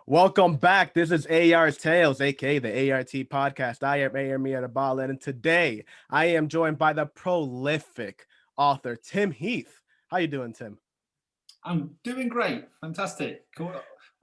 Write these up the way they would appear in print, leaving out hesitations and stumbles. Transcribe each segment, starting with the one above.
Welcome back. This is AR Tales, aka the ART podcast. I am AR Miyadabala, and today I am joined by the prolific author Tim Heath. How you doing, Tim? I'm doing great. Fantastic. Cool.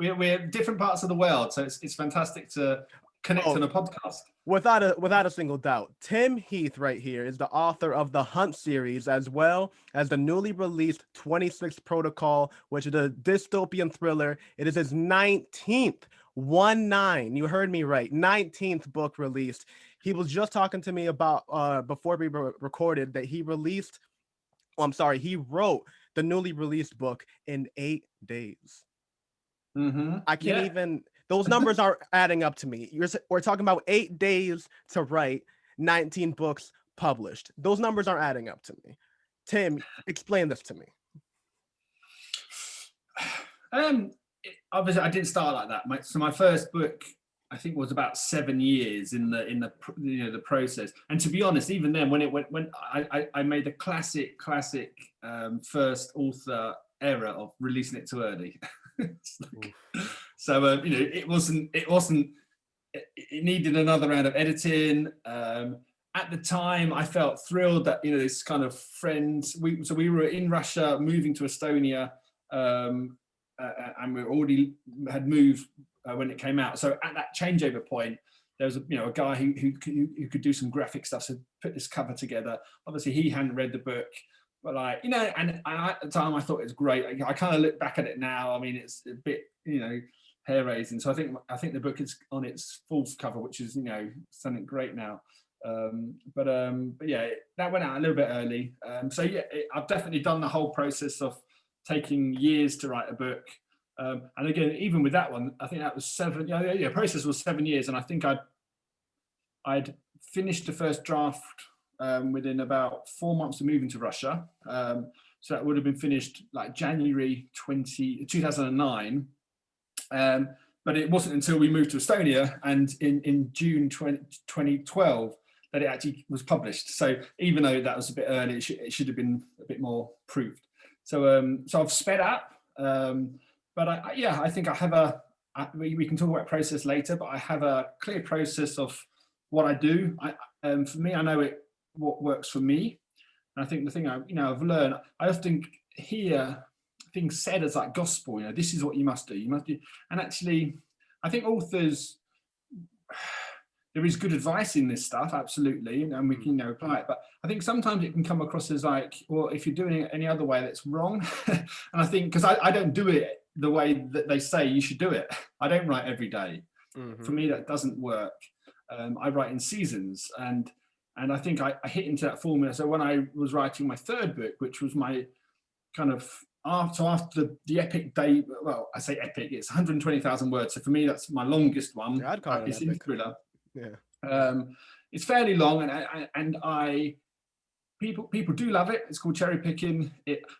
We're different parts of the world, so it's fantastic to connect on a podcast. Without a single doubt, Tim Heath right here is the author of the Hunt series, as well as the newly released 26th Protocol, which is a dystopian thriller. It is his 19th, 1-9. You heard me right, 19th book released. He was just talking to me about before we recorded that he released. Oh, I'm sorry, he wrote the newly released book in 8 days. I can't even. Those numbers aren't adding up to me. We're talking about 8 days to write 19 books published. Those numbers aren't adding up to me. Tim, explain this to me. Obviously, I didn't start like that. So my first book, I think, was about 7 years in the process. And to be honest, even then, when I made the classic first author error of releasing it too early. So it needed another round of editing. At the time, I felt thrilled that this kind of friends. We were in Russia, moving to Estonia, and we already had moved when it came out. So at that changeover point, there was a guy who could do some graphic stuff, so put this cover together. Obviously, he hadn't read the book. But and at the time I thought it was great. I kind of look back at it now. I mean, it's a bit, hair raising. So I think the book is on its fourth cover, which is, something great now. But yeah, that went out a little bit early. I've definitely done the whole process of taking years to write a book. And again, even with that one, I think that was 7. Yeah, process was 7 years, and I think I'd finished the first draft. Within about 4 months of moving to Russia. So that would have been finished like January 2009. But it wasn't until we moved to Estonia and in June 2012 that it actually was published. So even though that was a bit early, it should have been a bit more proved. So I've sped up. But I think I have we can talk about process later, but I have a clear process of what I do. For me, I know what works for me. And I think the thing I've learned, I often hear things said as like gospel, this is what you must do. And actually, I think authors, there is good advice in this stuff, absolutely, and we can apply it. But I think sometimes it can come across as like, well, if you're doing it any other way, that's wrong. And I think, because I don't do it the way that they say you should do it. I don't write every day. For me, that doesn't work. I write in seasons, and I think I hit into that formula. So when I was writing my third book, which was my kind of after the epic day, well, I say epic, it's 120,000 words. So for me, that's my longest one. Yeah, I'd call it an epic thriller. Yeah. It's fairly long, and people do love it. It's called cherry picking.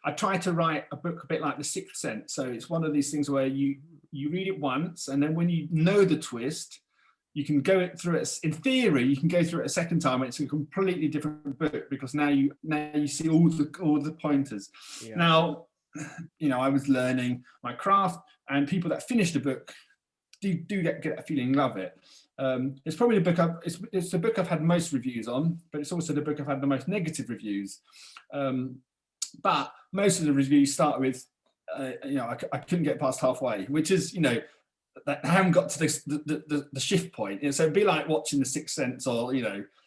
I try to write a book a bit like The Sixth Sense. So it's one of these things where you read it once, and then when you know the twist, you can go through it. In theory, you can go through it a second time, and it's a completely different book because now you see all the pointers. Yeah. Now, I was learning my craft, and people that finish the book do get a feeling, love it. It's probably the book it's the book I've had most reviews on, but it's also the book I've had the most negative reviews. But most of the reviews start with, I couldn't get past halfway, which is, that I haven't got to the shift point. So it'd be like watching The Sixth Sense, or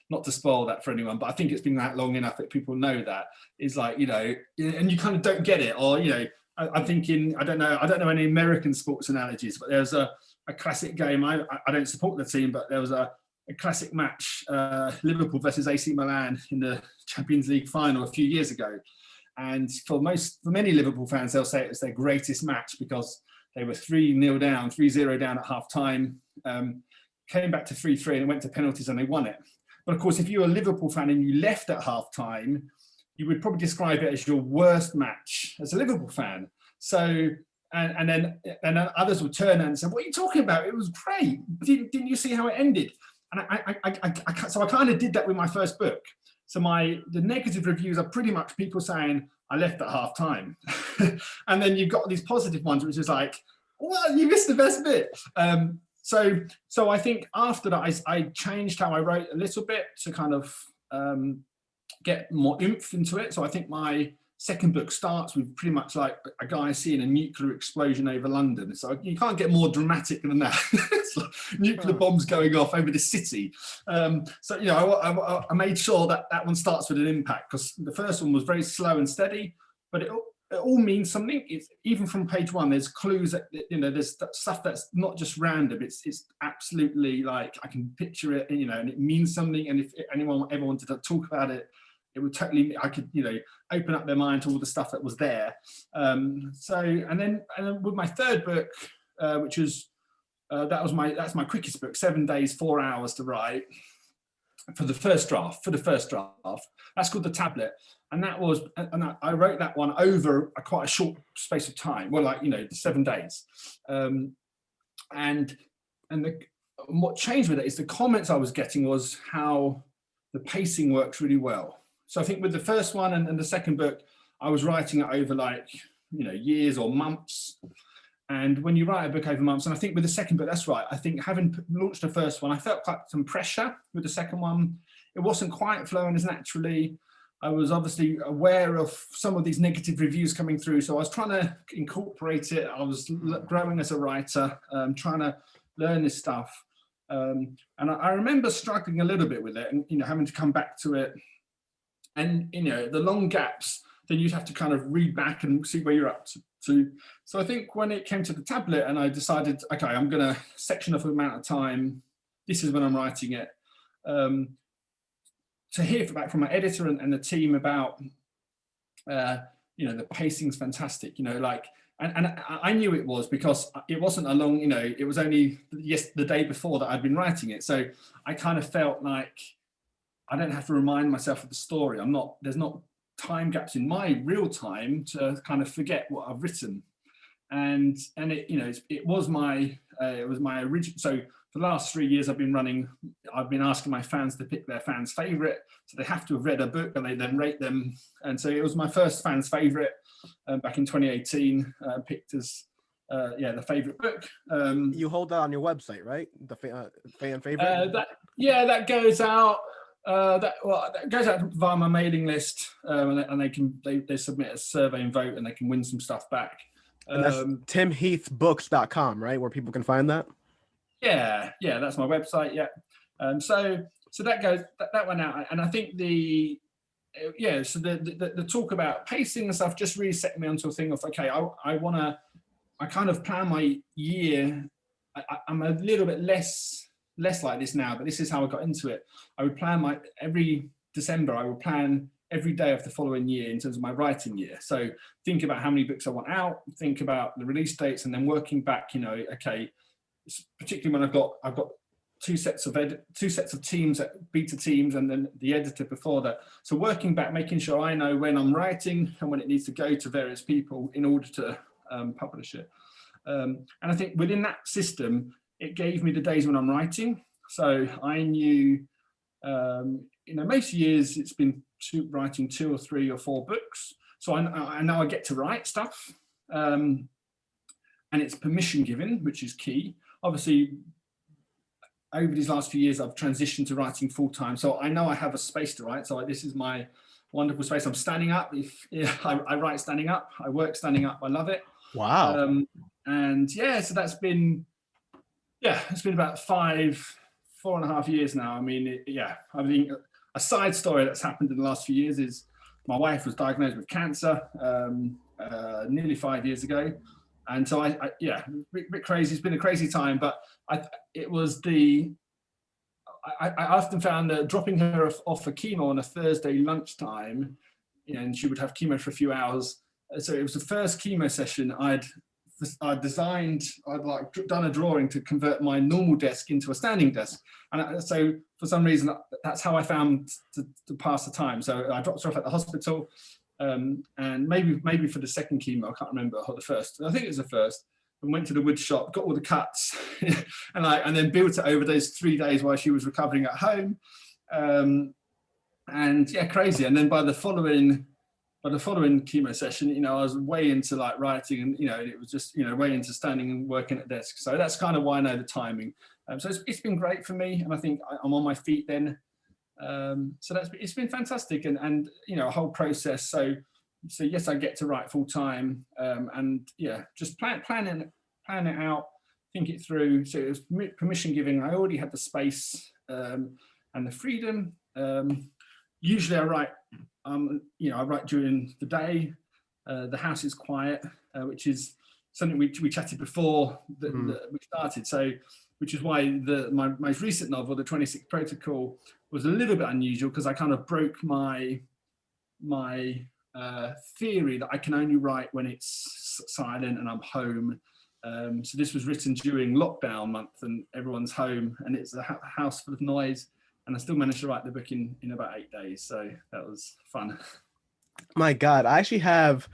not to spoil that for anyone, but I think it's been that long enough that people know that is like, and you kind of don't get it, or I'm thinking, I don't know any American sports analogies, but there's a classic game. I don't support the team, but there was a classic match, Liverpool versus AC Milan in the Champions League final a few years ago, and for many Liverpool fans, they'll say it was their greatest match because they were 3-0 down at half time, came back to 3-3 and it went to penalties and they won it. But of course, if you're a Liverpool fan and you left at half time, you would probably describe it as your worst match as a Liverpool fan. So, and then others would turn and say, what are you talking about? It was great. Didn't you see how it ended? And so I kind of did that with my first book. So the negative reviews are pretty much people saying, I left at half time. And then you've got these positive ones, which is like, Well, you missed the best bit. So I think after that, I changed how I wrote a little bit to kind of get more oomph into it. So I think my second book starts with pretty much like a guy seeing a nuclear explosion over London. So you can't get more dramatic than that. It's like nuclear bombs going off over the city. So, you know, I made sure that that one starts with an impact, because the first one was very slow and steady, but it all means something. It's even from page one, there's clues that, you know, there's stuff that's not just random. It's absolutely like, I can picture it, you know, and it means something. And if anyone ever wanted to talk about it, it would totally, I could, you know, open up their mind to all the stuff that was there. And then with my third book, which was, that's my quickest book, 7 days, 4 hours to write for the first draft. That's called The Tablet. And that was, and I wrote that one over quite a short space of time. Well, like, you know, 7 days. And what changed with it is the comments I was getting was how the pacing works really well. So I think with the first one and the second book, I was writing it over like, you know, years or months. And when you write a book over months, and I think with the second book, that's right. I think having launched the first one, I felt quite some pressure with the second one. It wasn't quite flowing as naturally. I was obviously aware of some of these negative reviews coming through. So I was trying to incorporate it. I was growing as a writer, trying to learn this stuff. And I remember struggling a little bit with it and, you know, having to come back to it. And, you know, the long gaps, then you'd have to kind of read back and see where you're up to. So I think when it came to the tablet and I decided, okay, I'm going to section off an amount of time. This is when I'm writing it. To hear back from my editor and the team about, you know, the pacing's fantastic, you know, like, and I knew it was because it wasn't a long, you know, it was only the day before that I'd been writing it. So I kind of felt like I don't have to remind myself of the story. There's not time gaps in my real time to kind of forget what I've written. And it, you know, it was my original. So for the last 3 years I've been asking my fans to pick their fans' favorite. So they have to have read a book and they then rate them. And so it was my first fans' favorite back in 2018, picked as the favorite book. You hold that on your website, right? The fan favorite. That goes out. That goes out via my mailing list, and they submit a survey and vote, and they can win some stuff back. And that's timheathbooks.com, right, where people can find that. Yeah, that's my website. Yeah, so that went out, and I think the talk about pacing and stuff just really set me onto a thing of, okay, I kind of plan my year. I'm a little bit less like this now, but this is how I got into it. I would plan every December, I would plan every day of the following year in terms of my writing year. So think about how many books I want out, think about the release dates, and then working back, you know, okay, particularly when I've got two sets of teams, beta teams, and then the editor before that. So working back, making sure I know when I'm writing and when it needs to go to various people in order to publish it. And I think within that system, it gave me the days when I'm writing. So I knew, you know, most years it's been writing 2 or 3 or 4 books. So I know I get to write stuff, and it's permission given, which is key. Obviously, over these last few years, I've transitioned to writing full time. So I know I have a space to write. So this is my wonderful space. I'm standing up. I write standing up. I work standing up. I love it. Wow. So that's been, it's been about 4.5 years now. I mean, I mean, a side story that's happened in the last few years is my wife was diagnosed with cancer nearly 5 years ago. And so a bit crazy. It's been a crazy time, but I often found that dropping her off for chemo on a Thursday lunchtime, you know, and she would have chemo for a few hours. So it was the first chemo session I'd done a drawing to convert my normal desk into a standing desk. And so for some reason, that's how I found to pass the time. So I dropped her off at the hospital, and maybe for the second chemo, I can't remember, or the first. I think it was the first. And went to the wood shop, got all the cuts, and then built it over those 3 days while she was recovering at home. Crazy. And then by the following by the following chemo session, you know, I was way into like writing, and you know, it was just, you know, way into standing and working at desk. So that's kind of why I know the timing. So it's been great for me, and I think I'm on my feet then. So it's been fantastic, and you know, a whole process. So yes, I get to write full time, and yeah, just plan it out, think it through. So it was permission giving. I already had the space and the freedom. Usually I write, you know, I write during the day. The house is quiet, which is something we chatted before we started. So, which is why my most recent novel, The 26th Protocol, was a little bit unusual, because I kind of broke my theory that I can only write when it's silent and I'm home. So this was written during lockdown month and everyone's home, and it's a house full of noise, and I still managed to write the book in about 8 days. So that was fun. My God, I actually have,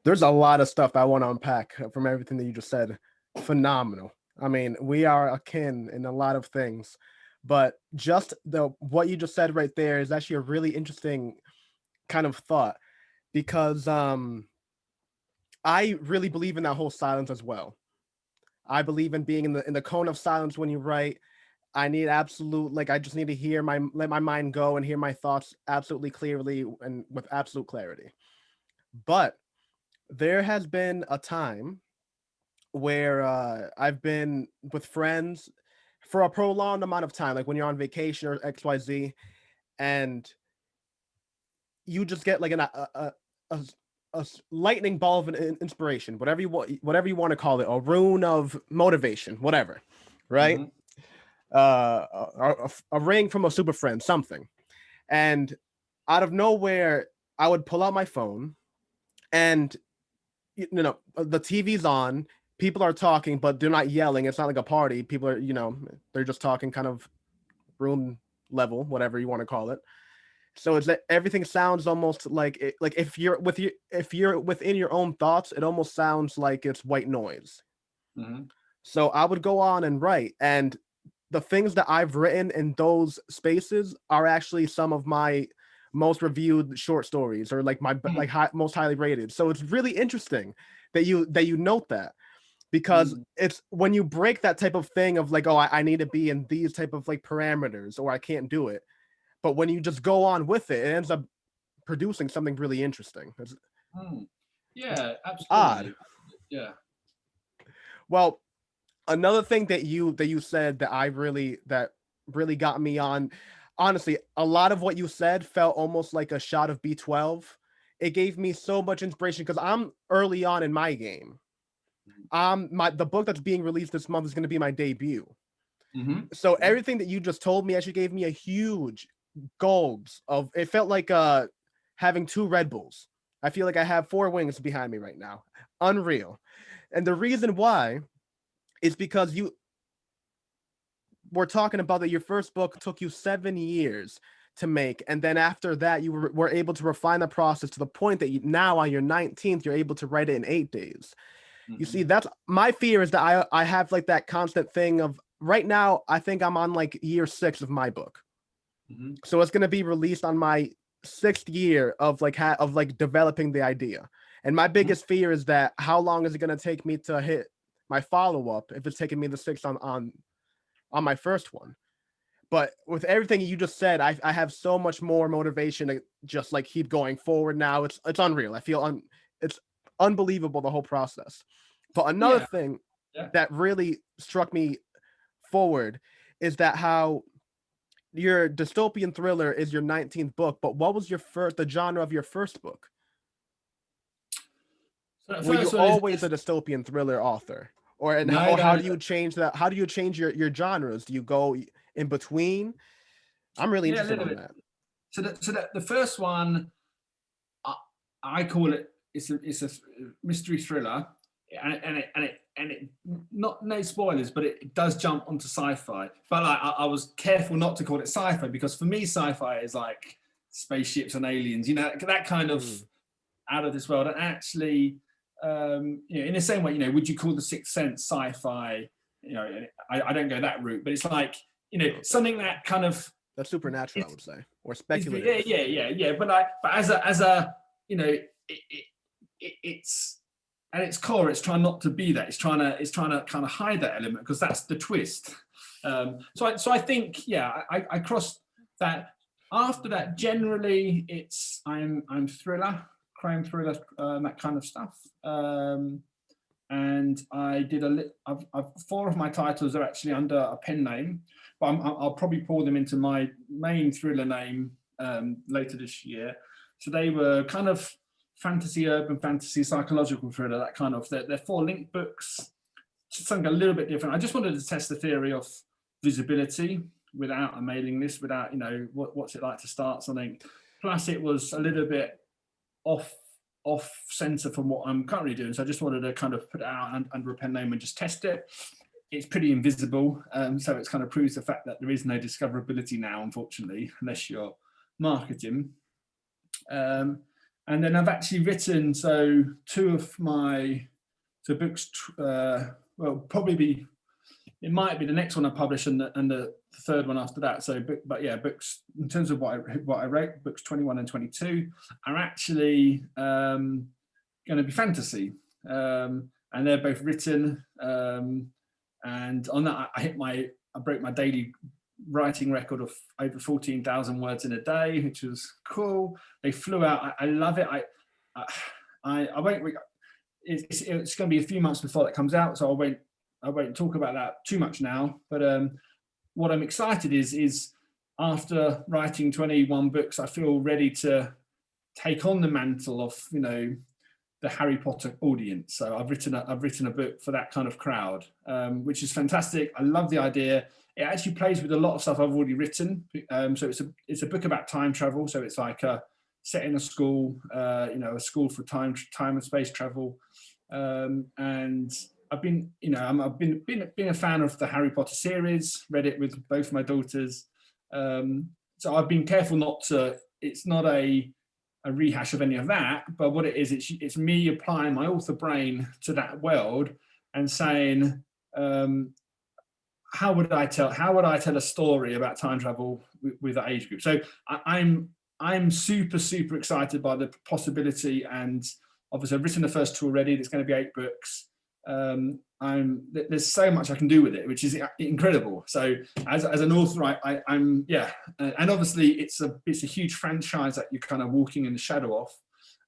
there's a lot of stuff I want to unpack from everything that you just said. Phenomenal. I mean, we are akin in a lot of things, but just what you just said right there is actually a really interesting kind of thought, because I really believe in that whole silence as well. I believe in being in the cone of silence when you write. I need absolute, like, I just need to let my mind go and hear my thoughts absolutely clearly and with absolute clarity. But there has been a time where I've been with friends for a prolonged amount of time, like when you're on vacation or XYZ, and you just get like a lightning ball of an inspiration, whatever you want to call it, a rune of motivation, whatever, right? Mm-hmm. A ring from a super friend, something. And out of nowhere, I would pull out my phone, and you know, the TV's on, people are talking, but they're not yelling. It's not like a party. People are, you know, they're just talking kind of room level, whatever you want to call it. So it's that everything sounds almost like like if you're within your own thoughts, it almost sounds like it's white noise. Mm-hmm. So I would go on and write, and the things that I've written in those spaces are actually some of my most reviewed short stories, or like my most highly rated. So it's really interesting that you note that, because it's when you break that type of thing of like, oh, I need to be in these type of like parameters, or I can't do it. But when you just go on with it, it ends up producing something really interesting. Yeah, Odd. absolutely. Yeah. Well, another thing that you said that really got me on, honestly, a lot of what you said felt almost like a shot of B12. It gave me so much inspiration because I'm early on in my game. The book that's being released this month is going to be my debut. Mm-hmm. So everything that you just told me actually gave me a huge gulps of, it felt like having two Red Bulls. I feel like I have four wings behind me right now. Unreal. And the reason why is because you were talking about that your first book took you 7 years to make, and then after that you were able to refine the process to the point that now on your 19th you're able to write it in 8 days. You see, that's my fear, is that I have like that constant thing of, right now I think I'm on like year 6 of my book. So it's going to be released on my 6th year of like developing the idea. And my biggest fear is that how long is it going to take me to hit my follow-up if it's taking me the 6th on my first one. But with everything you just said, I have so much more motivation to just like keep going forward now. It's unreal. I feel it's unbelievable, the whole process. But another Yeah. thing Yeah. that really struck me forward is that how your dystopian thriller is your 19th book, but what was the genre of your first book? So the Were you first one always is a dystopian thriller author? no, Or how no. do you change that? How do you change your genres? Do you go in between? I'm really Yeah, a interested little on bit. that. So the first one, I call it, it's a mystery thriller, and it not, no spoilers, but it does jump onto sci-fi. But like, I was careful not to call it sci-fi, because for me sci-fi is like spaceships and aliens, you know, that kind of out of this world. And actually, you know, in the same way, you know, would you call The Sixth Sense sci-fi? You know, I don't go that route, but it's like, you know, something that kind of, That's supernatural, I would say, or yeah, speculative. yeah, yeah, yeah. But as a you know, it's at its core, it's trying not to be that. It's trying to kind of hide that element, because that's the twist. So I think, yeah, I crossed that. After that, generally, I'm thriller, crime thriller, that kind of stuff. And I did I've 4 of my titles are actually under a pen name, but I'll probably pour them into my main thriller name later this year. So they were kind of fantasy, urban fantasy, psychological thriller, that kind of. They're 4 linked books, something a little bit different. I just wanted to test the theory of visibility without a mailing list, without, what's it like to start something. Plus, it was a little bit off center from what I'm currently doing. So I just wanted to kind of put it out under a pen name and just test it. It's pretty invisible. So it's kind of proves the fact that there is no discoverability now, unfortunately, unless you're marketing. And then I've actually written, 2 of my books, probably it might be the next one I publish and the third one after that. But yeah, books in terms of what I wrote, books 21 and 22 are actually going to be fantasy, and they're both written. And on that, I broke my daily writing record of over 14,000 words in a day, which was cool. They flew out. I love it. I won't. It's going to be a few months before that comes out, so I won't talk about that too much now. But what I'm excited is after writing 21 books, I feel ready to take on the mantle of the Harry Potter audience. So I've written a book for that kind of crowd, which is fantastic. I love the idea. It actually plays with a lot of stuff I've already written. So it's a book about time travel. So it's like set in a school, a school for time and space travel, and I've been a fan of the Harry Potter series, read it with both my daughters. So I've been careful not to, it's not a rehash of any of that, but what it is, it's me applying my author brain to that world and saying, how would I tell a story about time travel with that age group? So I'm super, super excited by the possibility, and obviously I've written the first 2 already. There's going to be 8 books. There's so much I can do with it, which is incredible. So as an author, I'm and obviously it's a huge franchise that you're kind of walking in the shadow of,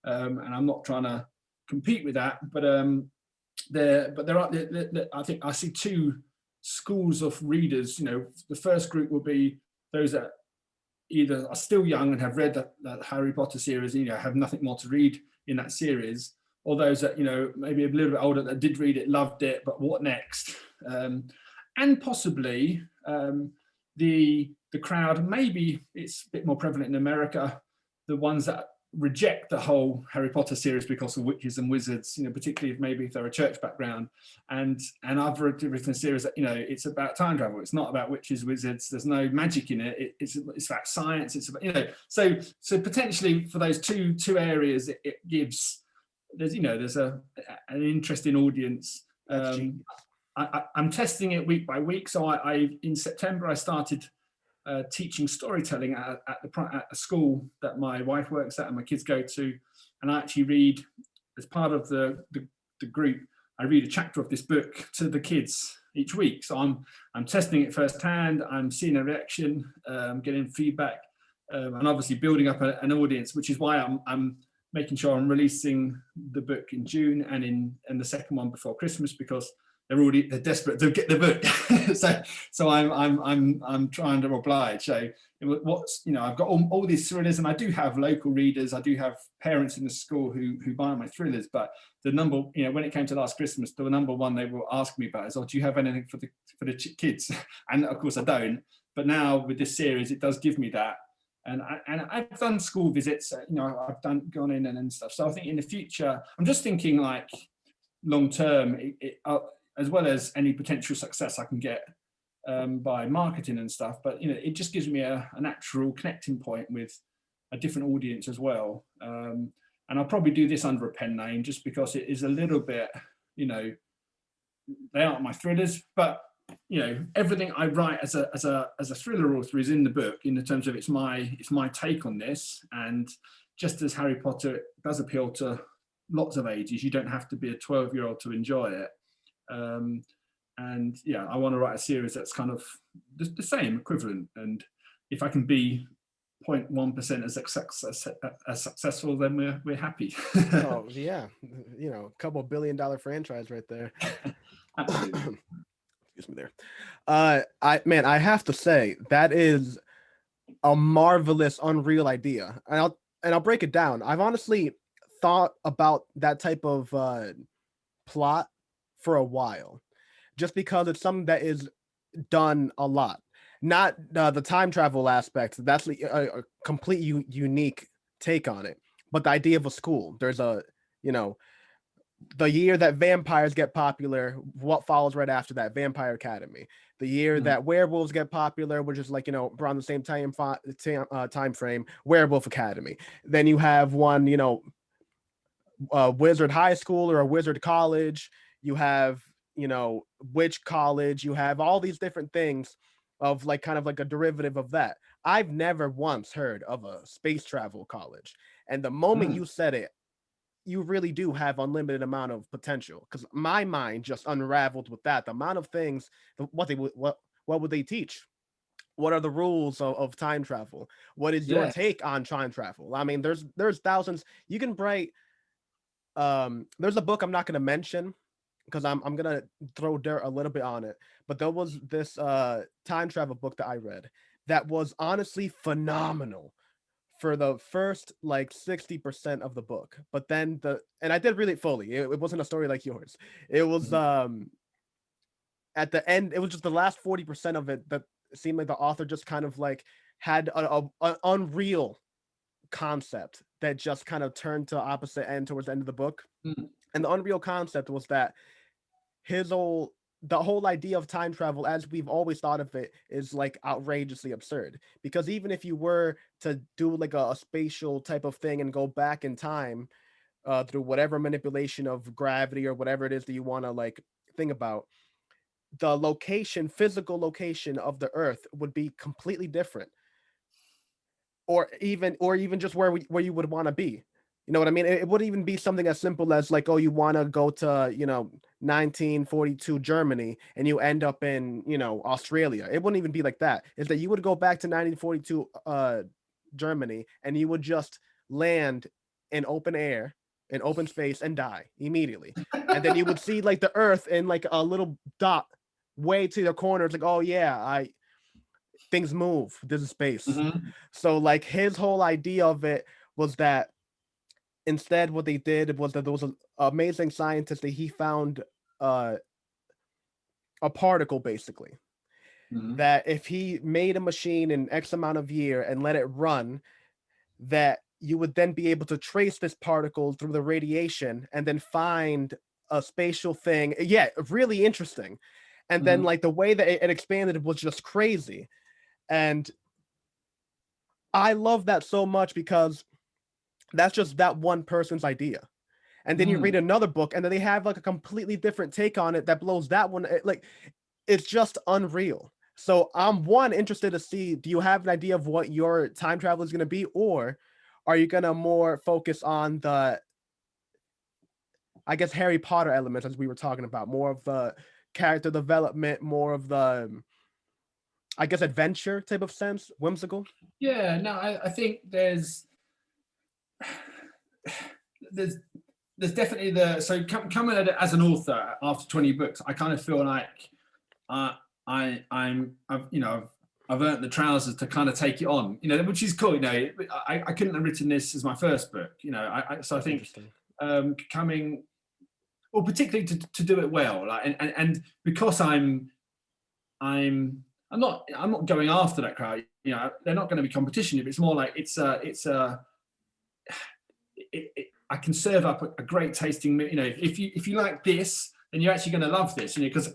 and I'm not trying to compete with that, but there are, I think I see 2 schools of readers. The first group will be those that either are still young and have read that Harry Potter series and have nothing more to read in that series, or those that maybe a little bit older that did read it, loved it, but what next? And possibly the crowd, maybe it's a bit more prevalent in America, the ones that reject the whole Harry Potter series because of witches and wizards, particularly if they're a church background. And I've written a series that it's about time travel. It's not about witches, wizards. There's no magic in it. It's about science. It's about so potentially for those two areas, it gives. There's an interesting audience. I'm testing it week by week. So I in September I started teaching storytelling at a school that my wife works at and my kids go to, and I actually read as part of the group. I read a chapter of this book to the kids each week. So I'm testing it firsthand. I'm seeing a reaction, getting feedback, and obviously building up an audience, which is why I'm making sure I'm releasing the book in June and the second one before Christmas, because they're desperate to get the book. so I'm trying to oblige. So I've got all these thrillers, and I do have local readers. I do have parents in the school who buy my thrillers. But the number, when it came to last Christmas, the number one they will ask me about is, "Oh, do you have anything for the kids?" And of course I don't. But now with this series, it does give me that. And I've done school visits. I've gone in and stuff. So I think in the future, I'm just thinking like long term, as well as any potential success I can get by marketing and stuff. But it just gives me a natural connecting point with a different audience as well. And I'll probably do this under a pen name just because it is a little bit, they aren't my thrillers, but everything I write as a thriller author is in the book, in the terms of it's my take on this. And just as Harry Potter does appeal to lots of ages, you don't have to be a 12-year-old to enjoy it. And yeah, I want to write a series that's kind of the same, equivalent. And if I can be 0.1% as successful, then we're happy. Oh yeah, you know, a couple $1 billion franchise right there. Absolutely. Excuse me there. I have to say that is a marvelous, unreal idea, and I'll break it down. I've honestly thought about that type of plot for a while, just because it's something that is done a lot. Not the time travel aspect. That's a complete unique take on it. But the idea of a school. There's a, you know, the year that vampires get popular, what follows right after that? Vampire Academy. The year that werewolves get popular, which is like, you know, around the same time frame, Werewolf Academy. Then you have one, you know, wizard high school or a wizard college. You have, you know, witch college. You have all these different things of like kind of like a derivative of that. I've never once heard of a space travel college. And the moment you said it, you really do have unlimited amount of potential, because my mind just unraveled with that. The amount of things, what would they teach? What are the rules of time travel? What is your Yeah. take on time travel? I mean, there's thousands. You can write. There's a book I'm not going to mention because I'm gonna throw dirt a little bit on it. But there was this time travel book that I read that was honestly phenomenal for the first like 60% of the book. But then and I did read it fully. It wasn't a story like yours. It was at the end, it was just the last 40% of it that seemed like the author just kind of like had an unreal concept that just kind of turned to opposite end towards the end of the book. And the unreal concept was that the whole idea of time travel as we've always thought of it is like outrageously absurd, because even if you were to do like a spatial type of thing and go back in time through whatever manipulation of gravity or whatever it is that you want to like think about, the physical location of the earth would be completely different, or even just where you would want to be. You know what I mean? It would even be something as simple as like, oh, you want to go to, you know, 1942 Germany and you end up in, you know, Australia. It wouldn't even be like that. Is that you would go back to 1942 Germany and you would just land in open air, in open space, and die immediately. And then you would see like the earth in like a little dot way to the corner. It's like, oh yeah, things move. This is space. So like his whole idea of it was that instead what they did was that there was an amazing scientist that he found a particle basically, that if he made a machine in X amount of year and let it run, that you would then be able to trace this particle through the radiation and then find a spatial thing. Yeah, really interesting. And then like the way that it expanded was just crazy. And I love that so much because that's just that one person's idea. And then you read another book and then they have like a completely different take on it that blows that one. Like, it's just unreal. So I'm interested to see, do you have an idea of what your time travel is going to be, or are you going to more focus on the, I guess, Harry Potter elements, as we were talking about, more of the character development, more of the, I guess, adventure type of sense, whimsical? Yeah, no, I think there's definitely coming at it as an author after 20 books, I kind of feel like I've earned the trousers to kind of take it on, you know, which is cool. You know, I couldn't have written this as my first book, you know. So I think coming, well, particularly to do it well, like, and because I'm not going after that crowd. You know, they're not going to be competition. It's more like I can serve up a great tasting. You know, if you like this, then you're actually going to love this. You know, because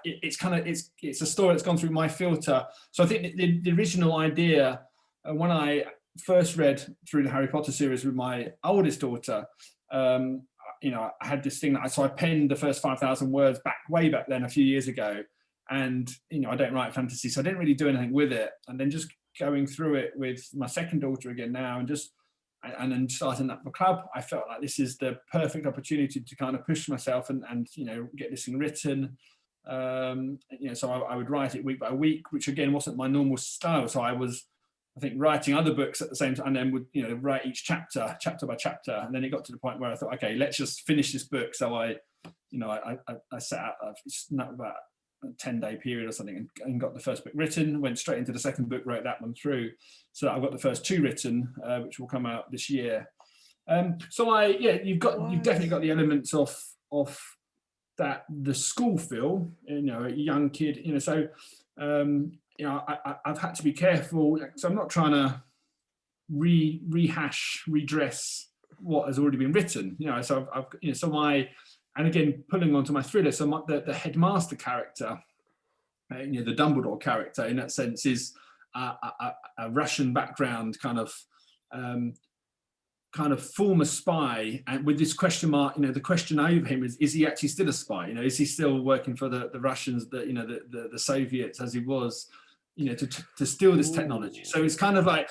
it's a story that's gone through my filter. So I think the original idea, when I first read through the Harry Potter series with my oldest daughter, you know, I had this thing so I penned the first 5,000 words way back then a few years ago. And, you know, I don't write fantasy, so I didn't really do anything with it. And then just going through it with my second daughter again now, and just and then starting up the club, I felt like this is the perfect opportunity to kind of push myself and get this thing written. So I would write it week by week, which again wasn't my normal style. So I was, I think, writing other books at the same time, and then would write each chapter by chapter, and then it got to the point where I thought, okay, let's just finish this book. So I set out about a 10-day period or something, and got the first book written. Went straight into the second book, wrote that one through. So I've got the first 2 written, which will come out this year. You've definitely got the elements of that, the school feel, a young kid, so I've had to be careful, so I'm not trying to redress what has already been written, so and again, pulling onto my thriller, so the headmaster character, the Dumbledore character in that sense, is a Russian background kind of former spy, and with this question mark, the question over him is he actually still a spy? Is he still working for the Russians, the Soviets, as he was, to steal this technology? So it's kind of like,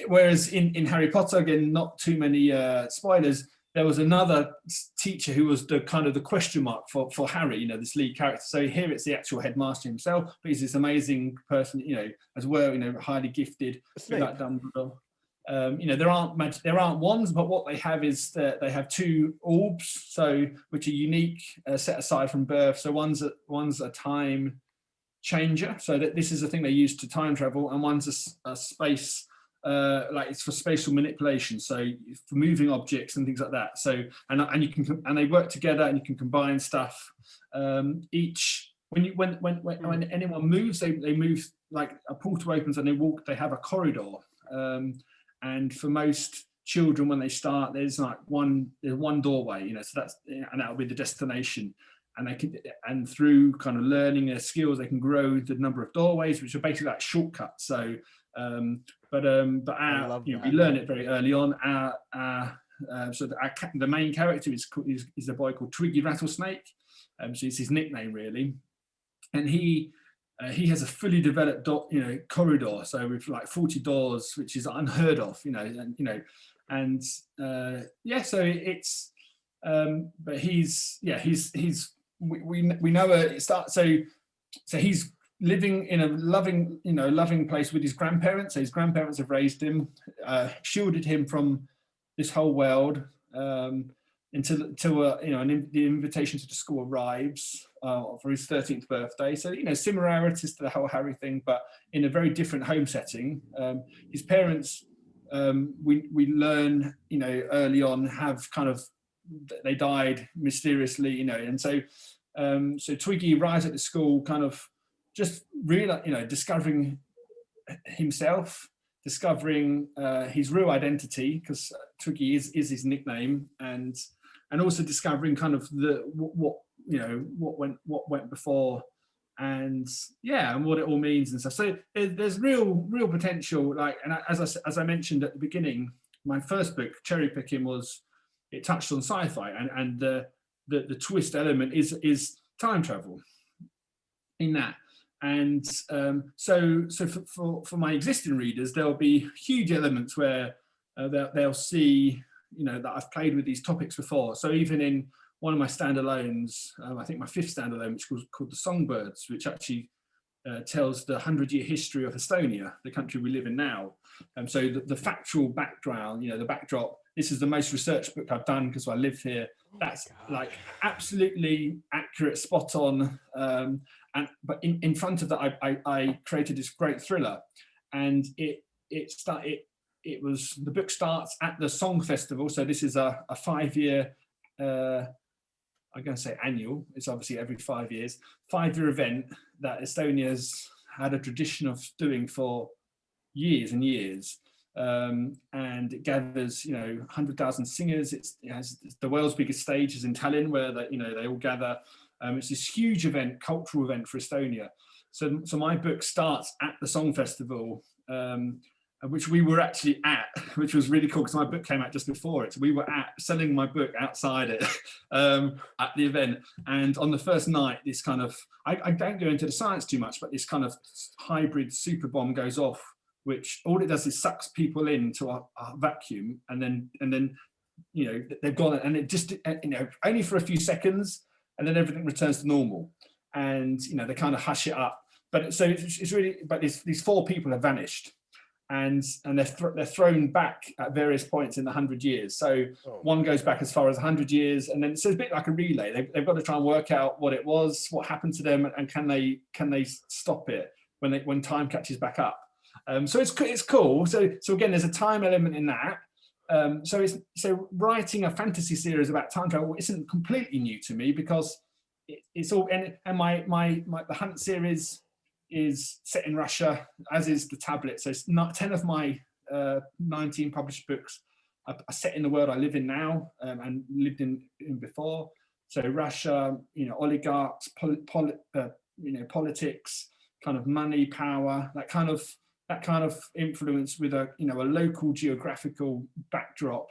whereas in Harry Potter, again, not too many spoilers, there was another teacher who was the kind of the question mark for Harry, this lead character. So here it's the actual headmaster himself, but he's this amazing person, as well, highly gifted, like Dumbledore. There aren't wands, but what they have is that they have 2 orbs, which are unique, set aside from birth. So one's a time changer, so that this is the thing they use to time travel, and one's a space, it's for spatial manipulation, so for moving objects and things like that. So and you can, and they work together, and you can combine stuff. When anyone moves, they move, like a portal opens and they have a corridor. And for most children, when they start, there's one doorway, so that's, and that'll be the destination. And they can, and through kind of learning their skills, they can grow the number of doorways, which are basically like shortcuts. So, we learn it very early on. The main character is a boy called Twiggy Rattlesnake. So it's his nickname, really, and he has a fully developed corridor, so with like 40 doors, which is unheard of, so it's but we know it starts, so he's living in a loving place with his grandparents. So his grandparents have raised him, shielded him from this whole world, until the invitation to the school arrives for his 13th birthday. So similarities to the whole Harry thing, but in a very different home setting. His parents, we learn early on, have they died mysteriously, and so Twiggy arrives at the school, kind of just really discovering himself, discovering his real identity, because Twiggy is his nickname, and also discovering kind of what went before, and what it all means and stuff. So there's real potential. And as I mentioned at the beginning, my first book, Cherry Picking, it touched on sci-fi, and the twist element is time travel in that. And so for my existing readers, there'll be huge elements where they'll see, that I've played with these topics before. So even in one of my standalones, I think my 5th standalone, which was called The Songbirds, which actually tells the 100-year history of Estonia, the country we live in now. So the factual background, the backdrop, this is the most researched book I've done because I live here. That's like absolutely accurate, spot on. But in front of that, I created this great thriller, and the book starts at the Song Festival. So this is a 5-year, I'm going to say annual, it's obviously every 5 years, 5-year event that Estonia's had a tradition of doing for years and years. And it gathers, 100,000 singers. It has the world's biggest stage is in Tallinn, where they all gather. It's this huge event, cultural event for Estonia. So my book starts at the Song Festival, which we were actually at, which was really cool because my book came out just before it. So we were selling my book outside it at the event. And on the first night, this kind of, I don't go into the science too much, but this kind of hybrid super bomb goes off which all it does is sucks people into a vacuum, and then they've gone, and it just only for a few seconds, and then everything returns to normal, and they kind of hush it up. But so it's really, but these 4 people have vanished, and they're thrown back at various points in the 100 years. So one goes back as far as 100 years, and then so it's a bit like a relay. They've got to try and work out what it was, what happened to them, and can they stop it when time catches back up. So it's cool. So again, there's a time element in that. So writing a fantasy series about time travel isn't completely new to me, because it's all, and my the Hunt series is set in Russia, as is the Tablet. So it's not 10 of my 19 published books are set in the world I live in now, and lived in before. So Russia, oligarchs, politics, kind of money, power, that kind of influence with a a local geographical backdrop.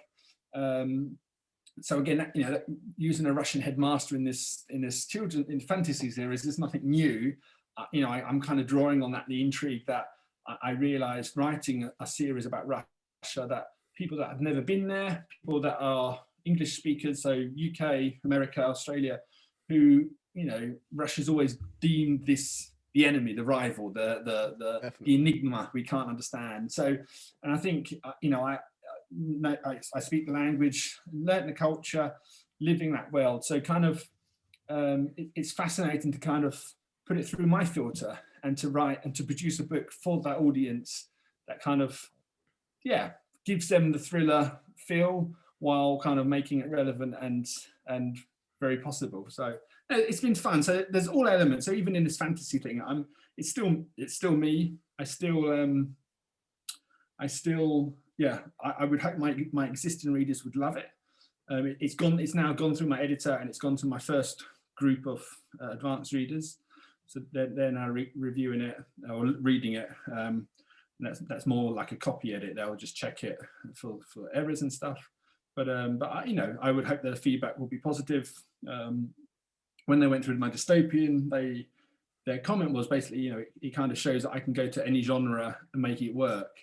So again, using a Russian headmaster in this children's fantasy series is nothing new. I'm kind of drawing on that, the intrigue that I realized writing a series about Russia, that people that have never been there, people that are English speakers, so UK, America, Australia, who Russia's always deemed this the enemy, the rival, the enigma we can't understand. So, and I think I speak the language, learn the culture, living that world. So kind of it's fascinating to kind of put it through my filter and to write and to produce a book for that audience that kind of gives them the thriller feel while kind of making it relevant and very possible. So it's been fun. So there's all elements. So even in this fantasy thing, it's still me. I would hope my existing readers would love it. It's now gone through my editor, and it's gone to my first group of advanced readers. So they're now reviewing it or reading it. That's more like a copy edit. They'll just check it for errors and stuff. But I would hope their feedback will be positive. When they went through my dystopian, their comment was basically, it kind of shows that I can go to any genre and make it work.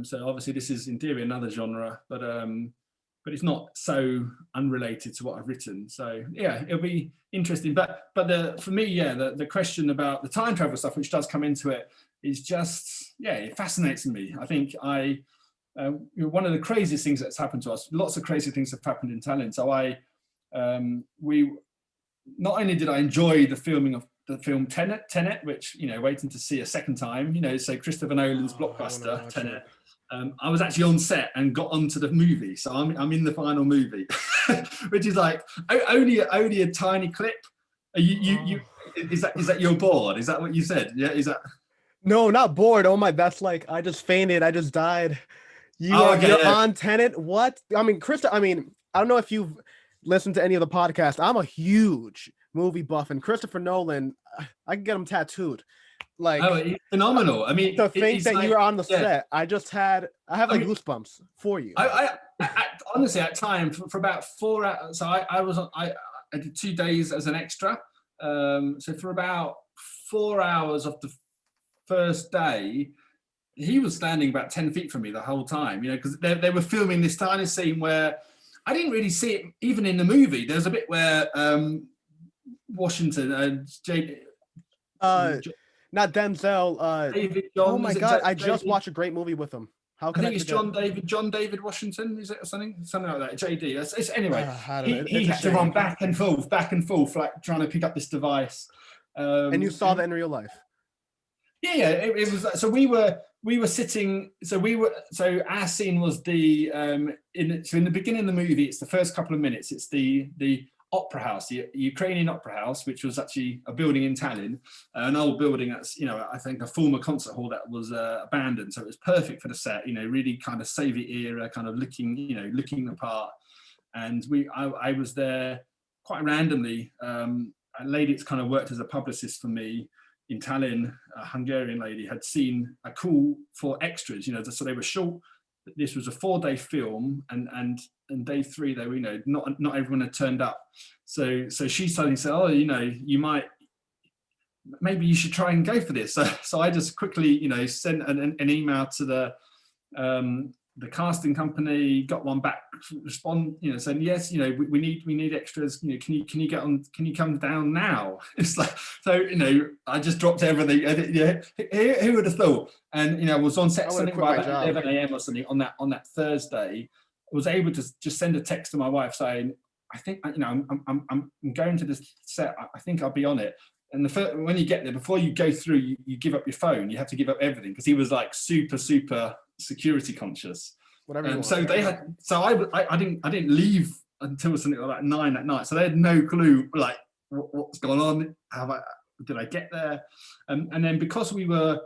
So obviously this is in theory another genre, but it's not so unrelated to what I've written. So yeah, it'll be interesting. But for me, the question about the time travel stuff, which does come into it, is just it fascinates me. I think one of the craziest things that's happened to us. Lots of crazy things have happened in Tenant. So we not only did I enjoy the filming of the film Tenant, which waiting to see a second time. So Christopher Nolan's blockbuster Tenant. I was actually on set and got onto the movie, so I'm in the final movie, which is like only a tiny clip. Is that you're bored? Is that what you said? Yeah, is that? No, not bored. Oh my, that's like I just fainted. I just died. You're on Tenant. What? I mean, I don't know if you've listened to any of the podcasts. I'm a huge movie buff, and Christopher Nolan, I can get him tattooed. Like, he's phenomenal. I mean, to think that you're on the set, I have goosebumps for you. I honestly, at time for about 4 hours. So I did 2 days as an extra. So for about 4 hours of the first day, he was standing about 10 feet from me the whole time. Because they were filming this tiny scene where I didn't really see it even in the movie. There's a bit where Washington, not Denzel. David John. Oh my God! I just watched a great movie with him. How can I think it's John David Washington? Is it or something like that? JD. Anyway, he had to run back and forth, like trying to pick up this device. And you saw that in real life? Yeah. It was. So we were sitting. So our scene was in the beginning of the movie. It's the first couple of minutes. It's the opera house, the Ukrainian opera house, which was actually a building in Tallinn, an old building that's, I think a former concert hall that was abandoned. So it was perfect for the set, really kind of Soviet era, kind of looking the part. And I was there quite randomly. A lady that's kind of worked as a publicist for me in Tallinn, a Hungarian lady, had seen a call for extras, so they were short. This was a 4-day film, and day 3 they were, not everyone had turned up. So she suddenly said, "Oh, you might maybe you should try and go for this. So I just quickly, you know, sent an email to the casting company, got one back, respond, you know, saying yes, you know, we need extras. You know, can you get on? Can you come down now? It's like, so, you know, I just dropped everything. Yeah, who would have thought? And, you know, I was on set something by about 11 a.m. or something on that Thursday. I was able to just send a text to my wife saying, I think, you know, I'm going to this set. I think I'll be on it. And when you get there, before you go through, you give up your phone. You have to give up everything, because he was like super security conscious. So they had. So I didn't leave until something like 9 at night. So they had no clue like what's going on. Did I get there? And then because we were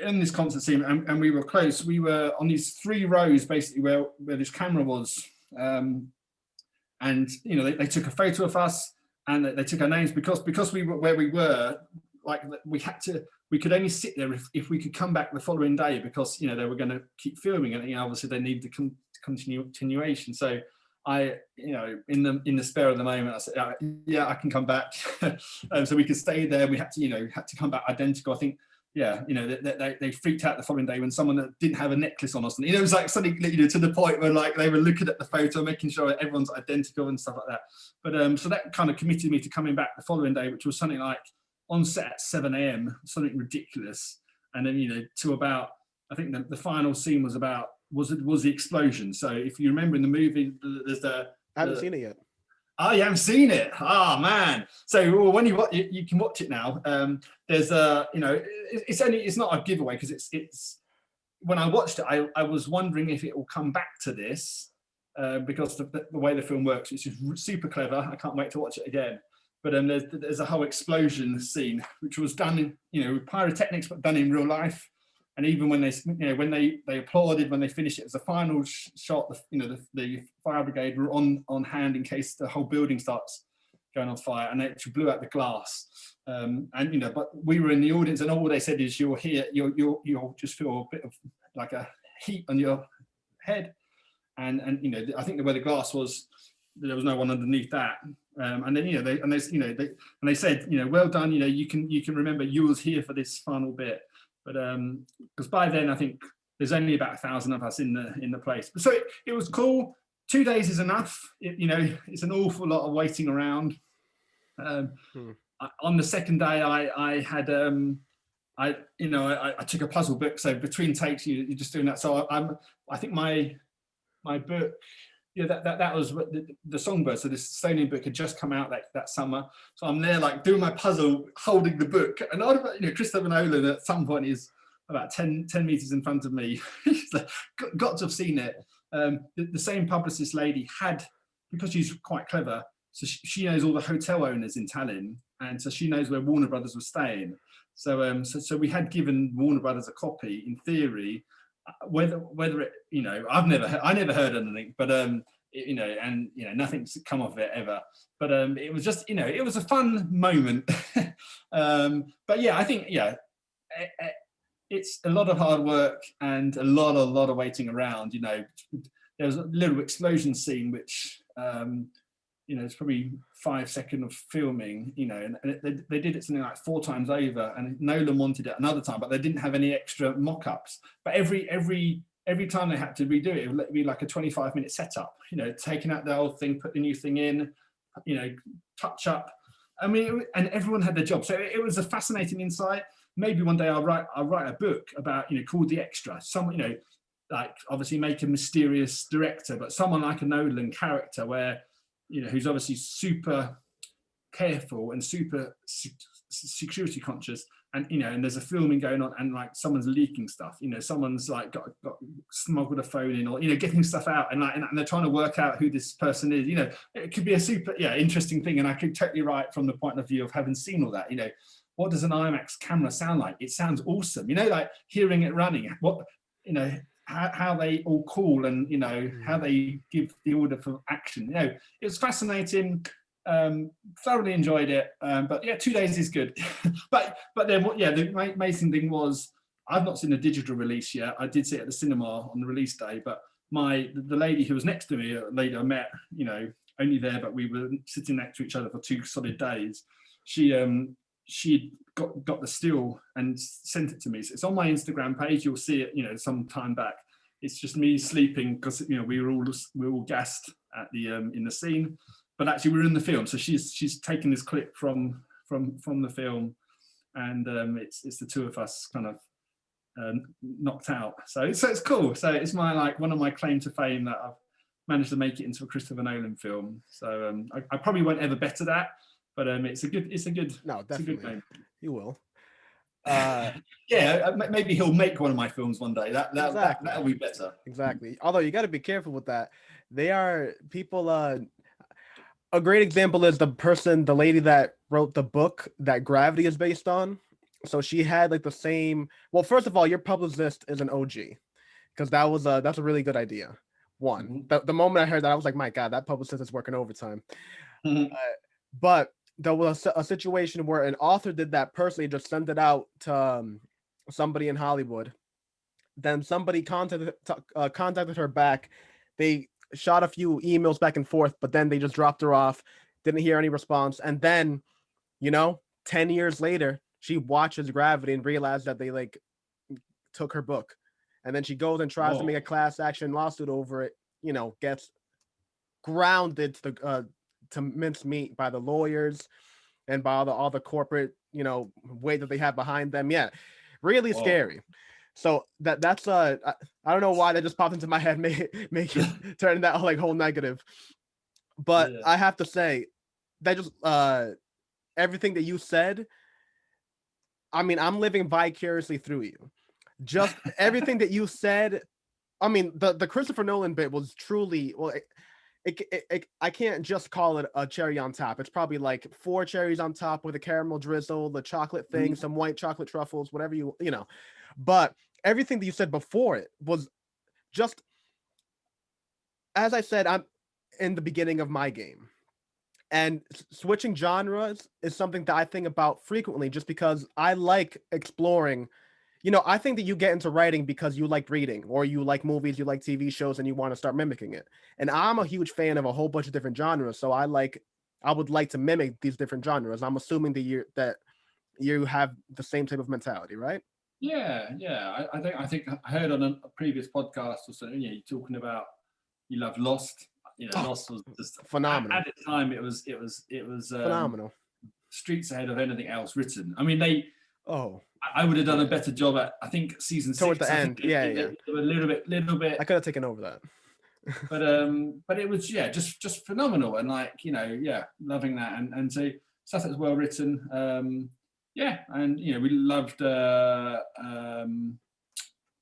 in this concert scene and we were close, we were on these 3 rows basically where this camera was. And you know they took a photo of us. And they took our names because we were where we were, like we could only sit there if we could come back the following day, because, you know, they were going to keep filming, and, you know, obviously they need the continuation. So I, you know, in the spare of the moment, I said, yeah, I can come back. So we could stay there. We had to come back identical. I think, yeah, you know, they freaked out the following day when someone that didn't have a necklace on or something. You know, it was like something, you know, to the point where like they were looking at the photo, making sure everyone's identical and stuff like that. But so that kind of committed me to coming back the following day, which was something like on set at 7 a.m, something ridiculous. And then, you know, to about, I think the final scene was the explosion. So if you remember in the movie, there's I haven't seen it yet. Oh, you haven't seen it? Oh, man. So when you can watch it now. There's you know, it's not a giveaway, because it's when I watched it, I was wondering if it will come back to this, because the way the film works, it's just super clever. I can't wait to watch it again. But there's a whole explosion scene, which was done in, you know, with pyrotechnics, but done in real life. And even when they applauded when they finished it as a final shot, you know, the fire brigade were on hand in case the whole building starts going on fire, and they actually blew out the glass. And, you know, but we were in the audience, and all they said is, you'll just feel a bit of like a heat on your head, and you know, I think where the glass was, there was no one underneath that. And then, you know, they said, you know, well done, you know, you can remember you was here for this final bit. But because by then I think there's only about 1,000 of us in the place. So it was cool. 2 days is enough. You know, it's an awful lot of waiting around. On the second day, I had I took a puzzle book. So between takes, you're just doing that. So I think my book. Yeah, that was the Songbird. So this Estonian book had just come out that summer. So I'm there like doing my puzzle, holding the book, and you know, Christopher Nolan at some point is about 10 meters in front of me. He's like, got to have seen it. The same publicist lady had, because she's quite clever, so she knows all the hotel owners in Tallinn, and so she knows where Warner Brothers was staying. So so we had given Warner Brothers a copy in theory. Whether it, you know, I never heard anything, but you know, and you know, nothing's come of it ever. But it was just, you know, it was a fun moment. But yeah, I think, yeah, it's a lot of hard work and a lot of waiting around. You know, there was a little explosion scene which you know, it's probably 5 seconds of filming, you know, and they did it something like 4 times over, and Nolan wanted it another time, but they didn't have any extra mock-ups. But every time they had to redo it, it would be like a 25-minute setup, you know, taking out the old thing, put the new thing in, you know, touch up. I mean, and everyone had their job. So it was a fascinating insight. Maybe one day I'll write a book about, you know, called The Extra. Someone, you know, like obviously make a mysterious director, but someone like a Nolan character where, you know, who's obviously super careful and super security conscious, and you know, and there's a filming going on, and like someone's leaking stuff, you know, someone's like got smuggled a phone in, or you know, getting stuff out, and like, and they're trying to work out who this person is. You know, it could be a super interesting thing, and I could totally write from the point of view of having seen all that. You know, what does an IMAX camera sound like? It sounds awesome. You know, like hearing it running. What, you know, how they all call, and you know, how they give the order for action. You know, it was fascinating. Thoroughly enjoyed it. But yeah, 2 days is good. but then what? Yeah, the amazing thing was I've not seen a digital release yet. I did see it at the cinema on the release day, but the lady who was next to me, a lady I met, you know, only there, but we were sitting next to each other for 2 solid days. She she got the still and sent it to me. So it's on my Instagram page. You'll see it, some time back. It's just me sleeping because we were all gassed at the in the scene, but actually we were in the film. So she's taken this clip from the film, and it's the two of us kind of knocked out. So it's cool. So it's my one of my claim to fame that I've managed to make it into a Christopher Nolan film. So I probably won't ever better that, but it's a good No, definitely. it's a good name. You will. Yeah, maybe he'll make one of my films one day. Exactly. That'll be better. Exactly. Although you got to be careful with that. They are people. A great example is the lady that wrote the book that Gravity is based on. So she had like the same. Well, first of all, your publicist is an OG, because that's a really good idea. One, the moment I heard that, I was like, my God, that publicist is working overtime. But there was a situation where an author did that personally, just sent it out to somebody in Hollywood. Then somebody contacted her back. They shot a few emails back and forth, but then they just dropped her off. Didn't hear any response. And then, 10 years later, she watches Gravity and realized that they took her book. And then she goes and tries to make a class action lawsuit over it, gets grounded to mincemeat by the lawyers and by all the corporate, weight that they have behind them. Yeah, really scary. So that's I don't know why that just popped into my head, make it turn that whole negative. But I have to say that just everything that you said, I mean, I'm living vicariously through you. Just everything that you said. I mean, the Christopher Nolan bit was truly, well, I can't just call it a cherry on top. It's probably like 4 cherries on top with a caramel drizzle, the chocolate thing, some white chocolate truffles, whatever you know. But everything that you said before it was just, as I said, I'm in the beginning of my game. And switching genres is something that I think about frequently, just because I like exploring. I think that you get into writing because you like reading, or you like movies, you like TV shows, and you want to start mimicking it. And I'm a huge fan of a whole bunch of different genres, so I would like to mimic these different genres. I'm assuming that you have the same type of mentality, right? Yeah. I think I heard on a previous podcast or something, you're talking about you love Lost. Lost was just phenomenal. At the time, it was phenomenal, streets ahead of anything else written. I mean, I would have done a better job at, I think, season 6 towards the end. They were a little bit. I could have taken over that. but it was just phenomenal, and loving that, and so stuff that's well written. And we loved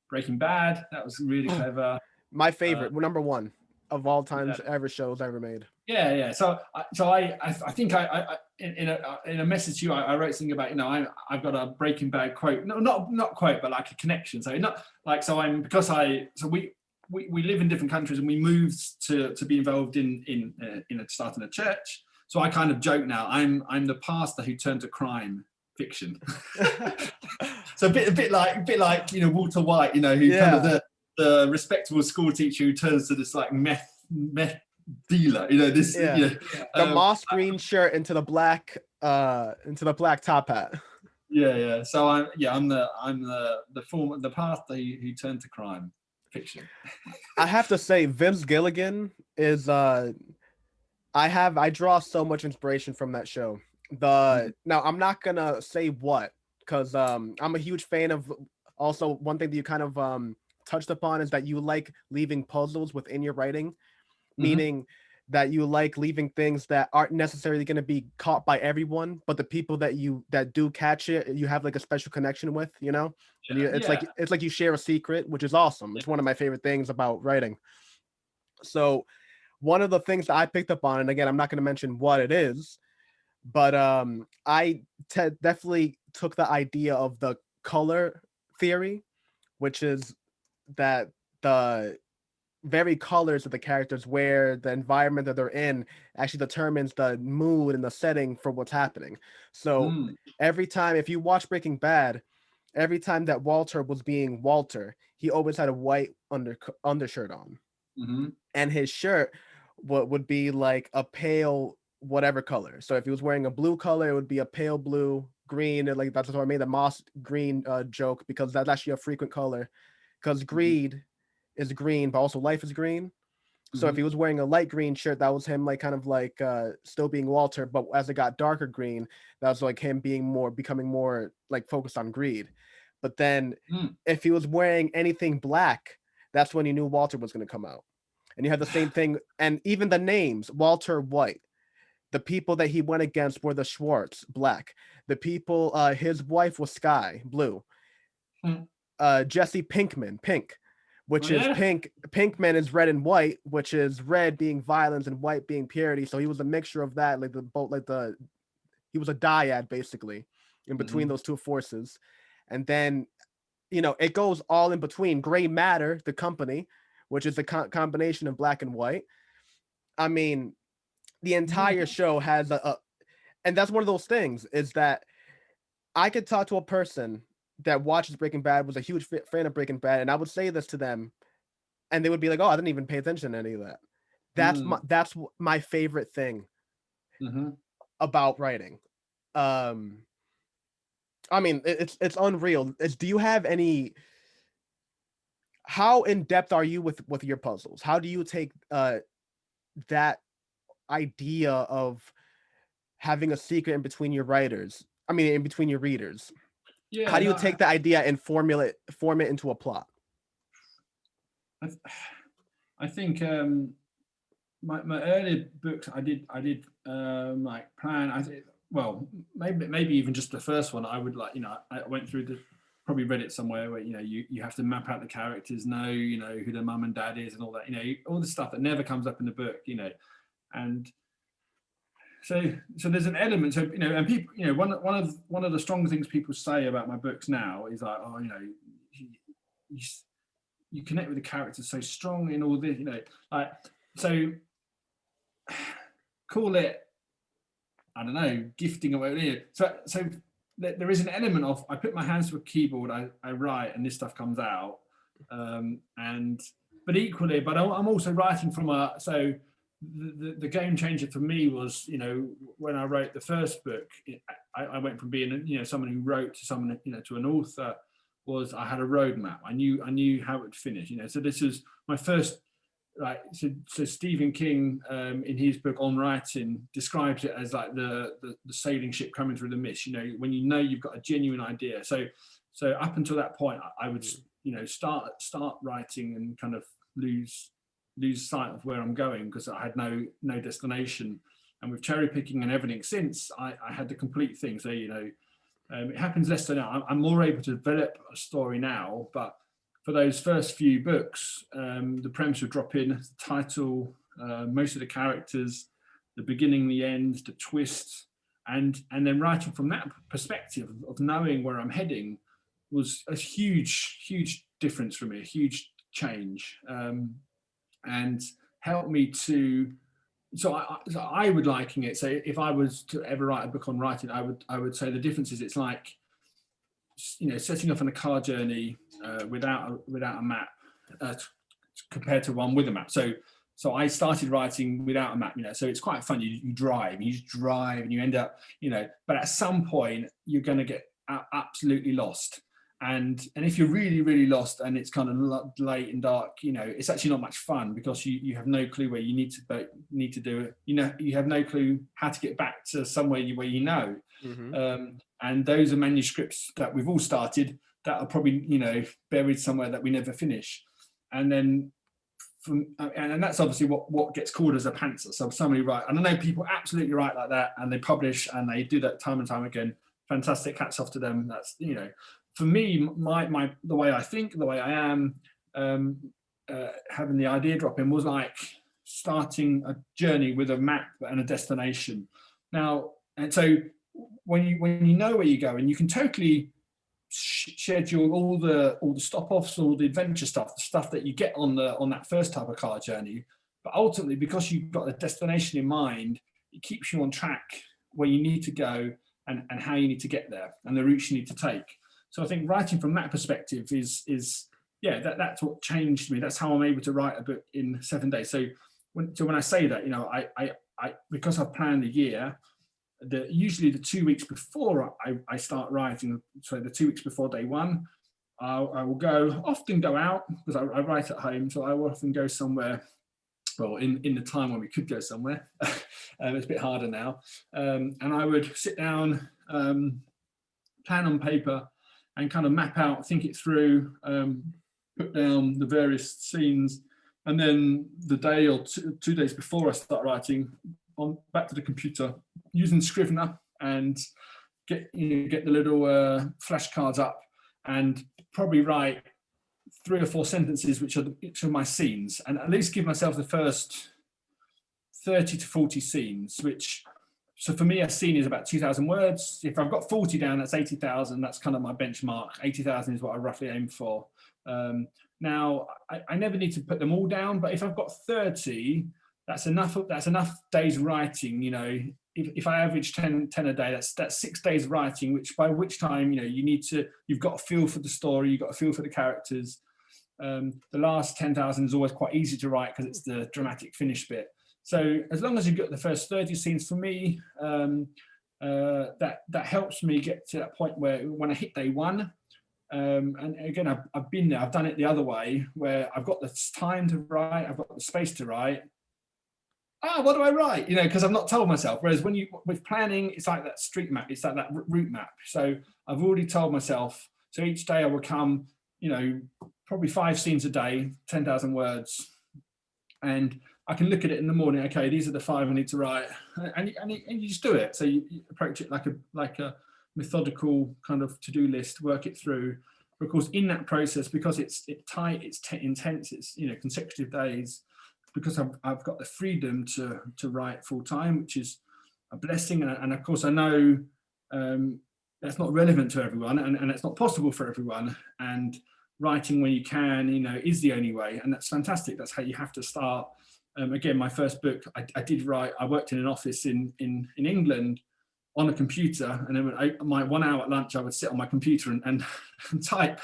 Breaking Bad. That was really clever. My favorite, number 1 of all times ever shows ever made. Yeah. So I think I in a message to you, I wrote something about I've got a Breaking Bad quote. No, not quote, but like a connection. So not like we live in different countries, and we moved to be involved in starting a church. So I kind of joke now. I'm the pastor who turned to crime fiction. So a bit like Walter White, who kind of the respectable school teacher who turns to this like meth dealer, the moss green shirt into the black top hat. Yeah. So I'm the pastor who turned to crime fiction. I have to say, Vince Gilligan is I draw so much inspiration from that show. Now I'm not gonna say what, because I'm a huge fan of. Also, one thing that you kind of touched upon is that you like leaving puzzles within your writing, meaning that you like leaving things that aren't necessarily going to be caught by everyone, but the people that do catch it, you have like a special connection with, it's like you share a secret, which is awesome. It's one of my favorite things about writing. So one of the things that I picked up on, and again, I'm not going to mention what it is, but I definitely took the idea of the color theory, which is that the very colors that the characters wear, the environment that they're in, actually determines the mood and the setting for what's happening. So every time, if you watch Breaking Bad, every time that Walter was being Walter, he always had a white undershirt on, and his shirt would be like a pale whatever color. So if he was wearing a blue color, it would be a pale blue green, and like that's why I made the moss green joke, because that's actually a frequent color. Because Mhm. greed is green, but also life is green. So if he Mhm. was wearing a light green shirt, that was him like kind of like still being Walter, but as it got darker green, that was like him being more becoming more like focused on greed. But then Mm. if he was wearing anything black, that's when you knew Walter was going to come out. And you had the same thing, and even the names, Walter White. The people that he went against were the Schwartz, black. The people, his wife was Sky, blue. Mm. Jesse Pinkman, pink, Oh which is yeah. pink. Pinkman is red and white, which is red being violence and white being purity. So he was a mixture of that, like the both, like the he was a dyad basically in between Mhm. those two forces. And then it goes all in between. Gray Matter, the company, which is the combination of black and white. I mean, the entire Mm. show has and that's one of those things is that I could talk to a person that watches Breaking Bad, was a huge fan of Breaking Bad, and I would say this to them, and they would be like, "Oh, I didn't even pay attention to any of that." Mm. That's my favorite thing Mhm. about writing. Um, I mean, it's unreal. Do you have any? How in depth are you with your puzzles? How do you take that idea of having a secret in between your writers? I mean, in between your readers. How Yeah. do you No. take the idea and form it into a plot? I, I think my earlier books I did like plan. I think, well, maybe even just the first one. I would like, I went through the, probably read it somewhere where you have to map out the characters, know who their mum and dad is and all that, all the stuff that never comes up in the book, and so there's an element. So and people, one of the strong things people say about my books now is like, oh, you, you, you connect with the characters so strong in all this, like, so call it, I don't know, gifting or whatever. So there is an element of, I put my hands to a keyboard, I write, and this stuff comes out. And but equally, but I'm also writing from a, so the game changer for me was, when I wrote the first book, I went from being someone who wrote to someone, to an author. Was I had a roadmap. I knew how it would finish. So this is my first, like, so Stephen King, in his book On Writing, describes it as like the sailing ship coming through the mist. When you've got a genuine idea. So up until that point, I would start writing and kind of lose sight of where I'm going, because I had no destination. And with cherry picking and everything since, I had the complete thing. So it happens less than now. I'm more able to develop a story now, but for those first few books, the premise would drop in, the title, most of the characters, the beginning, the end, the twist, and then writing from that perspective of knowing where I'm heading was a huge difference for me, a huge change, and helped me to. So I would liken it. So if I was to ever write a book on writing, I would say the difference is, it's like, setting off on a car journey without a map, uh, compared to one with a map. So I started writing without a map. So it's quite fun. You just drive, and you end up, but at some point you're going to get absolutely lost. And if you're really lost, and it's kind of late and dark, it's actually not much fun, because you have no clue where you need to do it. You have no clue how to get back to somewhere where Mm-hmm. and those are manuscripts that we've all started that are probably buried somewhere that we never finish. And then and that's obviously what gets called as a pantser. So somebody write, and I know people absolutely write like that, and they publish, and they do that time and time again. Fantastic, hats off to them. That's for me, my the way I think, the way I am, having the idea drop in was like starting a journey with a map and a destination. Now, and so when you know where you go, and you can totally schedule all the stop offs, all the adventure stuff, the stuff that you get on that first type of car journey. But ultimately, because you've got a destination in mind, it keeps you on track where you need to go, and how you need to get there, and the routes you need to take. So I think writing from that perspective is yeah, that's what changed me. That's how I'm able to write a book in 7 days. So when I say that, I because I've planned a year, usually the 2 weeks before I start writing, so the 2 weeks before day one, I will often go out, because I write at home, so I will often go somewhere. Well, in the time when we could go somewhere, it's a bit harder now. And I would sit down, plan on paper, and kind of map out, think it through, put down the various scenes, and then the day or 2 days before I start writing, on back to the computer using Scrivener, and get the little flashcards up, and probably write 3 or 4 sentences which are my scenes, and at least give myself the first 30 to 40 scenes, which, so for me, a scene is about 2,000 words. If I've got 40 down, that's 80,000. That's kind of my benchmark. 80,000 is what I roughly aim for. Now, I never need to put them all down, but if I've got 30, that's enough days writing. If I average 10 a day, that's 6 days writing, which time, you've got a feel for the story, you've got a feel for the characters. The last 10,000 is always quite easy to write because it's the dramatic finish bit. So as long as you get the first 30 scenes, for me, that helps me get to that point where when I hit day one, and again, I've been there, I've done it the other way, where I've got the time to write, I've got the space to write. What do I write? Because I've not told myself. Whereas with planning, it's like that street map, it's like that route map. So I've already told myself. So each day I will come, probably 5 scenes a day, 10,000 words, and I can look at it in the morning. Okay, these are the 5 I need to write, and you just do it. So you approach it like a methodical kind of to-do list, work it through. But of course, in that process, because it's tight, it's intense, it's consecutive days. Because I've got the freedom to write full time, which is a blessing, and of course I know that's not relevant to everyone, and it's not possible for everyone. And writing when you can, is the only way, and that's fantastic. That's how you have to start. Again, my first book, I did write. I worked in an office in England on a computer, and then my 1 hour at lunch, I would sit on my computer and type.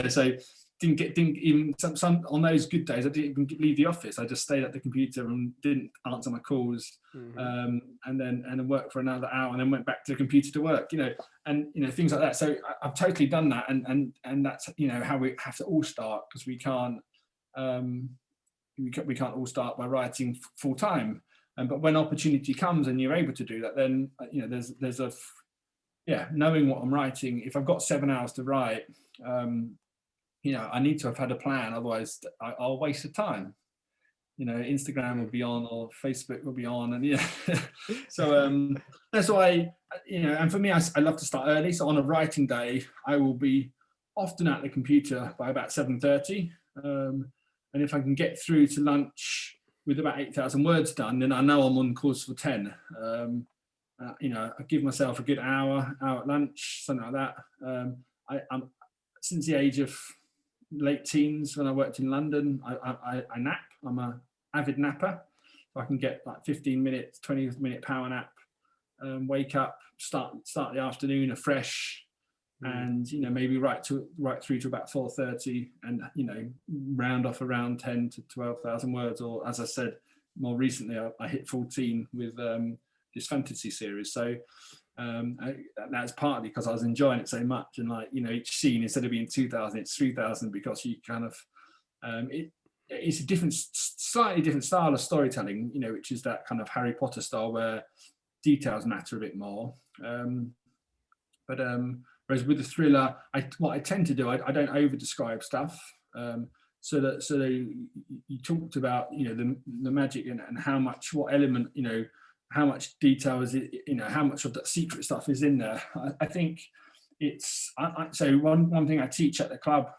So. Didn't even some on those good days I didn't even leave the office. I just stayed at the computer and didn't answer my calls, and then worked for another hour, and then went back to the computer to work, and things like that. So I've totally done that, and that's how we have to all start, because we can't all start by writing full time. But when opportunity comes and you're able to do that, then there's knowing what I'm writing. If I've got 7 hours to write, I need to have had a plan, otherwise I'll waste the time. Instagram will be on, or Facebook will be on, and so that's why, and for me, I love to start early. So on a writing day, I will be often at the computer by about 7:30, and if I can get through to lunch with about 8,000 words done, then I know I'm on course for 10. I give myself a good hour at lunch, something like that. I'm since the age of late teens, when I worked in London, I nap. I'm an avid napper. I can get like 15 minutes, 20-minute power nap, wake up, start the afternoon afresh, and maybe right through to about 4:30, and round off around 10 to 12,000 words. Or, as I said, more recently, I hit 14 with this fantasy series. So that's partly because I was enjoying it so much, and each scene, instead of being 2,000, it's 3,000, because you kind of it's a slightly different style of storytelling, which is that kind of Harry Potter style where details matter a bit more. Whereas with the thriller, what I tend to do, I don't over describe stuff. So you talked about the magic and how much, what element, how much detail is it, how much of that secret stuff is in there. I think it's, so one thing I teach at the club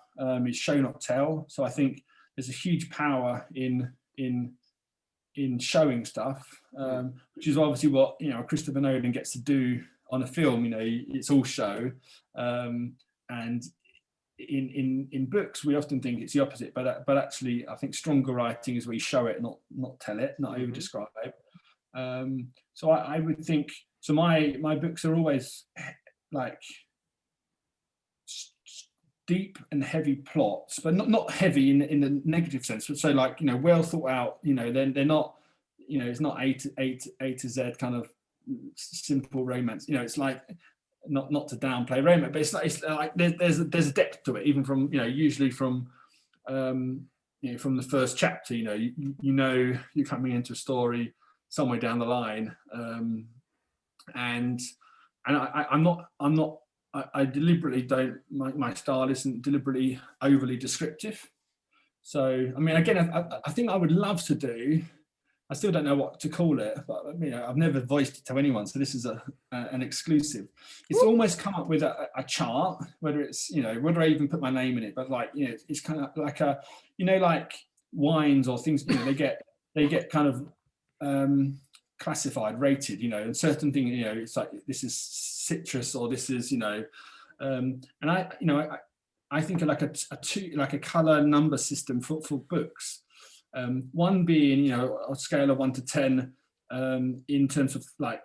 is show not tell. So I think there's a huge power in showing stuff, which is obviously what Christopher Nolan gets to do on a film. It's all show, and in books we often think it's the opposite, but actually I think stronger writing is where you show it, not tell it, not over describe. So I would think, so my books are always like deep and heavy plots, but not heavy in the negative sense, but so well thought out. They're not, it's not A to Z kind of simple romance. You know, it's like not to downplay romance, but it's like there's a depth to it, even from usually from from the first chapter. You know you're coming into a story somewhere down the line, and I deliberately don't. My style isn't deliberately overly descriptive. So I mean, again, I think I would love to do. I still don't know what to call it, but I've never voiced it to anyone, so this is an exclusive. It's almost come up with a chart, whether it's whether I even put my name in it, but like it's kind of like like wines or things. They get kind of classified, rated. And certain things. It's like this is citrus or this is and I think of like a color number system for books. One being, a scale of 1 to 10 in terms of like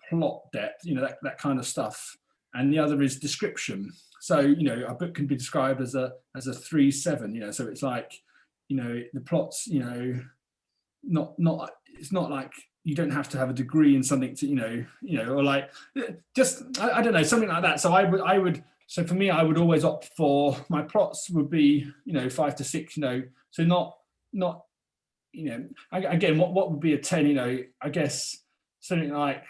plot depth, that kind of stuff, and the other is description. So a book can be described as a 3-7. So it's like the plot's not it's not like you don't have to have a degree in something to or like just I don't know, something like that. So I would so for me I would always opt for my plots would be 5 to 6. So not again, what would be a 10? I guess something like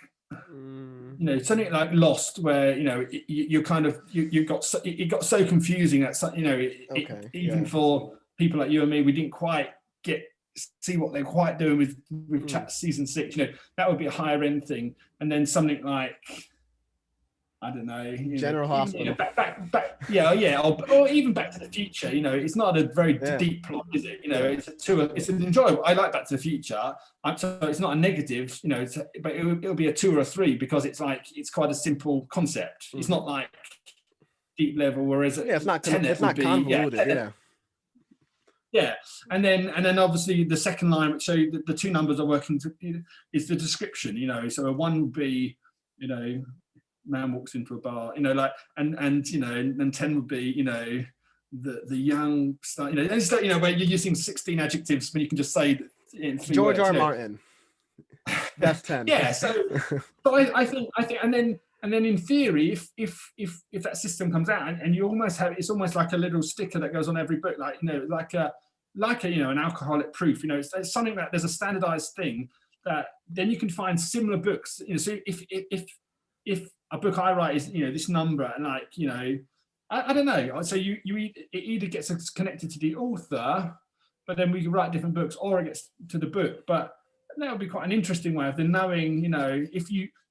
something like Lost, where you kind of it got so confusing that even for people like you and me, we didn't quite see what they're quite doing with season 6. That would be a higher end thing. And then something like, I don't know, General Hospital. Or even Back to the Future. It's not a very deep plot, is it? It's an enjoyable. I like Back to the Future. So it's not a negative, but it'll be a 2 or a 3 because it's quite a simple concept. It's not like deep level. Whereas it's not convoluted. Yeah, and then obviously the second line, which show the two numbers are working is the description. So a 1 would be, man walks into a bar, like, and 10 would be, the young star, where you're using 16 adjectives when you can just say in 3 George words, R. Martin. That's 10. Yeah. So I think, and then in theory, if that system comes out and you almost have, it's almost like a little sticker that goes on every book, like an alcoholic proof. It's something that there's a standardized thing that then you can find similar books. So if a book I write is this number, and like I don't know. So it either gets connected to the author, but then we can write different books, or it gets to the book. But that would be quite an interesting way of then knowing,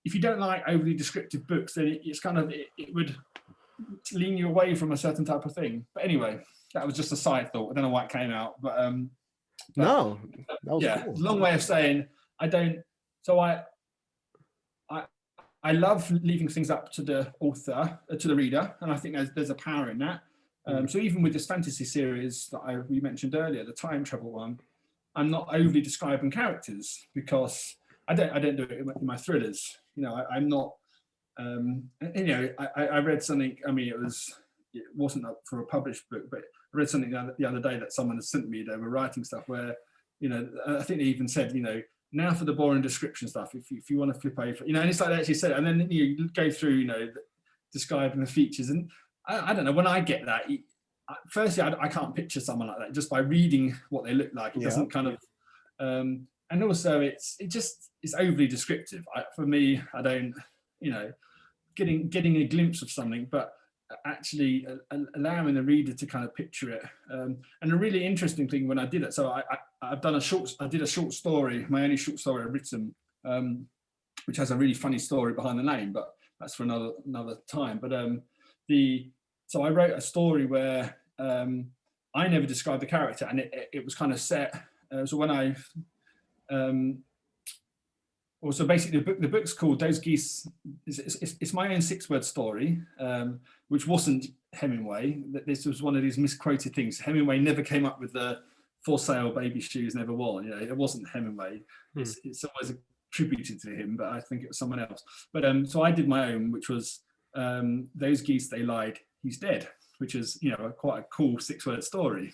if you don't like overly descriptive books, then it's kind of it would lean you away from a certain type of thing. But anyway, that was just a side thought. I don't know why it came out, but no, that was cool. Long way of saying I don't. So I love leaving things up to the author, to the reader, and I think there's a power in that. So even with this fantasy series that we mentioned earlier, the time travel one, I'm not overly describing characters because I don't do it in my thrillers. I'm not. I read something. I mean, it wasn't up for a published book, but I read something the other day that someone had sent me. They were writing stuff where, I think they even said, now for the boring description stuff, if you want to flip over, and it's like they actually said, and then you go through, describing the features, and I don't know, when I get that, firstly, I can't picture someone like that just by reading what they look like. It doesn't kind of, and also it's overly descriptive. For me, I don't, getting a glimpse of something, but actually allowing the reader to kind of picture it. And a really interesting thing when I did it, so I did a short story, my only short story I've written, which has a really funny story behind the name, but that's for another time. But so I wrote a story where I never described the character, and it was kind of set. So when I so basically the book's called Those Geese. It's my own 6-word story, which wasn't Hemingway. This was one of these misquoted things. Hemingway never came up with the "for sale baby shoes never worn." It wasn't Hemingway. It's always attributed to him, but I think it was someone else. But so I did my own, which was "Those Geese, they lied. He's dead," which is quite a cool 6-word story.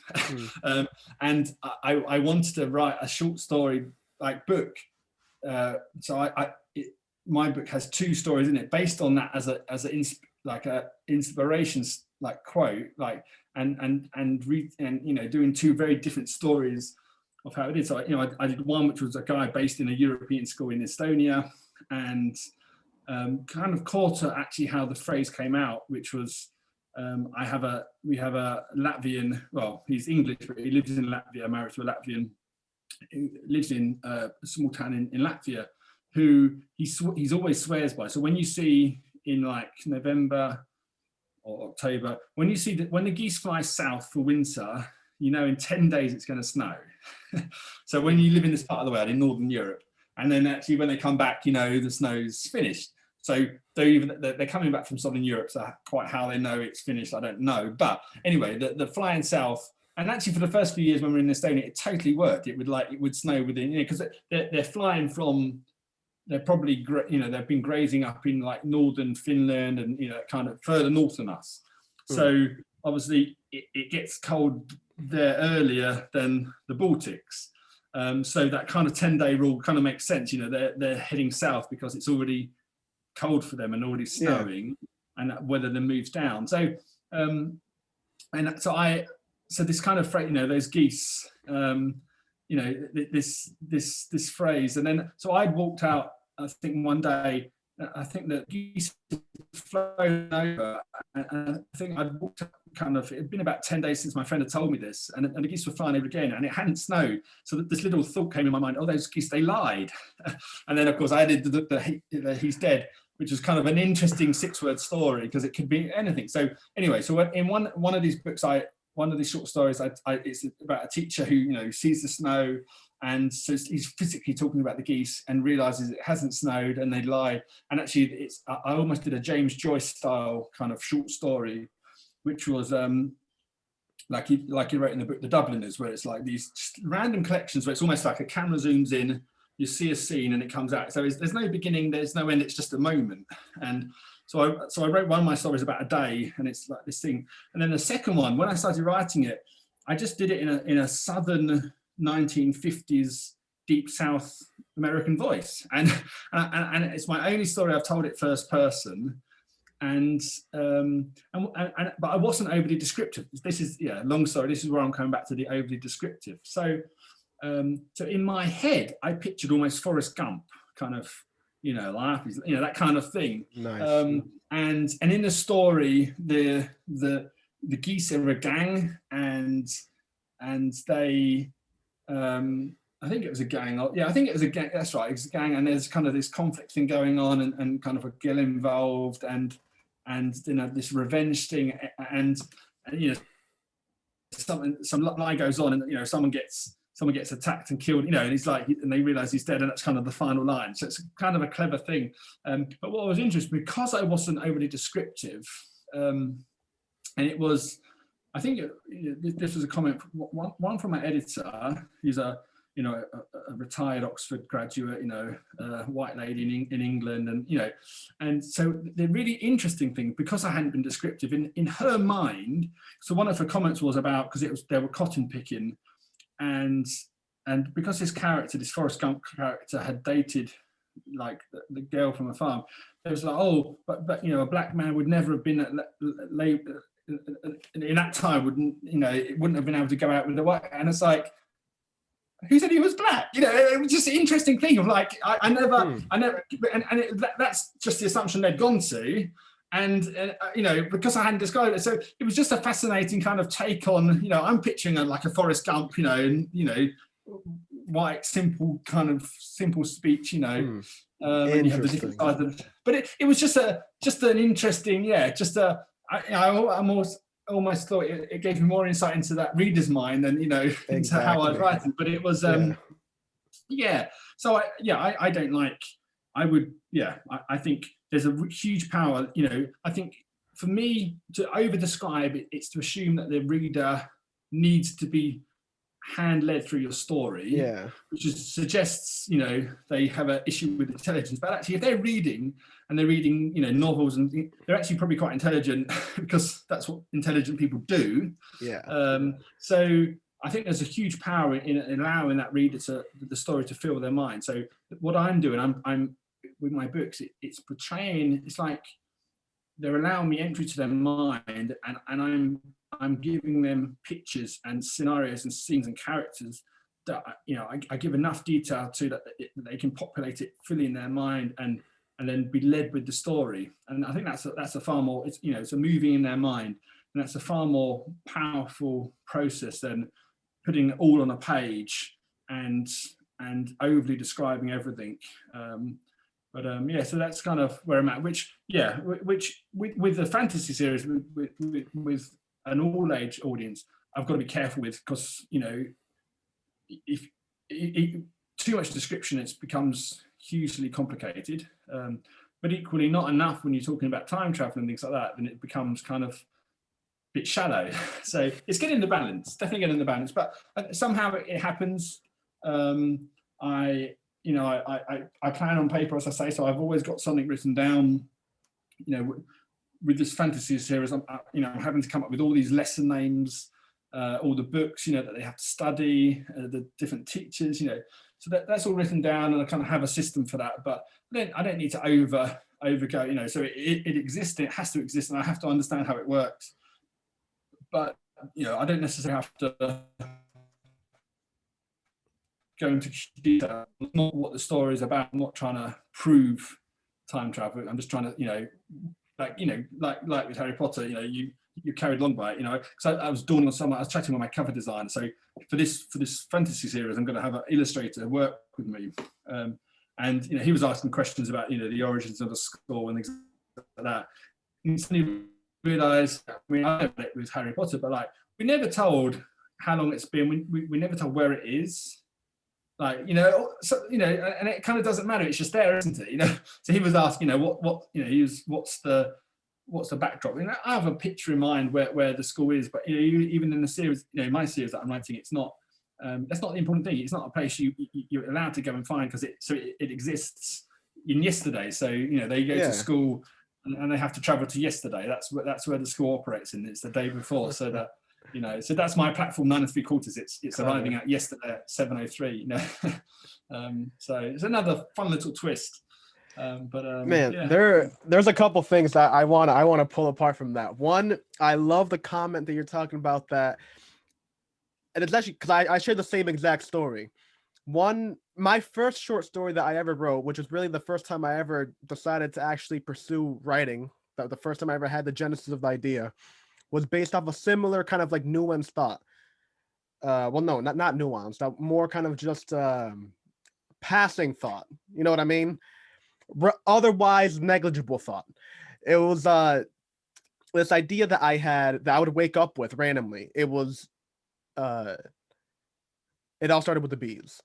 And I wanted to write a short story like book. So my book has 2 stories in it based on that as a inspiration like quote, like and you know, doing 2 very different stories of how it is. So you know, I did one which was a guy based in a European school in Estonia, and kind of caught actually how the phrase came out, which was we have a Latvian, well, he's English, but he lives in Latvia, married to a Latvian, who lives in a small town in Latvia, who he's always swears by. So when you see in like November or October, when you see that when the geese fly south for winter, you know in 10 days it's going to snow. So when you live in this part of the world in Northern Europe, and then actually when they come back, you know, the snow's finished. So they're coming back from Southern Europe, so quite how they know it's finished, I don't know. But anyway, the flying south, and actually for the first few years when we were in Estonia, it totally worked. It would snow within, you know, because they're flying from, they're probably, you know, they've been grazing up in like northern Finland and, you know, kind of further north than us. So obviously it gets cold there earlier than the Baltics. So that kind of 10-day rule kind of makes sense. You know, they're heading south because it's already cold for them and already snowing, and that weather then moves down. So so this kind of phrase, you know, those geese, you know, this phrase, and then so I'd walked out, I think one day, I think that geese had flown over, and I think I'd walked up kind of, it'd been about 10 days since my friend had told me this, and the geese were flying over again, and it hadn't snowed. So this little thought came in my mind, oh, those geese, they lied. And then of course I added the he's dead, which was kind of an interesting 6-word story, because it could be anything. So anyway, so in one of these books, one of these short stories, it's about a teacher who, you know, sees the snow, and so he's physically talking about the geese and realizes it hasn't snowed and they lie. And actually I almost did a James Joyce style kind of short story, which was like he wrote in the book The Dubliners, where it's like these random collections where it's almost like a camera zooms in, you see a scene and it comes out. So there's no beginning, there's no end, it's just a moment. And so I wrote one of my stories about a day, and it's like this thing. And then the second one, when I started writing it, I just did it in a southern 1950s deep South American voice. And it's my only story I've told it first person. But I wasn't overly descriptive. This is, long story. This is where I'm coming back to the overly descriptive. So in my head, I pictured almost Forrest Gump, kind of, laugh, that kind of thing. Nice. And in the story, the geese are a gang, and they, I think it was a gang. Yeah, I think it was a gang. That's right, it was a gang, and there's kind of this conflict thing going on, and kind of a girl involved, and this revenge thing, and some lie goes on, and someone gets attacked and killed, and he's like, and they realize he's dead, and that's kind of the final line. So it's kind of a clever thing. But what was interesting, because I wasn't overly descriptive, and it was, I think this was a comment, one from my editor. He's a retired Oxford graduate, white lady in England, and so the really interesting thing, because I hadn't been descriptive in her mind. So one of her comments was about, because they were cotton picking, and because this Forrest Gump character had dated like the girl from a farm, it was like, oh, but a black man would never have been in that time, it wouldn't have been able to go out with a white. And it's like, who said he was black? It was just an interesting thing of like, I never, that's just the assumption they'd gone to. And because I hadn't described it, so it was just a fascinating kind of take on, I'm picturing like a Forrest Gump, white, simple speech, and you have the different sides of it. But it was just an interesting, I'm almost thought it gave me more insight into that reader's mind than into how I was writing. But it was So I don't like. I think there's a huge power. I think for me to over describe it, it's to assume that the reader needs to be hand-led through your story, which suggests they have an issue with intelligence. But actually, if they're reading novels, and they're actually probably quite intelligent, because that's what intelligent people do. So I think there's a huge power in allowing that reader the story to fill their mind. So what I'm doing, I'm with my books, it's portraying, it's like they're allowing me entry to their mind, and I'm giving them pictures and scenarios and scenes and characters that I give enough detail to that they can populate it fully in their mind and then be led with the story. And I think that's a far more, it's a moving in their mind, and that's a far more powerful process than putting it all on a page and overly describing everything. Yeah, so that's kind of where I'm at. Which with the fantasy series, with an all-age audience, I've got to be careful with, because if too much description, it becomes hugely complicated. But equally, not enough when you're talking about time travel and things like that. Then it becomes kind of a bit shallow. So it's getting the balance, definitely getting the balance. But somehow it happens. I plan on paper, as I say, so I've always got something written down. With this fantasy series, I'm having to come up with all these lesson names, all the books, that they have to study, the different teachers, so that's all written down, and I kind of have a system for that. But I don't need to overgo, so it exists, it has to exist, and I have to understand how it works. But I don't necessarily have to go into detail. Not what the story is about. I'm not trying to prove time travel. I'm just trying to, like with Harry Potter, you're carried along by it, because I was dawning on someone. I was chatting with my cover designer. So for this fantasy series, I'm going to have an illustrator work with me, and he was asking questions about the origins of the school and things like that. And suddenly realised, I know it with Harry Potter, but like we never told how long it's been. We never told where it is. Like and it kind of doesn't matter. It's just there, isn't it? So he was asking, what's the backdrop? I have a picture in mind where the school is, but even in the series, my series that I'm writing, it's not. That's not the important thing. It's not a place you're allowed to go and find, because it exists in yesterday. So they go to school and they have to travel to yesterday. That's where the school operates in. It's the day before, so that. So that's my platform, 9 3/4. It's arriving at yesterday at 7:03. So it's another fun little twist. Man, there's a couple things that I want to pull apart from that. One, I love the comment that you're talking about that, and it's actually because I share the same exact story. My first short story that I ever wrote, which was really the first time I ever decided to actually pursue writing, that the first time I ever had the genesis of the idea, was based off a similar kind of like nuanced thought. Well, no, not nuanced, more kind of just passing thought. You know what I mean? Otherwise negligible thought. It was this idea that I had that I would wake up with randomly. It was it all started with the bees.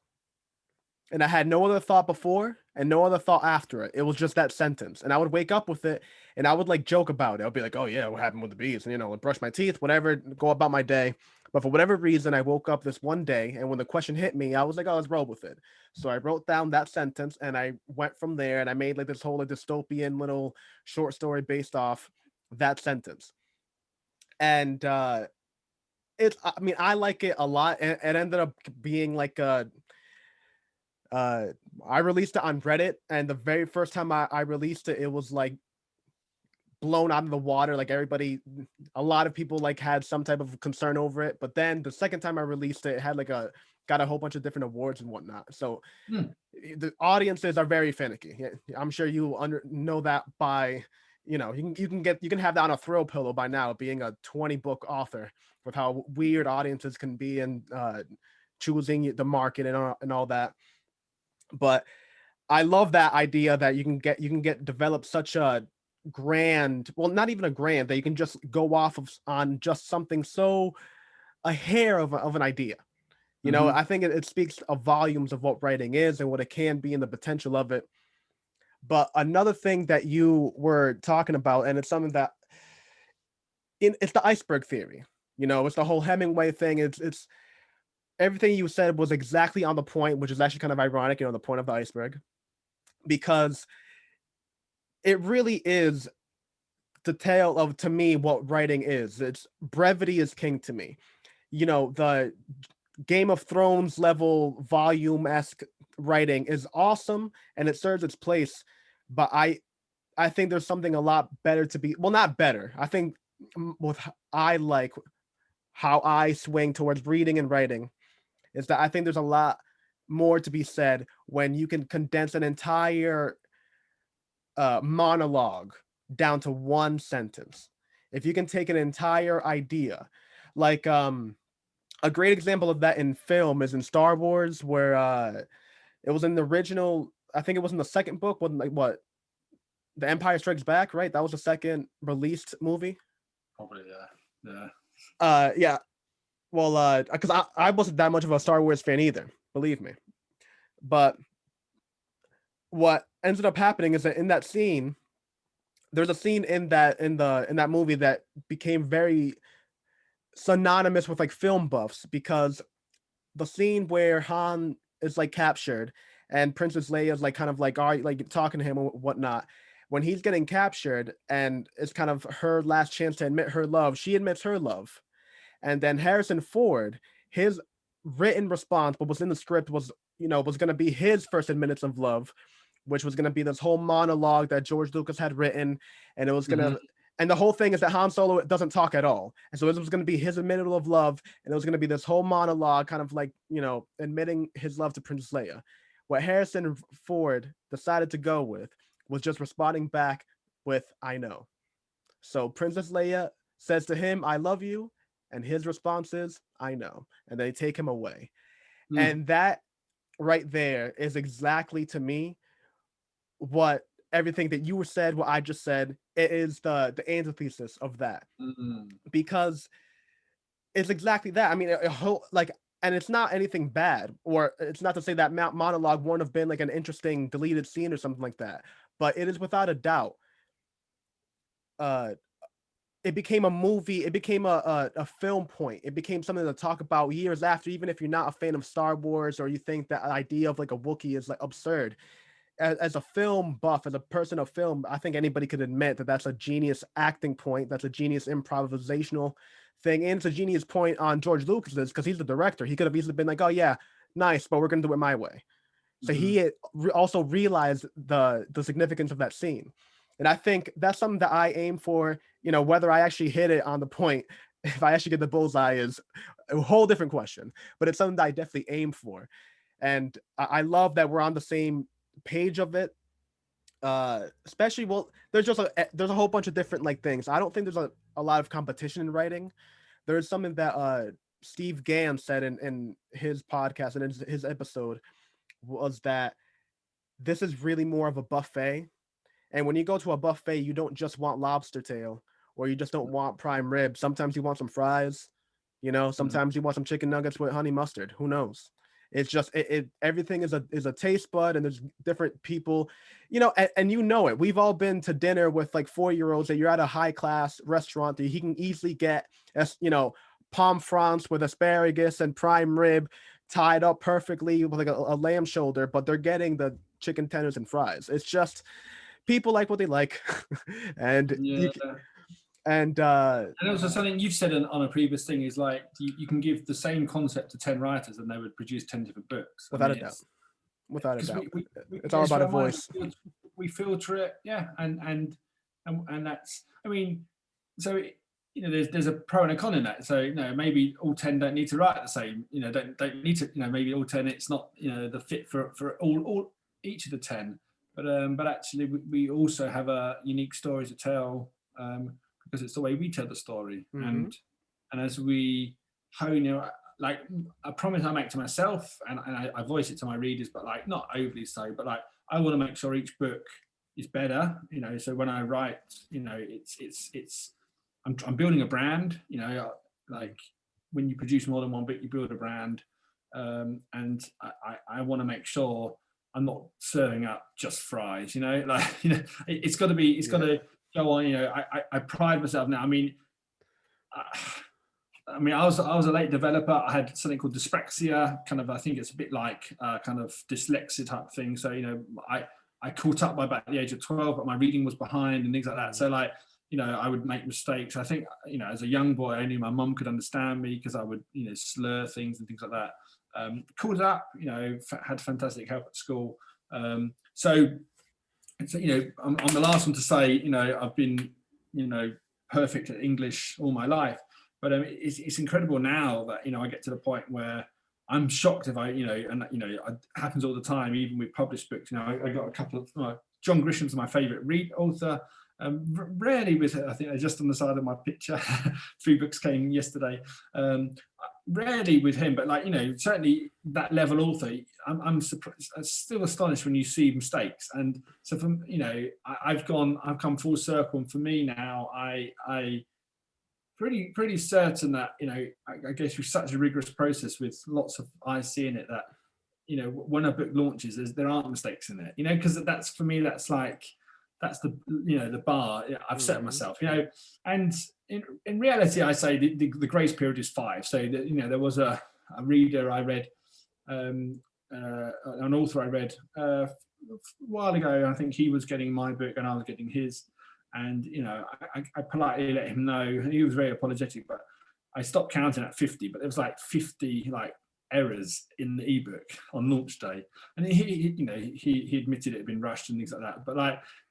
And I had no other thought before and no other thought after it. It was just that sentence. And I would wake up with it and I would like joke about it. I'd be like, oh yeah, what happened with the bees? And I'd brush my teeth, whatever, go about my day. But for whatever reason, I woke up this one day, and when the question hit me, I was like, oh, let's roll with it. So I wrote down that sentence and I went from there, and I made like this whole dystopian little short story based off that sentence. And I like it a lot. And it ended up being like I released it on Reddit, and the very first time I released it, it was like blown out of the water. Like a lot of people like had some type of concern over it. But then the second time I released it, it had like got a whole bunch of different awards and whatnot. So the audiences are very finicky. I'm sure you know that by you can have that on a throw pillow by now, being a 20-book author, with how weird audiences can be and choosing the market and all that. But I love that idea that you can get develop such a grand, well, not even a grand, that you can just go off of on just something so a hair of an idea. I think it speaks of volumes of what writing is and what it can be and the potential of it. But another thing that you were talking about, and it's something that it's the iceberg theory. It's the whole Hemingway thing. It's everything you said was exactly on the point, which is actually kind of ironic, the point of the iceberg, because it really is the tale of, to me, what writing is. It's brevity is king to me. The Game of Thrones level volume-esque writing is awesome and it serves its place, but I think there's something a lot better to be, well, not better. I think with I like how I swing towards reading and writing is that I think there's a lot more to be said when you can condense an entire monologue down to one sentence. If you can take an entire idea, like a great example of that in film is in Star Wars, where it was in the original. I think it was in the second book. Wasn't like what The Empire Strikes Back, right? That was the second released movie. Probably, yeah, yeah. Yeah. Well, because I wasn't that much of a Star Wars fan either, believe me. But what ended up happening is that in that scene, there's a scene in that movie that became very synonymous with like film buffs because the scene where Han is like captured and Princess Leia is like kind of like like talking to him and whatnot. When he's getting captured and it's kind of her last chance to admit her love, she admits her love. And then Harrison Ford, his written response, what was in the script was, was going to be his first minutes of love, which was going to be this whole monologue that George Lucas had written. And it was going to, and the whole thing is that Han Solo doesn't talk at all. And so this was going to be his admittal of love. And it was going to be this whole monologue, kind of like, admitting his love to Princess Leia. What Harrison Ford decided to go with was just responding back with, I know. So Princess Leia says to him, I love you. And his response is, I know. And they take him away. And that right there is exactly to me what everything that you were said, what I just said, it is the antithesis of that. Because it's exactly that. I mean, a whole like, and it's not anything bad, or it's not to say that monologue wouldn't have been like an interesting deleted scene or something like that. But it is without a doubt, uh, it became a movie. It became a film point. It became something to talk about years after, even if you're not a fan of Star Wars or you think that idea of like a Wookiee is like absurd. As a film buff, as a person of film, I think anybody could admit that that's a genius acting point. That's a genius improvisational thing. And it's a genius point on George Lucas's because he's the director. He could have easily been like, oh, yeah, nice, but we're going to do it my way. So he also realized the significance of that scene. And I think that's something that I aim for, whether I actually hit it on the point, if I actually get the bullseye is a whole different question, but it's something that I definitely aim for. And I love that we're on the same page of it. Especially, well, there's a whole bunch of different like things. I don't think there's a lot of competition in writing. There's something that Steve Gann said in his podcast and in his episode was that this is really more of a buffet. And when you go to a buffet, you don't just want lobster tail or you just don't want prime rib. Sometimes you want some fries, sometimes you want some chicken nuggets with honey mustard. Who knows? It's just everything is a taste bud, and there's different people, and it. We've all been to dinner with like 4-year-olds that you're at a high class restaurant that he can easily get as palm francs with asparagus and prime rib tied up perfectly with like a lamb shoulder, but they're getting the chicken tenders and fries. It's just people like what they like, and and also something you've said on a previous thing is like you can give the same concept to 10 writers and they would produce 10 different books. Without a doubt. It's all about a voice. We filter it, yeah, and that's. I mean, so there's a pro and a con in that. So maybe all 10 don't need to write the same. Don't need to. Maybe all 10 it's not the fit for all each of the 10. But actually we also have a unique story to tell because it's the way we tell the story. And as we hone, like a promise I make to myself and I voice it to my readers, but like not overly so, but like I want to make sure each book is better, so when I write, I'm building a brand, like when you produce more than one book, you build a brand. And I want to make sure I'm not serving up just fries, it's got to go on. I pride myself now. I was a late developer. I had something called dyspraxia, kind of. I think it's a bit like kind of dyslexia type thing. So I caught up by about the age of 12, but my reading was behind and things like that. So like I would make mistakes. I think as a young boy, I knew my mum could understand me because I would slur things and things like that. Called up, had fantastic help at school. So I'm the last one to say, I've been, perfect at English all my life, but it's incredible now that, I get to the point where I'm shocked if it happens all the time, even with published books. I got a couple of, John Grisham's my favorite author. Rarely with, I think they're just on the side of my picture. 3 books came yesterday. Rarely with him, but certainly that level author, I'm surprised, still astonished when you see mistakes. And so from, I've come full circle, and for me now, I pretty certain that, I go through such a rigorous process with lots of eyes seeing it, that, when a book launches, there aren't mistakes in it, because that's, for me, that's the the bar I've set myself, and in reality, I say the grace period is 5. So that, there was a reader I read, an author I read a while ago. I think he was getting my book and I was getting his, and I politely let him know, and he was very apologetic, but I stopped counting at 50, but there was 50 errors in the ebook on launch day, and he admitted it had been rushed and things like that, but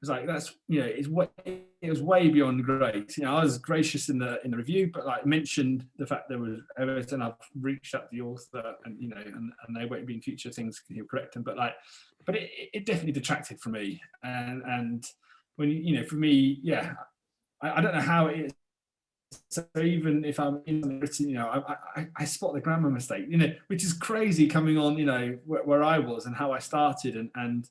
it's that's it was way beyond grace. I was gracious in the review, but mentioned the fact there was errors, and I've reached out to the author, and and they won't be in future things, he'll correct them, but it definitely detracted from me, and when for me, I don't know how it is. So even if I'm in written, I spot the grammar mistake, which is crazy coming on, where I was and how I started, and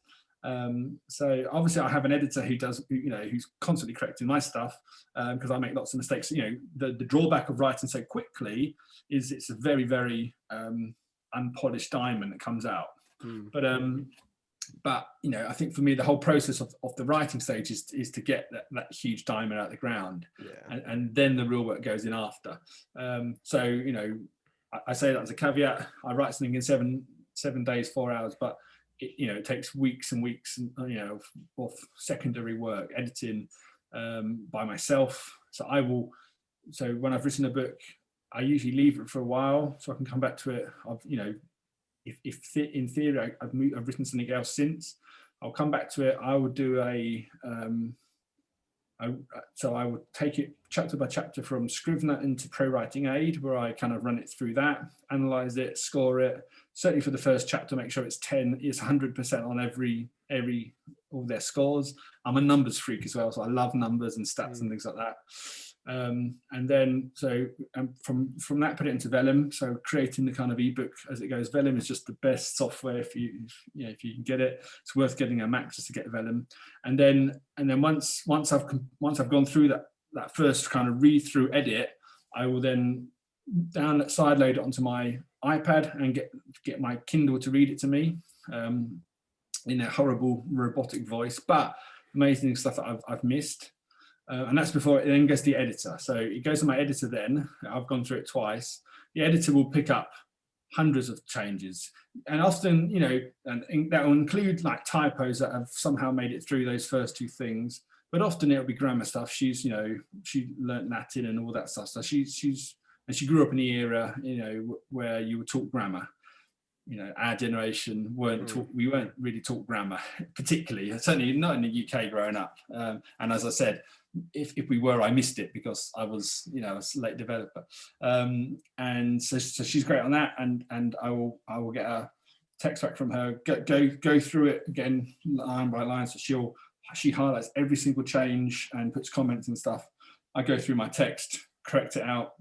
so obviously I have an editor who does, who's constantly correcting my stuff, because I make lots of mistakes. The drawback of writing so quickly is it's a very, very unpolished diamond that comes out. But I think for me, the whole process of the writing stage is to get that huge diamond out of the ground, and then the real work goes in after. So I say that as a caveat. I write something in 7 days, 4 hours, but it takes weeks and weeks, of secondary work, editing by myself. So when I've written a book, I usually leave it for a while so I can come back to it. If in theory I've written something else since, I'll come back to it. I would do so I would take it chapter by chapter from Scrivener into ProWriting Aid, where I kind of run it through that, analyze it, score it. Certainly for the first chapter, make sure it's 100% on every all their scores. I'm a numbers freak as well, so I love numbers and stats and things like that. And then from that, put it into Vellum. So creating the kind of ebook as it goes. Vellum is just the best software if you can get it. It's worth getting a Mac just to get Vellum. And then once I've gone through that first kind of read through edit, I will then sideload it onto my iPad and get my Kindle to read it to me in a horrible robotic voice, but amazing stuff that I've missed. And that's before it then goes to the editor. So it goes to my editor then. I've gone through it twice. The editor will pick up hundreds of changes. And often, and that will include typos that have somehow made it through those first 2 things. But often it'll be grammar stuff. She learnt Latin and all that stuff. So she grew up in the era, where you would talk grammar. Our generation we weren't really taught grammar, particularly, certainly not in the UK growing up. And as I said, if we were, I missed it because I was, a late developer. And so she's great on that. And I will get a text back from her, go through it again line by line. So she highlights every single change and puts comments and stuff. I go through my text, correct it out,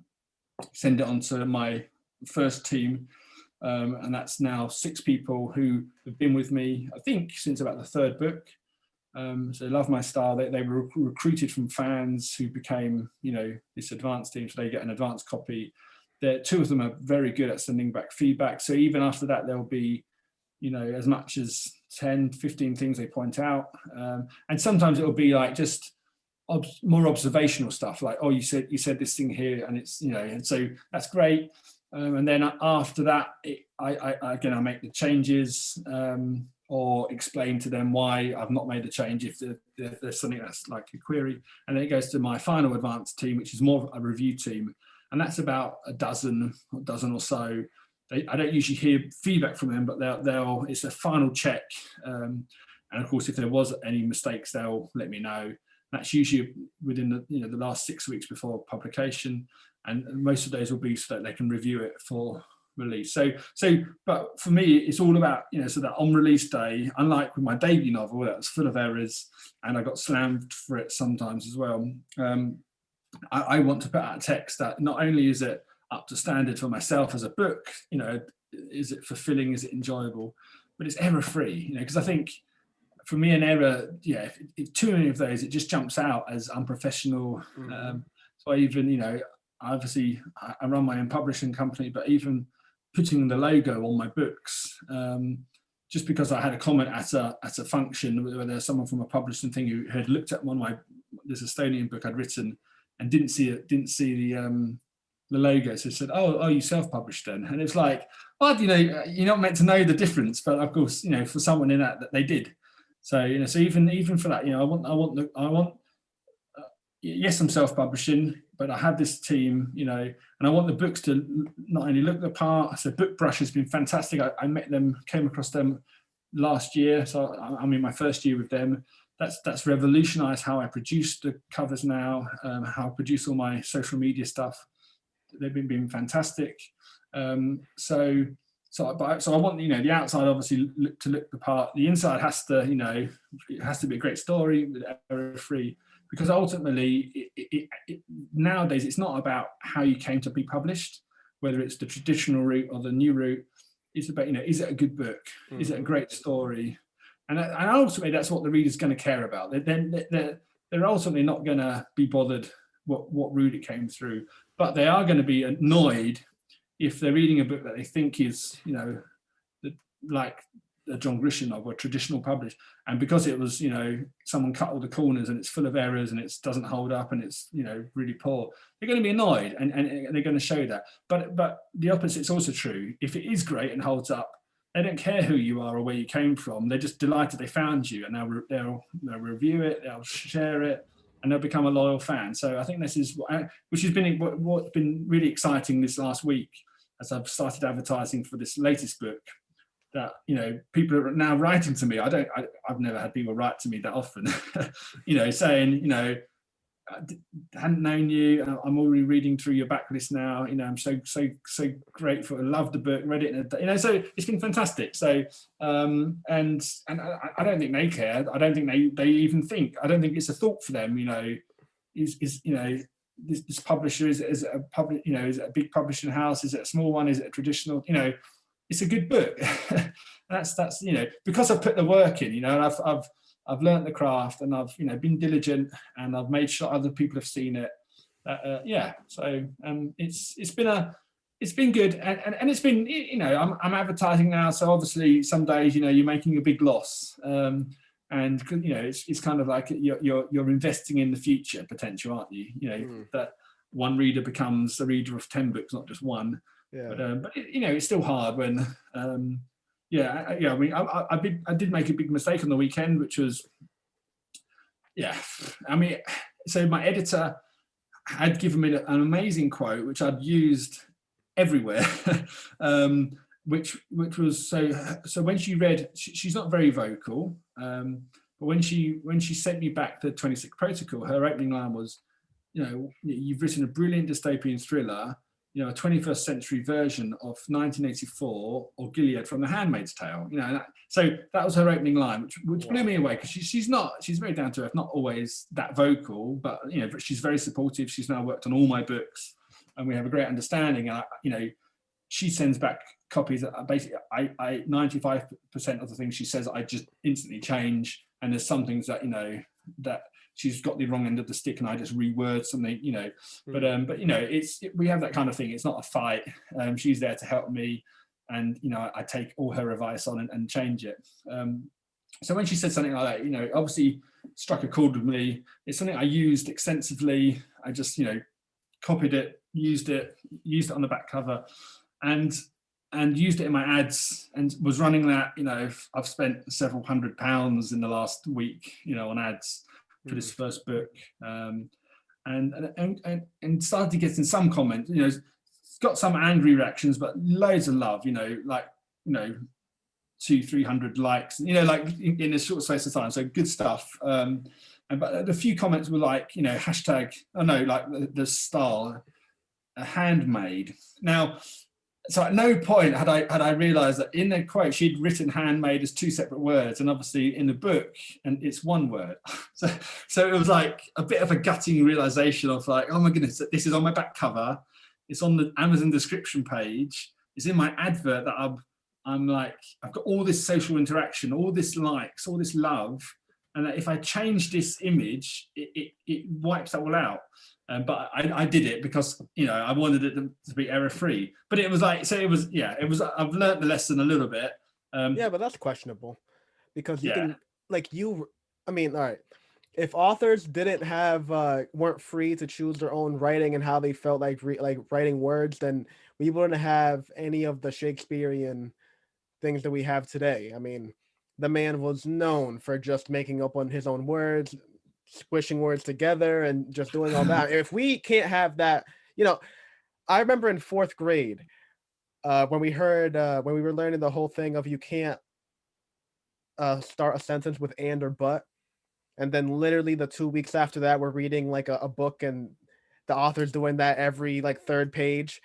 send it on to my first team. And that's now 6 people who have been with me, I think, since about the 3rd book. So they love my style. They were recruited from fans who became, this advanced team, so they get an advanced copy. 2 of them are very good at sending back feedback. So even after that, there'll be, as much as 10, 15 things they point out. And sometimes it'll be just more observational stuff, like, oh, you said this thing here, and it's, and so that's great. And then after that, I make the changes, or explain to them why I've not made the change if there's something that's like a query. And then it goes to my final advanced team, which is more of a review team. And that's about a dozen or so. I don't usually hear feedback from them, but it's a final check. And of course, if there was any mistakes, they'll let me know. That's usually within the last 6 weeks before publication, and most of those will be so that they can review it for release. But for me, it's all about so that on release day, unlike with my debut novel that was full of errors, and I got slammed for it sometimes as well. I want to put out a text that not only is it up to standard for myself as a book, is it fulfilling, is it enjoyable, but it's error free, because I think for me an error, if too many of those, it just jumps out as unprofessional. So I even, obviously I run my own publishing company, but even putting the logo on my books, just because I had a comment at a function where there's someone from a publishing thing who had looked at this Estonian book I'd written and didn't see the logo, so said, "Oh, you self-published then?" And it's like, well, you're not meant to know the difference, but of course, for someone in that they did. So so even for that, I want. Yes, I'm self-publishing, but I have this team, and I want the books to not only look the part. So BookBrush has been fantastic. I met them, came across them last year, so I'm in my first year with them. That's revolutionized how I produce the covers now, how I produce all my social media stuff. They've been fantastic. So I want the outside obviously to look the part. The inside has to it has to be a great story, error free, because ultimately nowadays it's not about how you came to be published, whether it's the traditional route or the new route. It's about is it a good book? Is it a great story? And ultimately that's what the reader's going to care about. They're ultimately not going to be bothered what route it came through, but they are going to be annoyed if they're reading a book that they think is, like a John Grisham novel, a traditional publish, and because it was, someone cut all the corners and it's full of errors and it doesn't hold up and it's, really poor, they're going to be annoyed and they're going to show that. But the opposite's also true. If it is great and holds up, they don't care who you are or where you came from. They're just delighted they found you, and they'll review it, they'll share it, and they'll become a loyal fan. So I think this is which has been what's been really exciting this last week as I've started advertising for this latest book. That people are now writing to me. I've never had people write to me that often, saying I hadn't known you. I'm already reading through your backlist now. I'm so grateful. I love the book. Read it. So it's been fantastic. So and I don't think they care. I don't think they even think. I don't think it's a thought for them. Is this publisher is it a public? Is it a big publishing house? Is it a small one? Is it a traditional? It's a good book. that's because I've put the work in. And I've learned the craft, and I've been diligent, and I've made sure other people have seen it. So it's been good, and it's been I'm advertising now, so obviously some days you're making a big loss, and it's kind of like you're investing in the future potential, aren't you? That one reader becomes a reader of 10 books, not just one. Yeah. But it's still hard when I did make a big mistake on the weekend, which was so my editor had given me an amazing quote which I'd used everywhere, which was so when she read, she's not very vocal, but when she sent me back the 26 Protocol, her opening line was, you've written a brilliant dystopian thriller, a 21st century version of 1984 or Gilead from The Handmaid's Tale. So that was her opening line, which blew me away, because she's very down to earth, not always that vocal, but but she's very supportive. She's now worked on all my books, and we have a great understanding. And she sends back copies. Basically, I 95% of the things she says I just instantly change, and there's some things that that she's got the wrong end of the stick and I just reword something, but we have that kind of thing. It's not a fight. She's there to help me, and I take all her advice on and change it. So when she said something like that, obviously struck a chord with me. It's something I used extensively. I just copied it, used it on the back cover, and used it in my ads, and was running that. I've spent several £100 in the last week, on ads for this first book, and started getting some comments. it's got some angry reactions, but loads of love. Like 200-300 likes. Like in a short space of time. So good stuff. But a few comments were like, hashtag. I know, like the style, handmade. Now, so at no point had I realized that in the quote she'd written handmade as two separate words, and obviously in the book and it's one word. So it was like a bit of a gutting realization of like, oh my goodness, this is on my back cover, it's on the Amazon description page, it's in my advert that I'm like, I've got all this social interaction, all this likes, all this love, and that if I change this image, it wipes that all out. But I did it because I wanted it to be error free. But it was like, so it was, I've learned the lesson a little bit. Yeah, but that's questionable because you Yeah. can I mean, all right. If authors didn't have weren't free to choose their own writing and how they felt like writing words, then we wouldn't have any of the Shakespearean things that we have today. I mean, the man was known for just making up on his own words, squishing words together, and just doing all that. If we can't have that, I remember in fourth grade when we were learning the whole thing of you can't start a sentence with and or but, and then literally the 2 weeks after that we're reading like a book and the author's doing that every like third page.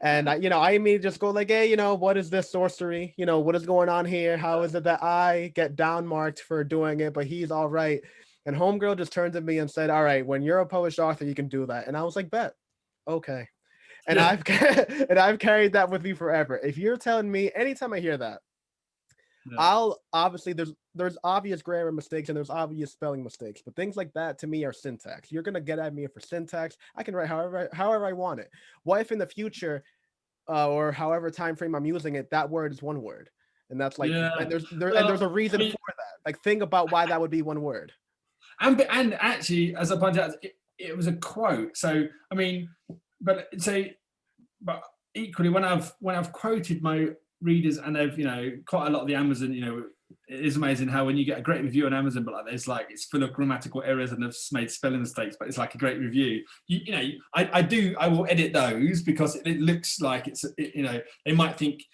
And I immediately just go like, hey, what is this sorcery? What is going on here? How is it that I get down marked for doing it, but he's all right? And homegirl just turned to me and said, all right, when you're a published author, you can do that. And I was like, bet. Okay. And Yeah. I've carried that with me forever. If you're telling me anytime I hear that, Yeah. I'll obviously there's obvious grammar mistakes and there's obvious spelling mistakes, but things like that to me are syntax. You're gonna get at me for syntax. I can write however I want it. What if in the future, or however time frame I'm using it, that word is one word, and that's like, Yeah. and Well, there's a reason I mean, for that. Like, think about why that would be one word. and actually, as I pointed out, it was a quote. So I mean, but equally, when I've quoted my readers and they've quite a lot of the Amazon, it is amazing how when you get a great review on Amazon, but it's full of grammatical errors and they've made spelling mistakes, but it's like a great review. I will edit those because it looks like they might think,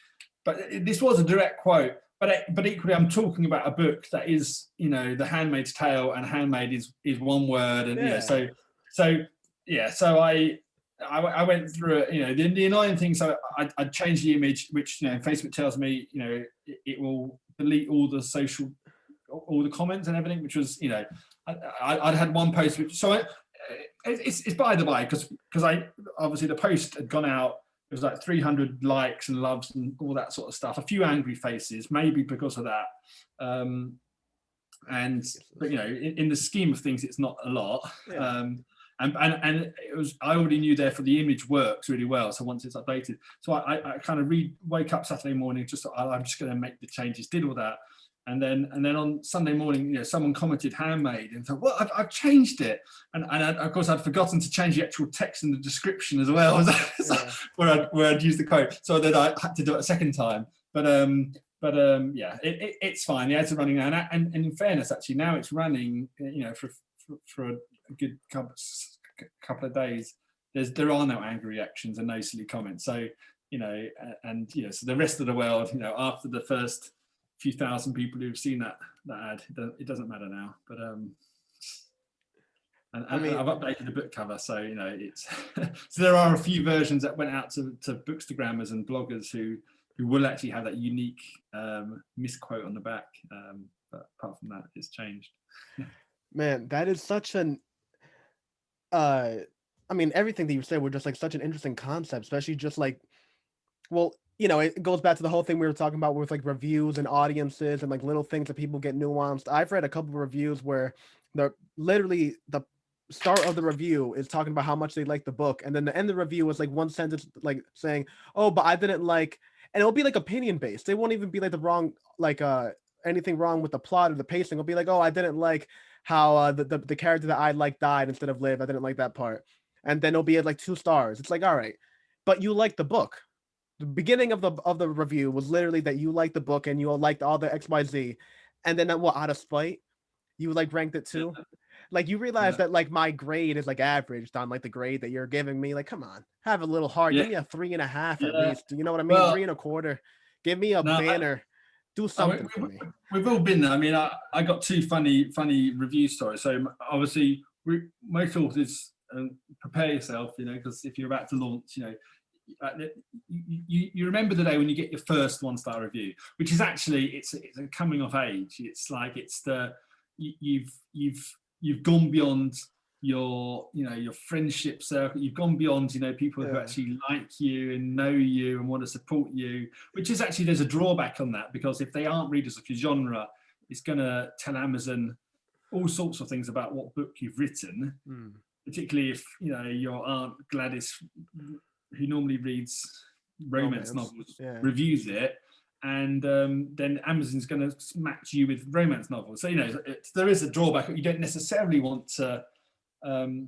but this was a direct quote. But equally, I'm talking about a book that is, The Handmaid's Tale, and handmaid is one word, and Yeah. so I went through it. The annoying thing. So I changed the image, which Facebook tells me it will delete all the comments and everything, which was I'd had one post, it's by the by because I obviously the post had gone out. It was like 300 likes and loves and all that sort of stuff. A few angry faces, maybe because of that. But in the scheme of things, it's not a lot. Yeah. And it was, I already knew therefore the image works really well. So once it's updated, so I kind of wake up Saturday morning, just I'm just going to make the changes, did all that. And then on Sunday morning, someone commented handmade and thought, well, I've changed it. And of course, I'd forgotten to change the actual text in the description as well, where I'd used the quote. So then I had to do it a second time. But it's fine. The ads are running now. And in fairness, actually, now it's running, for a good couple of days. There are no angry reactions and no silly comments. So, so the rest of the world, after the first few thousand people who've seen that ad, it doesn't matter now. But I mean, I've updated the book cover, so it's so there are a few versions that went out to bookstagrammers and bloggers who will actually have that unique misquote on the back. But apart from that, it's changed. Man, that is such an everything that you said were just like such an interesting concept, especially just like, well, it goes back to the whole thing we were talking about with like reviews and audiences and like little things that people get nuanced. I've read a couple of reviews where literally the start of the review is talking about how much they like the book, and then the end of the review is like one sentence like saying, oh, but I didn't like, and it'll be like opinion based. They won't even be like the wrong, like anything wrong with the plot or the pacing. It'll be like, oh, I didn't like how the character that I like died instead of live. I didn't like that part. And then it'll be at like 2 stars. It's like, all right, but you like the book. The beginning of the review was literally that you liked the book and you liked all the XYZ, and then what, out of spite, you like ranked it too. Like you realize Yeah. that like my grade is like averaged on like the grade that you're giving me. Like, come on, have a little heart. Yeah. Give me a 3.5 at Yeah. least. You know what I mean? Well, 3.25. Give me a no, banner. Do I, something for me. we've all been there. I mean, I got two funny review stories. So obviously, most authors, prepare yourself, because if you're about to launch, uh, you remember the day when you get your first 1-star review, which is actually it's a coming of age. It's like it's the you've gone beyond your friendship circle. You've gone beyond people who Yeah. actually like you and know you and want to support you, which is actually, there's a drawback on that, because if they aren't readers of your genre, it's going to tell Amazon all sorts of things about what book you've written, Mm. particularly if your aunt Gladys, who normally reads romance novels, Yeah. reviews it, and then Amazon's going to match you with romance novels. So there is a drawback. You don't necessarily want to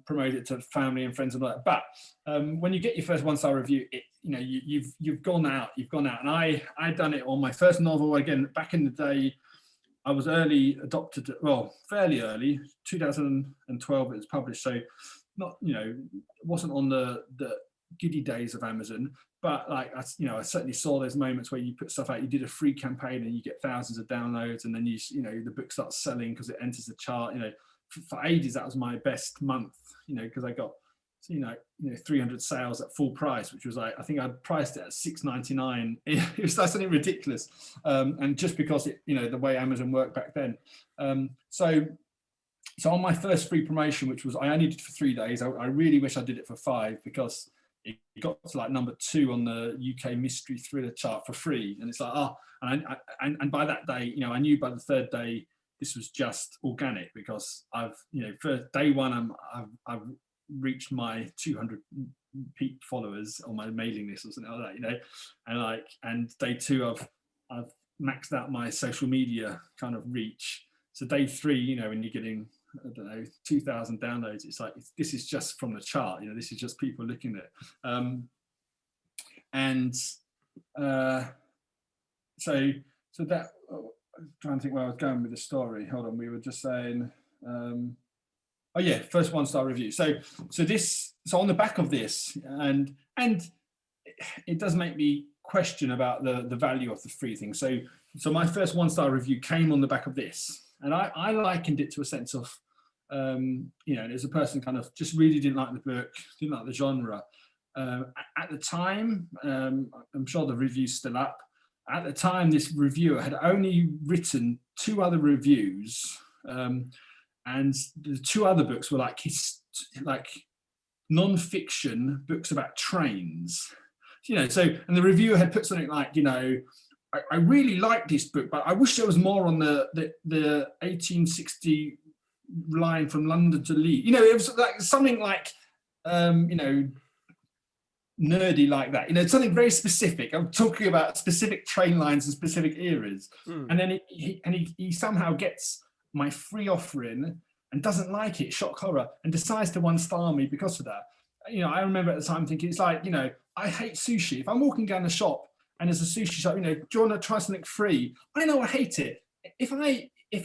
promote it to family and friends and all that. But when you get your first 1-star review, you've gone out, and I done it on my first novel. Again, back in the day, I was early adopted, well, fairly early, 2012 it was published. So not, it wasn't on the giddy days of Amazon, but like, I certainly saw those moments where you put stuff out, you did a free campaign and you get thousands of downloads, and then the book starts selling because it enters the chart. For ages, that was my best month, because I got 300 sales at full price, which was like, I think I'd priced it at $6.99. It was like something ridiculous, and just because the way Amazon worked back then. So on my first free promotion, which was I only did for 3 days, I really wish I did it for 5, because it got to like number 2 on the UK mystery thriller chart for free, and it's like and by that day, I knew by the 3rd day this was just organic, because I've for day 1 I've reached my 200 peak followers on my mailing list or something like that, and day 2 I've maxed out my social media kind of reach. So day 3, when you're getting 2,000 downloads, it's like this is just from the chart. This is just people looking at it. So that, I'm trying to think where I was going with the story. Hold on, we were just saying. Oh yeah, first 1-star review. So on the back of this, and it does make me question about the value of the free thing. So my first 1-star review came on the back of this, and I likened it to a sense of, there's a person kind of just really didn't like the book, didn't like the genre. At the time, I'm sure the review's still up. At the time, this reviewer had only written 2 other reviews, and the 2 other books were like non-fiction books about trains. So, and the reviewer had put something like, I really like this book, but I wish there was more on the 1860 line from London to Leeds. It was like something like, nerdy like that. Something very specific. I'm talking about specific train lines and specific eras. And then he somehow gets my free offering and doesn't like it, shock horror, and decides to 1-star me because of that. I remember at the time thinking, it's like, I hate sushi. If I'm walking down the shop and there's a sushi shop, do you want to try something free? I know I hate it. If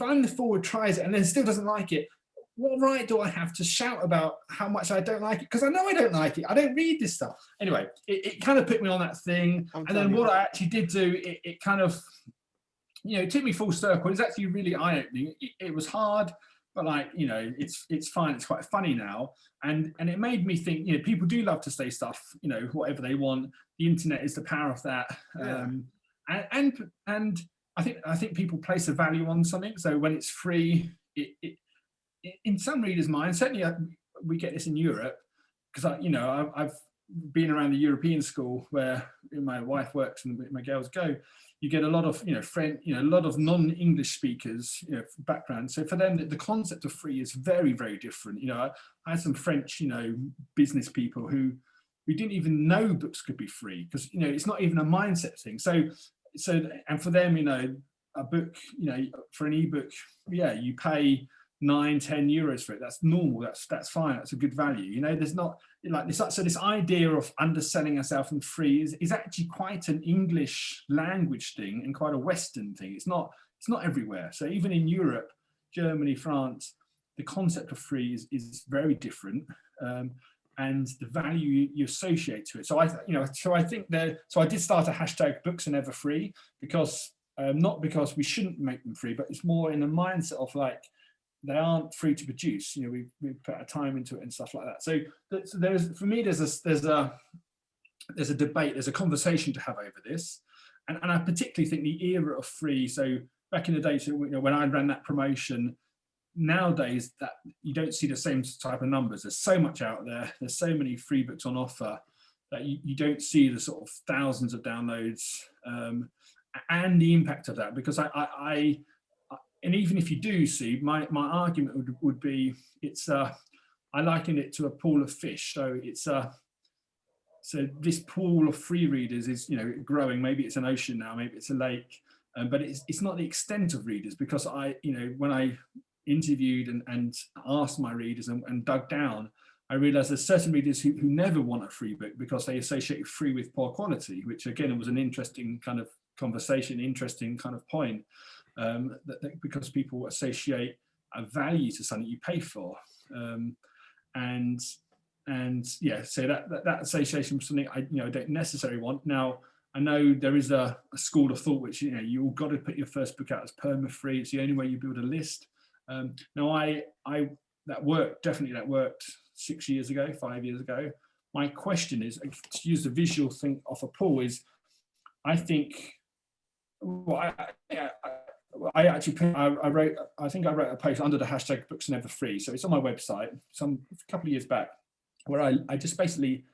I'm the forward tries it and then still doesn't like it, what right do I have to shout about how much I don't like it? Because I know I don't like it. I don't read this stuff. Anyway, it kind of put me on that thing. And then what I actually did do, it kind of, it took me full circle. It's actually really eye-opening. It was hard, but it's fine. It's quite funny now. And it made me think, people do love to say stuff, whatever they want. The internet is the power of that. Yeah. And I think people place a value on something. So when it's free, it in some readers' minds, certainly we get this in Europe, because I've been around the European school where my wife works and my girls go. You get a lot of French, a lot of non-English speakers, background. So for them, the concept of free is very, very different. I had some French, business people who didn't even know books could be free, because it's not even a mindset thing. So and for them, a book, for an ebook, you pay 9-10 euros for it. That's normal. That's fine. That's a good value. There's not like this. So this idea of underselling ourselves and free is actually quite an English language thing and quite a Western thing. It's not everywhere. So even in Europe, Germany, France, the concept of free is very different, and the value you associate to it. So I think that, so I did start a hashtag books are never free, because not because we shouldn't make them free, but it's more in the mindset of like, they aren't free to produce. You know, we put our time into it and stuff like that. So there's, for me, there's a debate, there's a conversation to have over this, and I particularly think the era of free. So back in the day, so, you know, when I ran that promotion, nowadays that you don't see the same type of numbers. There's so much out there. There's so many free books on offer that you don't see the sort of thousands of downloads and the impact of that. Because I and even if you do see, my argument would be, it's I liken it to a pool of fish. So it's so this pool of free readers is, you know, growing. Maybe it's an ocean now, maybe it's a lake, but it's not the extent of readers, because you know, when I interviewed and asked my readers and dug down, I realized there's certain readers who never want a free book because they associate free with poor quality, which again was an interesting kind of conversation, interesting kind of point, because people associate a value to something you pay for, and yeah, so that association was something I don't necessarily want. Now I know there is a school of thought which, you know, you've got to put your first book out as perma free. It's the only way you build a list. Now that worked 6 years ago, 5 years ago. My question is, to use the visual thing off a pool, is I think, well, I wrote a post under the hashtag books never free. So it's on my website a couple of years back, where I just basically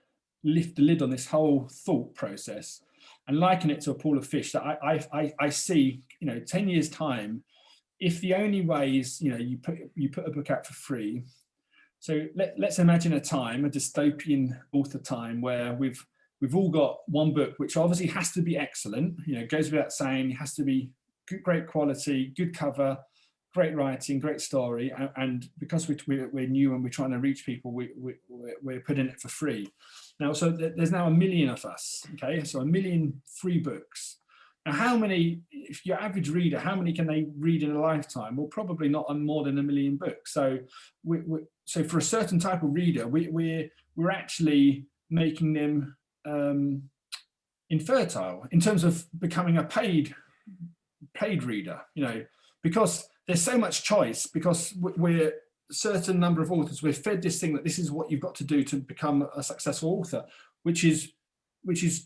lift the lid on this whole thought process and liken it to a pool of fish that I see, you know, 10 years time, if the only way is, you know, you put a book out for free. So let's imagine a dystopian author time, where we've all got one book, which obviously has to be excellent. You know, it goes without saying, it has to be good, great quality, good cover, great writing, great story. And because we're new and we're trying to reach people, we're putting it for free. Now, so there's now 1 million of us, okay? So 1 million free books. Now, how many, if your average reader, how many can they read in a lifetime? Well, probably not on more than 1 million books. So so for a certain type of reader, we're actually making them infertile in terms of becoming a paid reader, you know, because there's so much choice, because we're a certain number of authors, we're fed this thing that this is what you've got to do to become a successful author, which is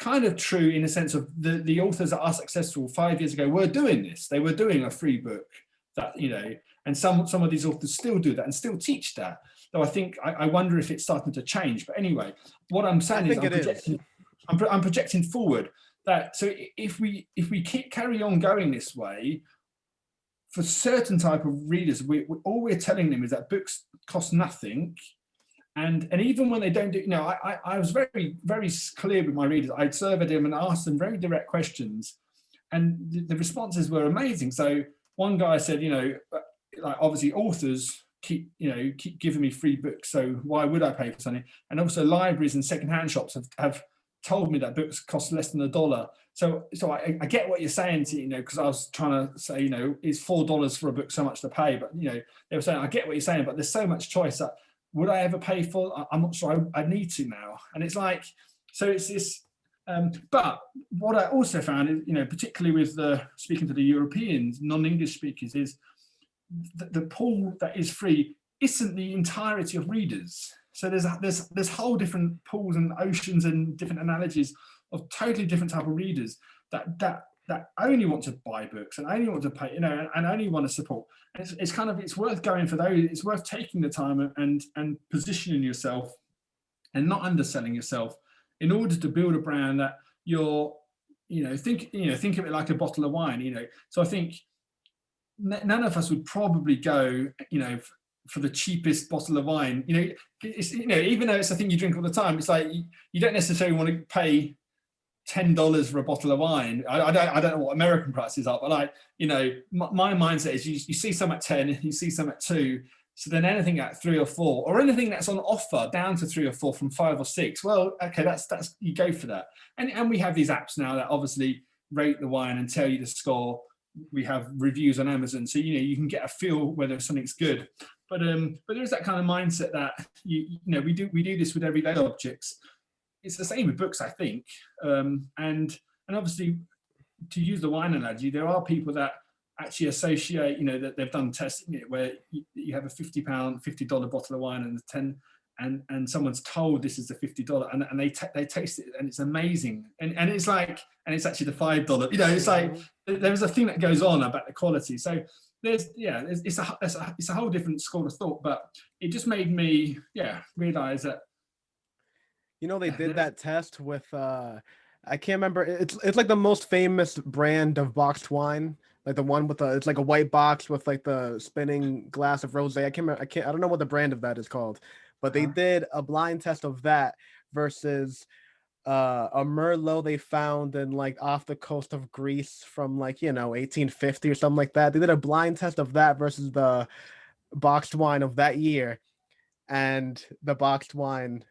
kind of true in the sense of the authors that are successful 5 years ago were doing this. They were doing a free book, that, you know, and some of these authors still do that and still teach that. Though I think, I wonder if it's starting to change. But anyway, what I'm saying is I'm projecting forward, that so if we carry on going this way, for certain type of readers, all we're telling them is that books cost nothing. And even when they don't do, you know, I was very, very clear with my readers. I'd surveyed them and asked them very direct questions, and the responses were amazing. So one guy said, you know, like, obviously authors keep giving me free books, so why would I pay for something? And also libraries and secondhand shops have told me that books cost less than $1. So I get what you're saying, you know, because I was trying to say, you know, is $4 for a book so much to pay? But, you know, they were saying, I get what you're saying, but there's so much choice that, would I ever pay for? I'm not sure I need to now. And it's like, so it's this, but what I also found is, you know, particularly with speaking to the Europeans, non-English speakers, is the pool that is free isn't the entirety of readers. So there's whole different pools and oceans and different analogies of totally different type of readers that only want to buy books and only want to pay, you know, and only want to support. And it's worth going for those. It's worth taking the time and positioning yourself and not underselling yourself in order to build a brand that you're, you know, think of it like a bottle of wine, you know. So I think none of us would probably go, you know, for the cheapest bottle of wine, you know. It's, you know, even though it's a thing you drink all the time, it's like you don't necessarily want to pay $10 for a bottle of wine. I don't know what American prices are, but, like, you know, my mindset is you see some at 10, you see some at 2. So then anything at 3 or 4, or anything that's on offer down to 3 or 4 from 5 or 6, well, okay, that's you go for that. And we have these apps now that obviously rate the wine and tell you the score. We have reviews on Amazon, so, you know, you can get a feel whether something's good. but there is that kind of mindset that you know we do this with everyday objects. It's the same with books, I think, and obviously, to use the wine analogy, there are people that actually associate, you know, that they've done testing it where you have a £50, $50 bottle of wine and and someone's told this is the $50 and they taste it and it's amazing and it's like, and it's actually the $5, you know, it's like there's a thing that goes on about the quality. So it's a whole different school of thought, but it just made me realize that, you know, they did that test with I can't remember, it's like the most famous brand of boxed wine, like the one with it's like a white box with like the spinning glass of rosé. I don't know what the brand of that is called, but they did a blind test of that versus a Merlot they found in like off the coast of Greece from like, you know, 1850 or something like that. They did a blind test of that versus the boxed wine of that year, and the boxed wine,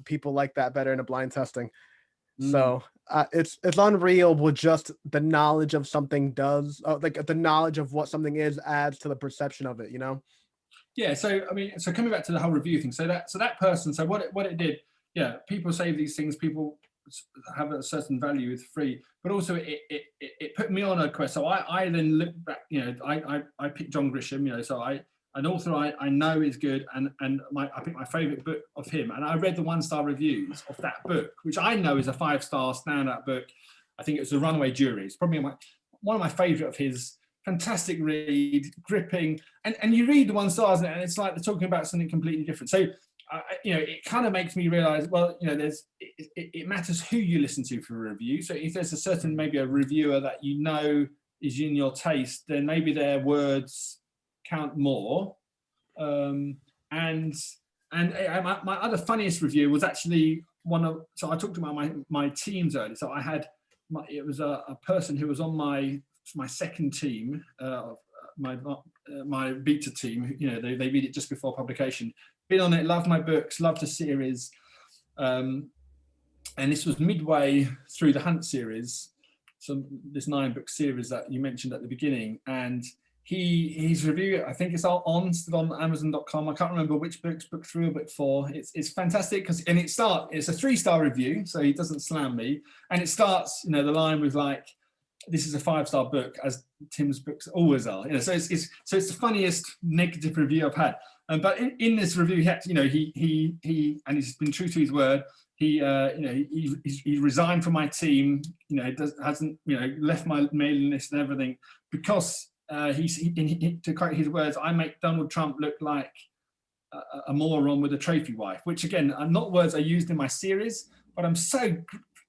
people like that better in a blind testing. So it's unreal what just the knowledge of something does, like the knowledge of what something is adds to the perception of it, you know? Yeah. So I mean, so coming back to the whole review thing, so that person, so what it did, people say these things, people have a certain value with free, but also it put me on a quest. So I then looked back, you know, I picked John Grisham, you know, so an author I know is good, and I picked my favorite book of him, and I read the 1-star reviews of that book, which I know is a 5-star standout book. I think it was The Runaway Jury. It's probably one of my favorite of his. Fantastic read, gripping, and you read the 1 stars and it's like they're talking about something completely different. So you know, it kind of makes me realize, well, you know, it matters who you listen to for a review. So if there's a certain, maybe a reviewer that you know is in your taste, then maybe their words count more. And my other funniest review was actually so I talked about my teams earlier. So I had it was a person who was on my second team, my beta team. You know, they read it just before publication. Been on it, loved my books, loved the series, and this was midway through the Hunt series, so this 9-book series that you mentioned at the beginning, and his review, I think it's still on Amazon.com. I can't remember which book's book 3 or book 4. It's fantastic because it's a 3-star review, so he doesn't slam me, and it starts, you know, the line with like, this is a 5-star book, as Tim's books always are. You know, so it's the funniest negative review I've had. But in this review, he had, you know, he and he's been true to his word. He resigned from my team. You know, hasn't, you know, left my mailing list and everything because to quote his words, I make Donald Trump look like a moron with a trophy wife. Which again, are not words I used in my series, but I'm so,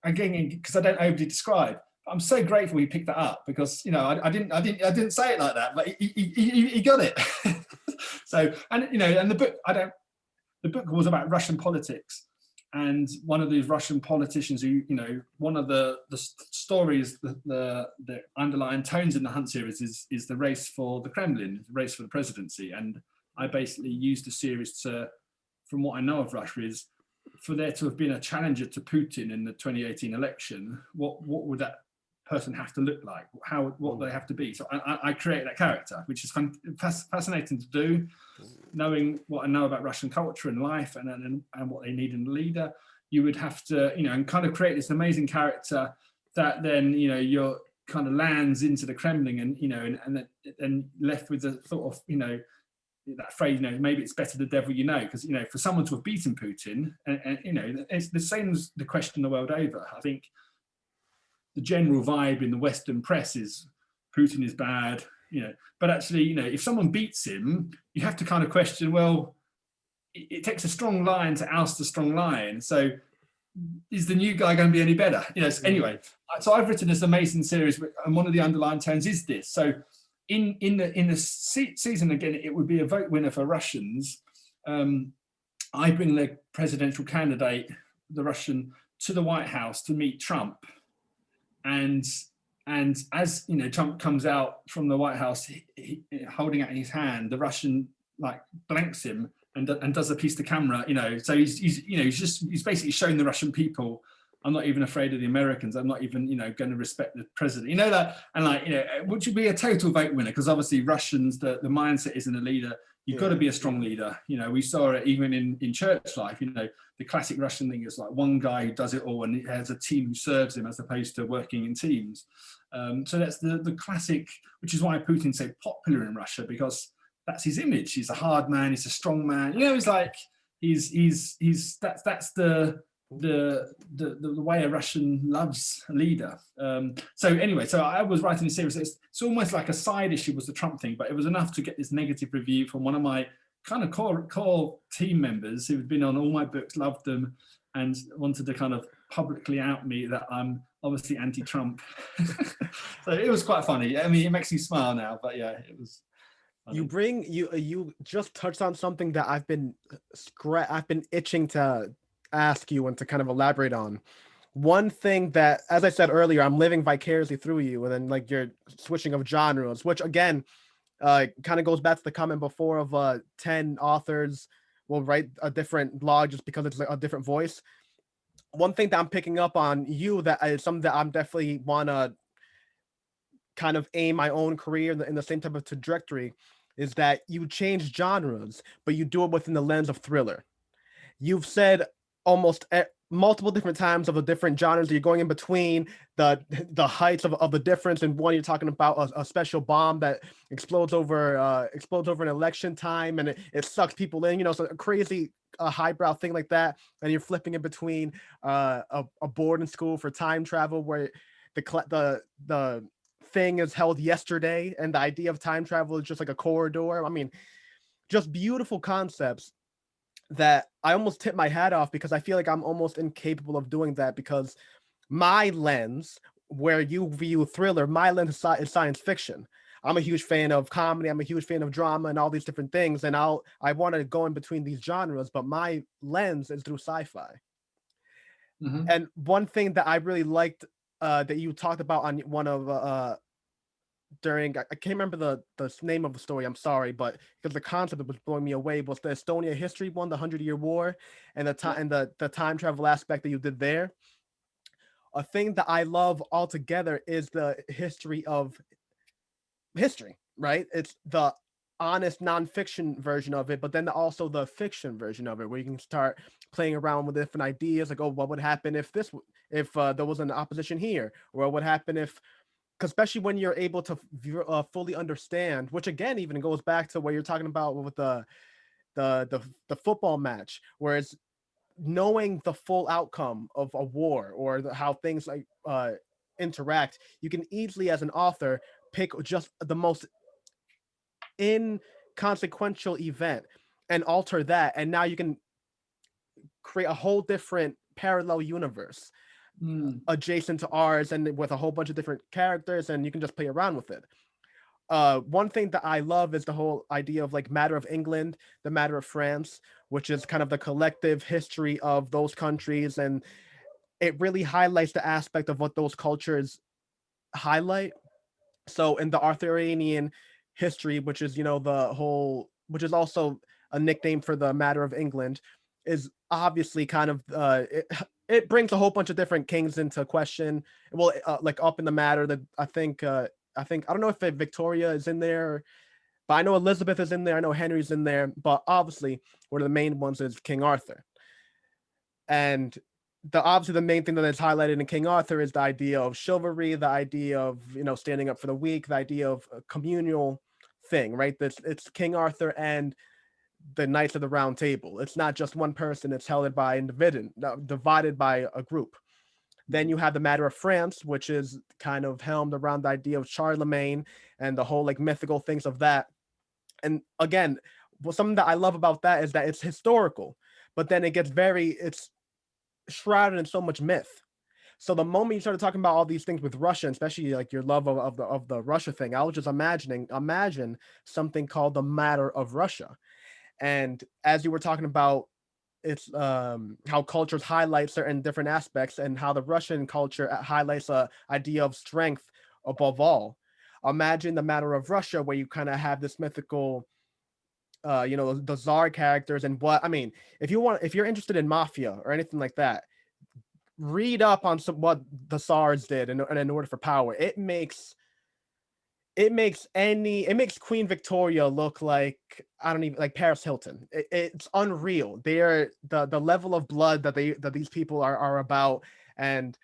again, because I don't overly describe. I'm so grateful he picked that up because, you know, I didn't say it like that, but he got it. So, and you know, and the book was about Russian politics, and one of these Russian politicians who, you know, one of the stories, the underlying tones in the Hunt series is the race for the Kremlin, the race for the presidency, and I basically used the series to, from what I know of Russia, is for there to have been a challenger to Putin in the 2018 election. What would that person have to look like? What they have to be? So I created that character, which is fascinating to do, knowing what I know about Russian culture and life and what they need in a leader. You would have to, you know, and kind of create this amazing character that then, you know, you're kind of lands into the Kremlin, and you know, and then left with the thought of, you know, that phrase, you know, maybe it's better the devil you know, because, you know, for someone to have beaten Putin, and you know, it's the same as the question the world over. I think the general vibe in the Western press is Putin is bad, you know, but actually, you know, if someone beats him, you have to kind of question, well, it takes a strong lion to oust a strong lion. So is the new guy going to be any better? You know, so anyway, so I've written this amazing series, and one of the underlying tones is this. So in the season, again, it would be a vote winner for Russians. I bring the presidential candidate, the Russian, to the White House to meet Trump. And as you know, Trump comes out from the White House, he holding out his hand, the Russian like blanks him and does a piece to camera, you know. So he's basically showing the Russian people, I'm not even afraid of the Americans. I'm not even, you know, going to respect the president. You know that, and like, you know, which would be a total vote winner, because obviously Russians, the mindset isn't a leader. You've got to be a strong leader. You know, we saw it even in church life. You know, the classic Russian thing is like one guy who does it all and has a team who serves him as opposed to working in teams. So that's the classic, which is why Putin's so popular in Russia, because that's his image. He's a hard man. He's a strong man. You know, he's like that's the way a Russian loves a leader. So anyway, so I was writing a series. It's almost like a side issue was the Trump thing, but it was enough to get this negative review from one of my kind of core team members who had been on all my books, loved them, and wanted to kind of publicly out me that I'm obviously anti-Trump. So it was quite funny. I mean, it makes me smile now, but yeah, it was. You just touched on something that I've been itching to ask you and to kind of elaborate on. One thing that, as I said earlier, I'm living vicariously through you, and then like you're switching of genres, which again, kind of goes back to the comment before of 10 authors will write a different blog just because it's like a different voice. One thing that I'm picking up on you that is something that I'm definitely want to kind of aim my own career in the same type of trajectory is that you change genres, but you do it within the lens of thriller. You've said almost multiple different times of the different genres that you're going in between the heights of the difference. And one, you're talking about a special bomb that explodes over an election time, and it sucks people in, you know, so a crazy highbrow thing like that. And you're flipping in between a boarding school for time travel where the thing is held yesterday, and the idea of time travel is just like a corridor. I mean, just beautiful concepts that I almost tip my hat off, because I feel like I'm almost incapable of doing that, because my lens, where you view thriller, my lens is science fiction. I'm a huge fan of comedy, I'm a huge fan of drama and all these different things, and I want to go in between these genres, but my lens is through sci-fi. Mm-hmm. And one thing that I really liked that you talked about on one of during, I can't remember the name of the story, I'm sorry, but because the concept that was blowing me away was the Estonia history one, the 100-Year War, and the time and the time travel aspect that you did there. A thing that I love altogether is the history of history, right? It's the honest nonfiction version of it, but then also the fiction version of it, where you can start playing around with different ideas, like, oh, what would happen if there was an opposition here, or what would happen if, especially when you're able to fully understand, which again even goes back to what you're talking about with the football match, where it's knowing the full outcome of a war, or how things like interact. You can easily, as an author, pick just the most inconsequential event and alter that, and now you can create a whole different parallel universe adjacent to ours, and with a whole bunch of different characters, and you can just play around with it. One thing that I love is the whole idea of like Matter of England, the Matter of France, which is kind of the collective history of those countries, and it really highlights the aspect of what those cultures highlight. So in the Arthurian history, which is, you know, which is also a nickname for the Matter of England, is obviously kind of it brings a whole bunch of different kings into question. Well, like up in the matter that I don't know if Victoria is in there, but I know Elizabeth is in there. I know Henry's in there, but obviously one of the main ones is King Arthur. And obviously the main thing that is highlighted in King Arthur is the idea of chivalry, the idea of, you know, standing up for the weak, the idea of a communal thing, right? It's King Arthur and the Knights of the Round Table. It's not just one person, it's held by individual, divided by a group. Then you have the Matter of France, which is kind of helmed around the idea of Charlemagne and the whole like mythical things of that. And again, something that I love about that is that it's historical, but then it's shrouded in so much myth. So the moment you started talking about all these things with Russia, especially like your love of the Russia thing, I was just imagine something called the Matter of Russia. And as you were talking about, it's how cultures highlight certain different aspects, and how the Russian culture highlights a idea of strength above all. Imagine the Matter of Russia, where you kind of have this mythical, you know, the Tsar characters, and what I mean. If you're interested in mafia or anything like that, read up on what the Tsars did in order for power. it makes Queen Victoria look like, I don't even, like Paris Hilton. It's unreal. They're the level of blood that these people are about, and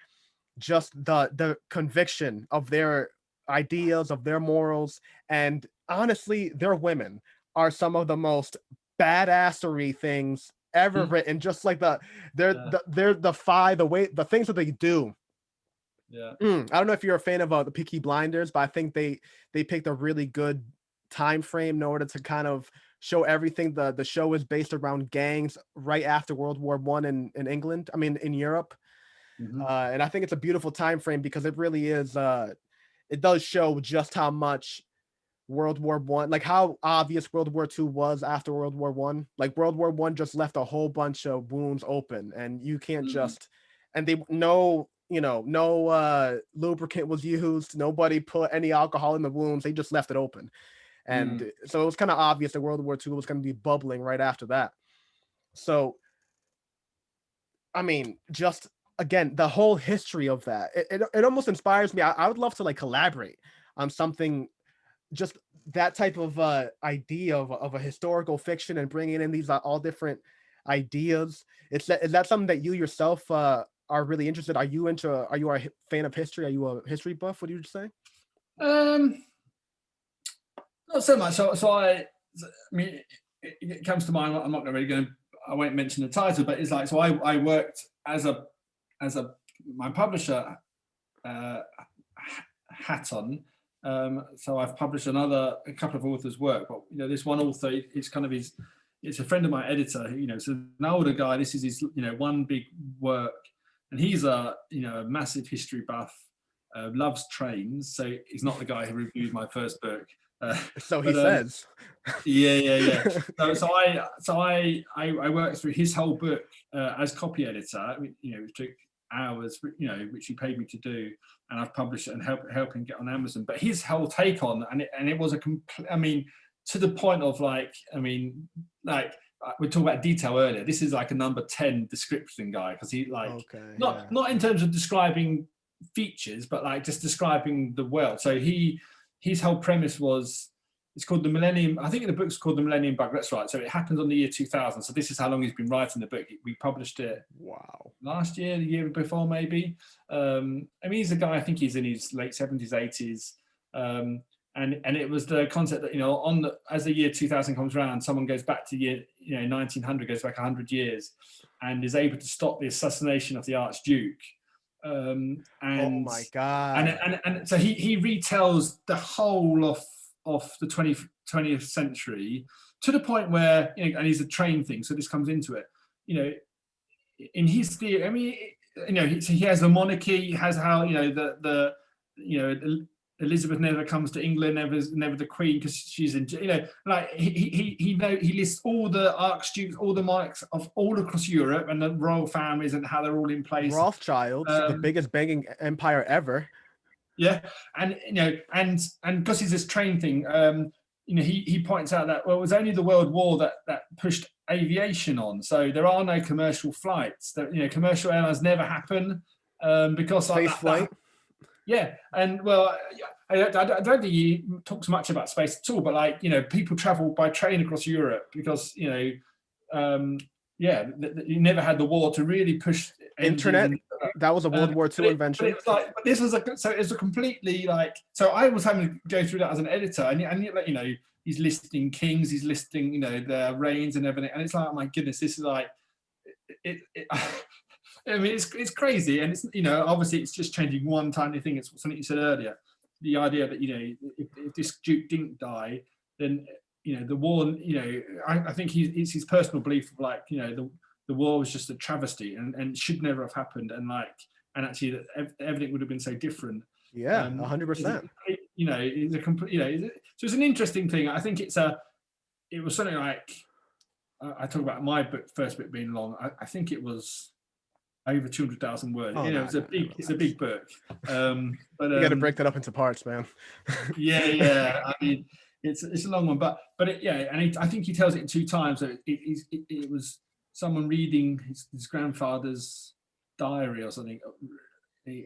just the conviction of their ideas, of their morals, and honestly, their women are some of the most badassery things ever Mm, written. Just like yeah, they're the way the things that they do. yeah. I don't know if you're a fan of the Peaky Blinders, but I think they picked a really good time frame in order to kind of show everything. The show is based around gangs right after World War I in England. I mean, in Europe. Hmm. And I think it's a beautiful time frame because it really is. It does show just how much World War I, like how obvious World War II was after World War I. Like World War I just left a whole bunch of wounds open, and you can't Mm, just, and they no, no lubricant was used. Nobody put any alcohol in the wounds. They just left it open, and mm, so it was kind of obvious that World War II was going to be bubbling right after that. So I mean, just again, the whole history of that, it almost inspires me. I would love to like collaborate on something, just that type of idea of a historical fiction and bringing in these all different ideas. Is that something that you yourself are really interested? Are you a fan of history? Are you a history buff? What do you say? um, not so much. I mean, it comes to mind. I'm not really going to. I won't mention the title, but it's like so. I worked as a my publisher uh, Hatton. So I've published a couple of authors' work, but this one author, it's kind of his. It's a friend of my editor. So an older guy. This is his, one big work, and he's a massive history buff. Loves trains, so he's not the guy who reviewed my first book. Uh, So he but says. yeah, yeah, yeah. So I worked through his whole book as copy editor. It took hours, which he paid me to do, and I've published it and helping get on Amazon. But his whole take on, and it was a complete. I mean, to the point of like, like we talked about detail earlier. This is like a number 10 description guy because he like Okay, yeah. not in terms of describing features, but like just describing the world. So his whole premise was it's called the Millennium. I think the book's called the Millennium Bug. That's right. So it happened on the year 2000. So this is how long he's been writing the book. We published it Wow. last year, the year before, maybe. I mean, he's a guy. I think he's in his late 70s, 80s. And it was the concept that as the year 2000 comes around, someone goes back to year 1900, goes back 100 years, and is able to stop the assassination of the Archduke. Oh And my God. so he retells the whole of the 20th century to the point where and he's a train thing, so this comes into it. In his theory, I mean, he has the monarchy, he has how Elizabeth never comes to England, never the Queen because she's in, like he lists all the archdukes, all the monarchs of all across Europe and the royal families and how they're all in place. Rothschilds, the biggest banking empire ever. Yeah, and because he's this train thing, he points out that it was only the World War that pushed aviation on. So there are no commercial flights. Commercial airlines never happen because Space flight. yeah, and well, I don't think he talks much about space at all. But people travel by train across Europe because you never had the war to really push engines Internet. and That was a World War II invention. it was like, but this was it's a completely like. So I was having to go through that as an editor, and he's listing kings, he's listing their reigns and everything, and it's like, oh my goodness, this is like it I mean, it's crazy, and it's obviously it's just changing one tiny thing. It's something you said earlier, the idea that if this duke didn't die, then the war. I think it's his personal belief of like the war was just a travesty and should never have happened, and actually that everything would have been so different. Yeah, 100%. It's a complete. So it's an interesting thing. I think it was something like I talk about my first book being long. I think it was over 200,000 words. Oh, it's a big book. But you got to break that up into parts, man. yeah. I mean, it's a long one, but I think he tells it in 2 times. So it was someone reading his grandfather's diary or something,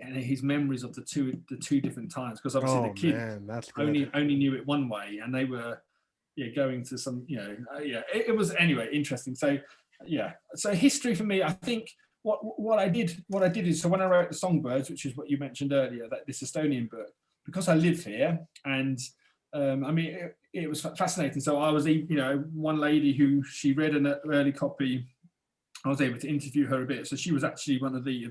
and his memories of the two different times, because obviously Oh the kids man, that's good. only knew it one way, and they were going to some, it was anyway interesting. So so history for me, I think what I did is, so when I wrote The Songbirds, which is what you mentioned earlier, that this Estonian book, because I live here, and I mean it was fascinating. So I was, one lady who she read an early copy, I was able to interview her a bit. So she was actually one of the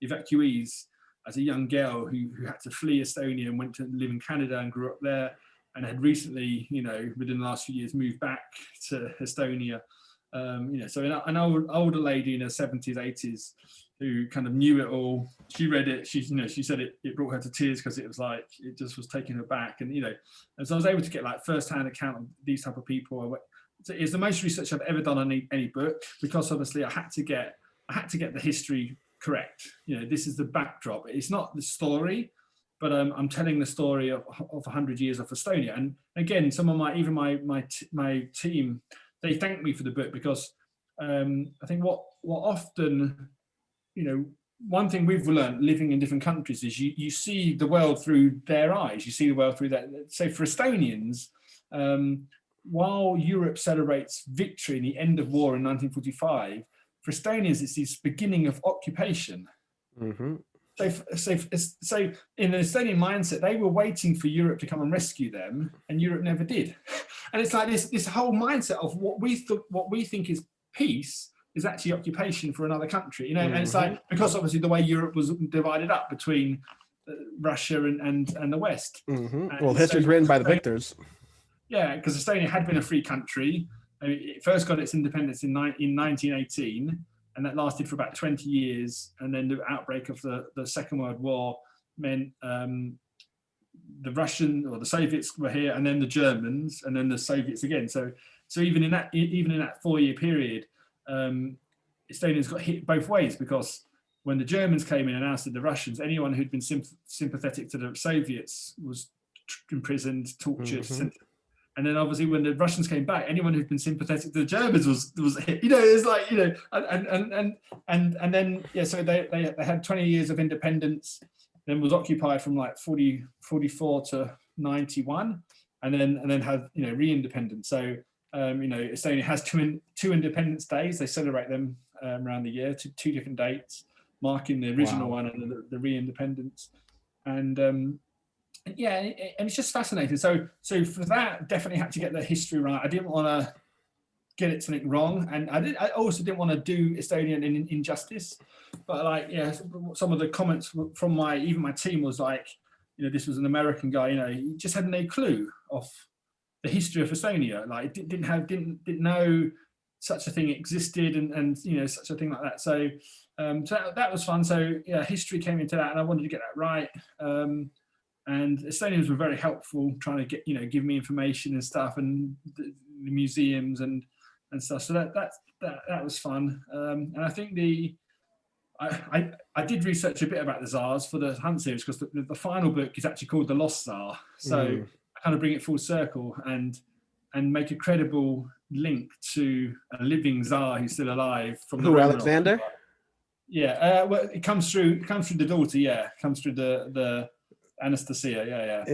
evacuees as a young girl who had to flee Estonia and went to live in Canada and grew up there, and had recently, within the last few years, moved back to Estonia. So an older lady in her 70s, 80s, who kind of knew it all. She read it. She said it brought her to tears, because it was like, it just was taking her back. And and so I was able to get like first-hand account of these type of people. So it's the most research I've ever done on any book, because obviously I had to get the history correct. This is the backdrop. It's not the story, but I'm telling the story of 100 years of Estonia. And again, some of my team, they thanked me for the book, because I think what often, one thing we've learned living in different countries is you see the world through their eyes. You see the world through that. So for Estonians, while Europe celebrates victory in the end of war in 1945, for Estonians it's this beginning of occupation. Mm-hmm. So in the Estonian mindset, they were waiting for Europe to come and rescue them, and Europe never did. And it's like this whole mindset of what we think is peace is actually occupation for another country. And it's like, because obviously the way Europe was divided up between Russia and the West. Mm-hmm. Well, history's written by the victors. Yeah, because Estonia had been a free country. I mean, it first got its independence in 1918, and that lasted for about 20 years. And then the outbreak of the Second World War meant the Russian or the Soviets were here, and then the Germans, and then the Soviets again. So even in that 4-year period, Estonians got hit both ways, because when the Germans came in and ousted the Russians, anyone who'd been sympathetic to the Soviets was imprisoned, tortured, and then obviously when the Russians came back, anyone who'd been sympathetic to the Germans was hit. It's like, and then so they had 20 years of independence, then was occupied from like 44 to 91, and then had re-independence. So Estonia has two independence days. They celebrate them around the year, two different dates, marking the original one and the re-independence. And and it's just fascinating. So for that, definitely had to get the history right. I didn't want to get it something wrong, and I also didn't want to do Estonian injustice. But like, some of the comments from my team was like, this was an American guy. He just had no clue of the history of Estonia. Like, didn't know such a thing existed, and such a thing like that. So that was fun. So history came into that, and I wanted to get that right. And Estonians were very helpful, trying to get give me information and stuff, and the museums and stuff. So that was fun. And I think I did research a bit about the Tsars for the Hunt series, because the final book is actually called The Lost Tsar. So I kind of bring it full circle and make a credible link to a living Tsar who's still alive from the Roman Alexander. Empire. Yeah, well, it comes through the daughter. Yeah, it comes through the Anastasia.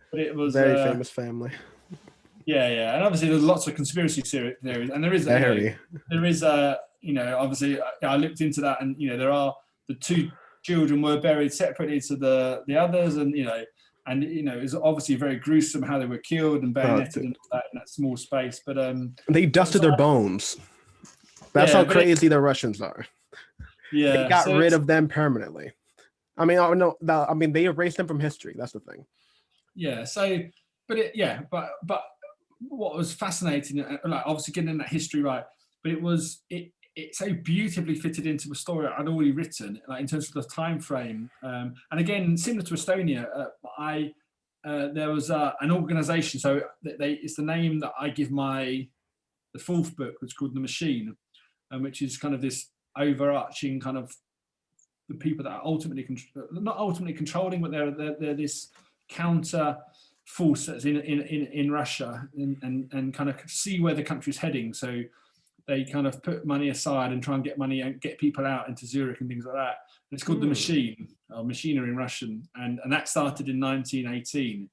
But it was very famous family. And obviously there's lots of conspiracy theories, and there is obviously I looked into that, and there are the two children were buried separately to the others, and it's obviously very gruesome how they were killed and bayoneted and all that in that small space. But they dusted their bones. That's how crazy the Russians are. Yeah, they got rid of them permanently. I mean, they erased them from history. That's the thing. Yeah. So, but what was fascinating, like obviously getting that history right, but it so beautifully fitted into a story I'd already written, like in terms of the time frame. And again, similar to Estonia, there was an organization. So it's the name that I give the fourth book, which is called The Machine, which is kind of this overarching kind of the people that are not ultimately controlling, but they're this counter force that's in Russia, and kind of see where the country's heading. So they kind of put money aside and try and get money and get people out into Zurich and things like that. And it's called The Machine. machinery in Russian, and that started in 1918.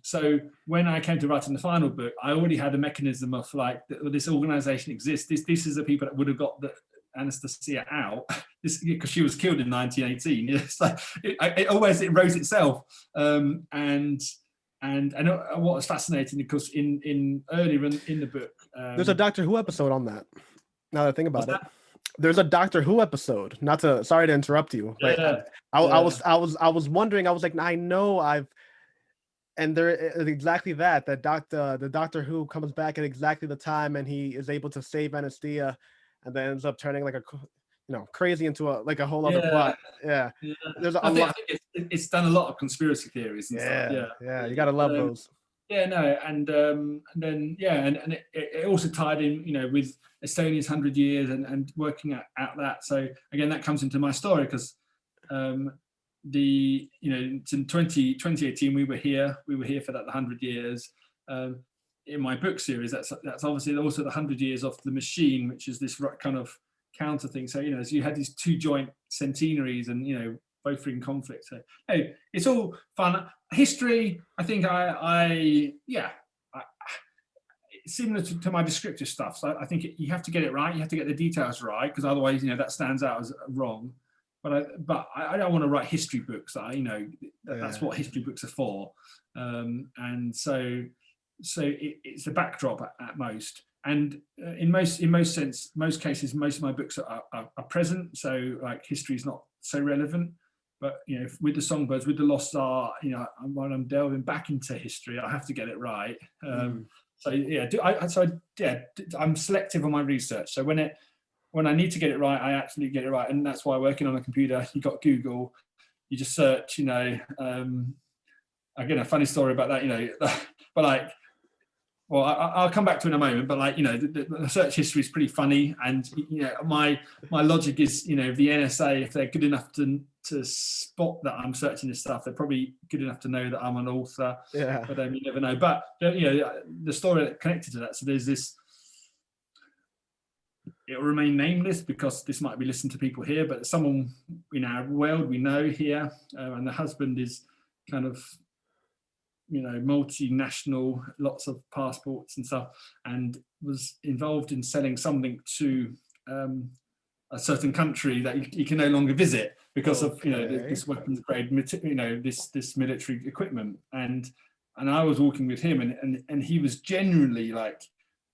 So when I came to writing the final book, I already had a mechanism of like, this organization exists. This is the people that would have got the Anastasia out, because she was killed in 1918. It's like it wrote itself. And what was fascinating, because in earlier in the book, there's a Doctor Who episode on that. Now that I think about it, that? there's a Doctor Who episode. Sorry to interrupt you, but Yeah, I was wondering. I was like, I know and there is exactly that. The Doctor Who comes back at exactly the time, and he is able to save Anastasia, and then ends up turning like crazy into a whole other plot. Yeah, yeah. there's I think it's done a lot of conspiracy theories and stuff. Yeah, you gotta love those. Yeah, no, and then and it also tied in, with Estonia's 100 years and working out that. So again, that comes into my story, because it's in 2018 we were here for that 100 years. In my book series, that's obviously also the 100 years of the machine, which is this kind of counter thing. So so you had these two joint centenaries, and both are in conflict. So hey, it's all fun history. I think similar to my descriptive stuff. So I think you have to get it right. You have to get the details right, because otherwise that stands out as wrong. But I don't want to write history books. That's what history books are for. And so it's a backdrop at most. And in most cases, most of my books are present. So like history is not so relevant. But with the Songbirds, with the Lost Art, when I'm delving back into history, I have to get it right. I'm selective on my research. So when I need to get it right, I absolutely get it right. And that's why working on a computer, you got Google, you just search, again, a funny story about that, but like, well, I'll come back to it in a moment, but like, the search history is pretty funny. And, my logic is, if the NSA, if they're good enough to spot that I'm searching this stuff, they're probably good enough to know that I'm an author. Yeah. But you never know. But, the story connected to that. So there's this, it'll remain nameless because this might be listened to people here, but someone in our world we know here, and the husband is kind of, multinational, lots of passports and stuff, and was involved in selling something to a certain country that you can no longer visit because of this weapons grade, this military equipment. And I was walking with him, and he was genuinely like,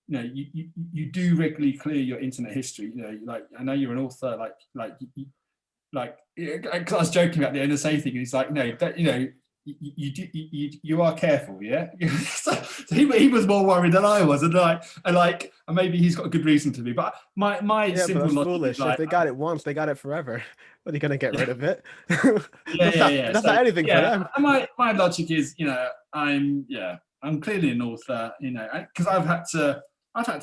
you do regularly clear your internet history. Like, I know you're an author, because I was joking about the NSA thing, and he's like, no, that, you are careful, yeah. So he was more worried than I was, and maybe he's got a good reason to be. But my simple logic foolish. If they got it once, they got it forever. Are you gonna get rid of it? That's not anything for them. My logic is, I'm clearly an author, because I've had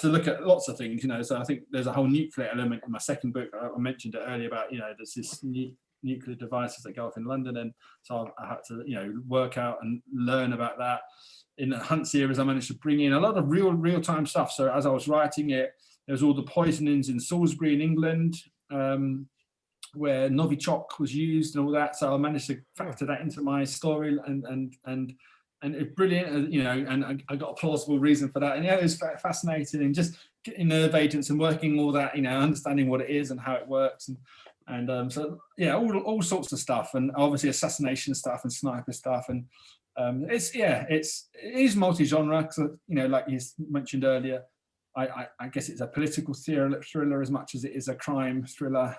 to look at lots of things, so I think there's a whole nuclear element in my second book. I mentioned it earlier about, there's this nuclear devices that go off in London, and so I had to, work out and learn about that. In the Hunt series, I managed to bring in a lot of real-time stuff. So as I was writing it, there was all the poisonings in Salisbury in England, where Novichok was used and all that. So I managed to factor that into my story, and it's brilliant, and I got a plausible reason for that. And it was fascinating, and just getting nerve agents and working all that, understanding what it is and how it works, and all sorts of stuff, and obviously assassination stuff and sniper stuff, and it is multi-genre, because like you mentioned earlier, I guess it's a political thriller as much as it is a crime thriller.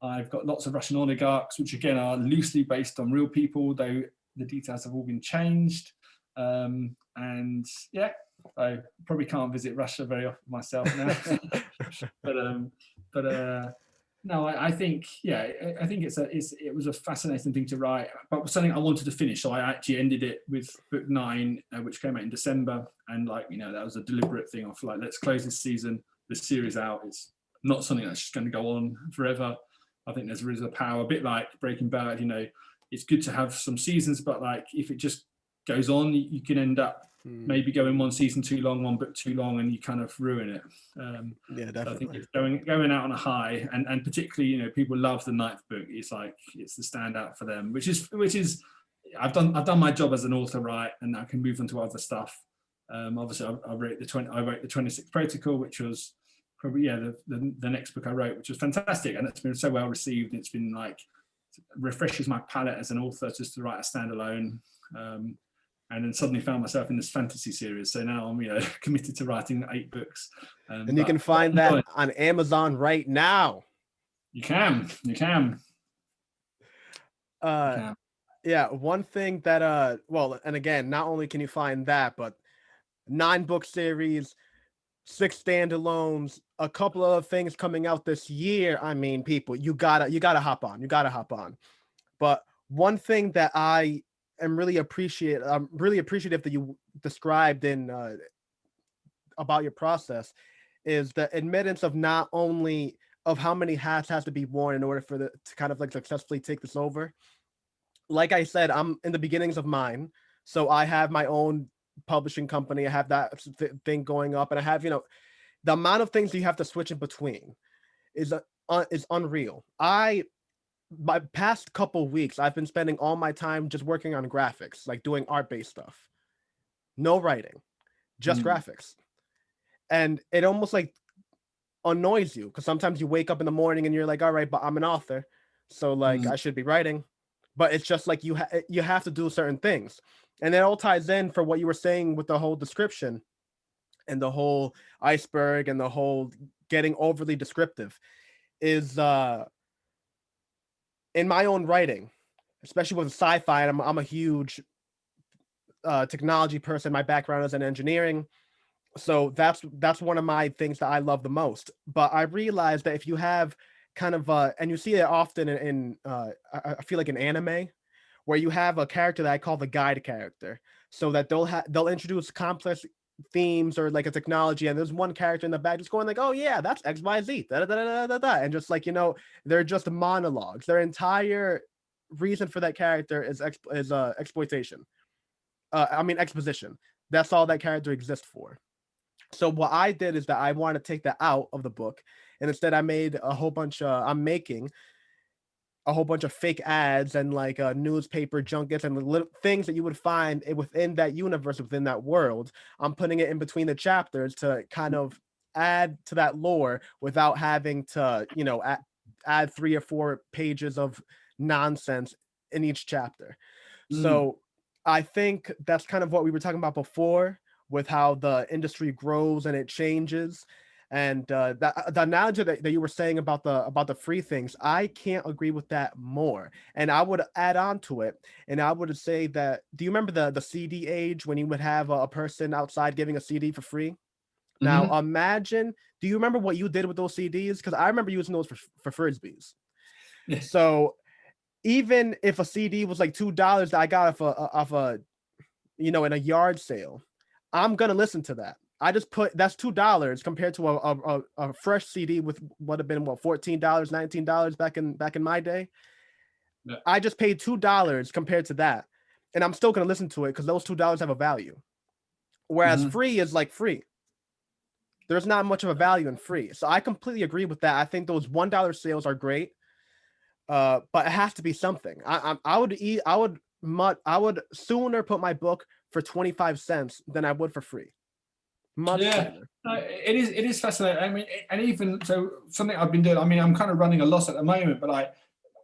I've got lots of Russian oligarchs, which again are loosely based on real people, though the details have all been changed. I probably can't visit Russia very often myself now. No, I think it was a fascinating thing to write, but something I wanted to finish. So I actually ended it with book 9, which came out in December, and that was a deliberate thing of let's close this series out. It's not something that's just going to go on forever. I think there is a power, a bit like Breaking Bad. It's good to have some seasons, but if it just goes on, you can end up maybe Mm. going one season too long, one book too long, and you kind of ruin it. Yeah, So I think definitely. it's going out on a high, and particularly, you know, people love the ninth book. It's like it's the standout for them, which is I've done my job as an author, right, and I can move on to other stuff. Obviously, I wrote the 26th Protocol, which was probably the next book I wrote, which was fantastic, and it's been so well received. It's been like refreshes my palette as an author just to write a standalone. And then suddenly found myself in this fantasy series. So now I'm, committed to writing 8 books. And you can find that on Amazon right now. You can. Yeah, one thing that well, and again, not only can you find that, but 9-book series, 6 standalones, a couple of things coming out this year. I mean, people, you gotta hop on. You gotta hop on. But one thing that I'm really appreciative that you described in about your process is the admittance of not only of how many hats has to be worn in order for to kind of like successfully take this over. Like I said, I'm in the beginnings of mine, so I have my own publishing company. I have that thing going up, and I have the amount of things you have to switch in between is unreal. My past couple weeks, I've been spending all my time just working on graphics, like doing art-based stuff. No writing, just graphics. And it almost like annoys you because sometimes you wake up in the morning and you're like, all right, but I'm an author, so like I should be writing. But it's just like you have to do certain things. And it all ties in for what you were saying with the whole description and the whole iceberg and the whole getting overly descriptive is in my own writing, especially with sci-fi. And I'm a huge technology person. My background is in engineering, so that's one of my things that I love the most. But I realized that if you have kind of and you see it often in I feel like in anime, where you have a character that I call the guide character, so that they'll introduce complex themes or like a technology, and there's one character in the back just going like, oh yeah, that's XYZ, da, da, da, da, da, da. And just like they're just monologues. Their entire reason for that character is exploitation. I mean exposition. That's all that character exists for. So what I did is that I want to take that out of the book, and instead I made a whole bunch. I'm making a whole bunch of fake ads and like newspaper junkets and little things that you would find within that universe, within that world. I'm putting it in between the chapters to kind of add to that lore without having to, add 3 or 4 pages of nonsense in each chapter. So I think that's kind of what we were talking about before with how the industry grows and it changes. And the analogy that you were saying about the free things, I can't agree with that more. And I would add on to it, and I would say that, do you remember the CD age when you would have a person outside giving a CD for free? Now imagine, do you remember what you did with those CDs? Because I remember using those for frisbees. Yeah. So even if a CD was like $2 that I got off a in a yard sale, I'm gonna listen to that. I just put that's $2 compared to a fresh CD with would have been what, $14, $19 back in my day. Yeah. I just paid $2 compared to that, and I'm still gonna listen to it because those $2 have a value. Whereas free is like free. There's not much of a value in free. So I completely agree with that. I think those $1 sales are great, but it has to be something. I would sooner put my book for 25 cents than I would for free. Much sooner. It is fascinating. I mean, and even so, something I've been doing. I mean, I'm kind of running a loss at the moment, but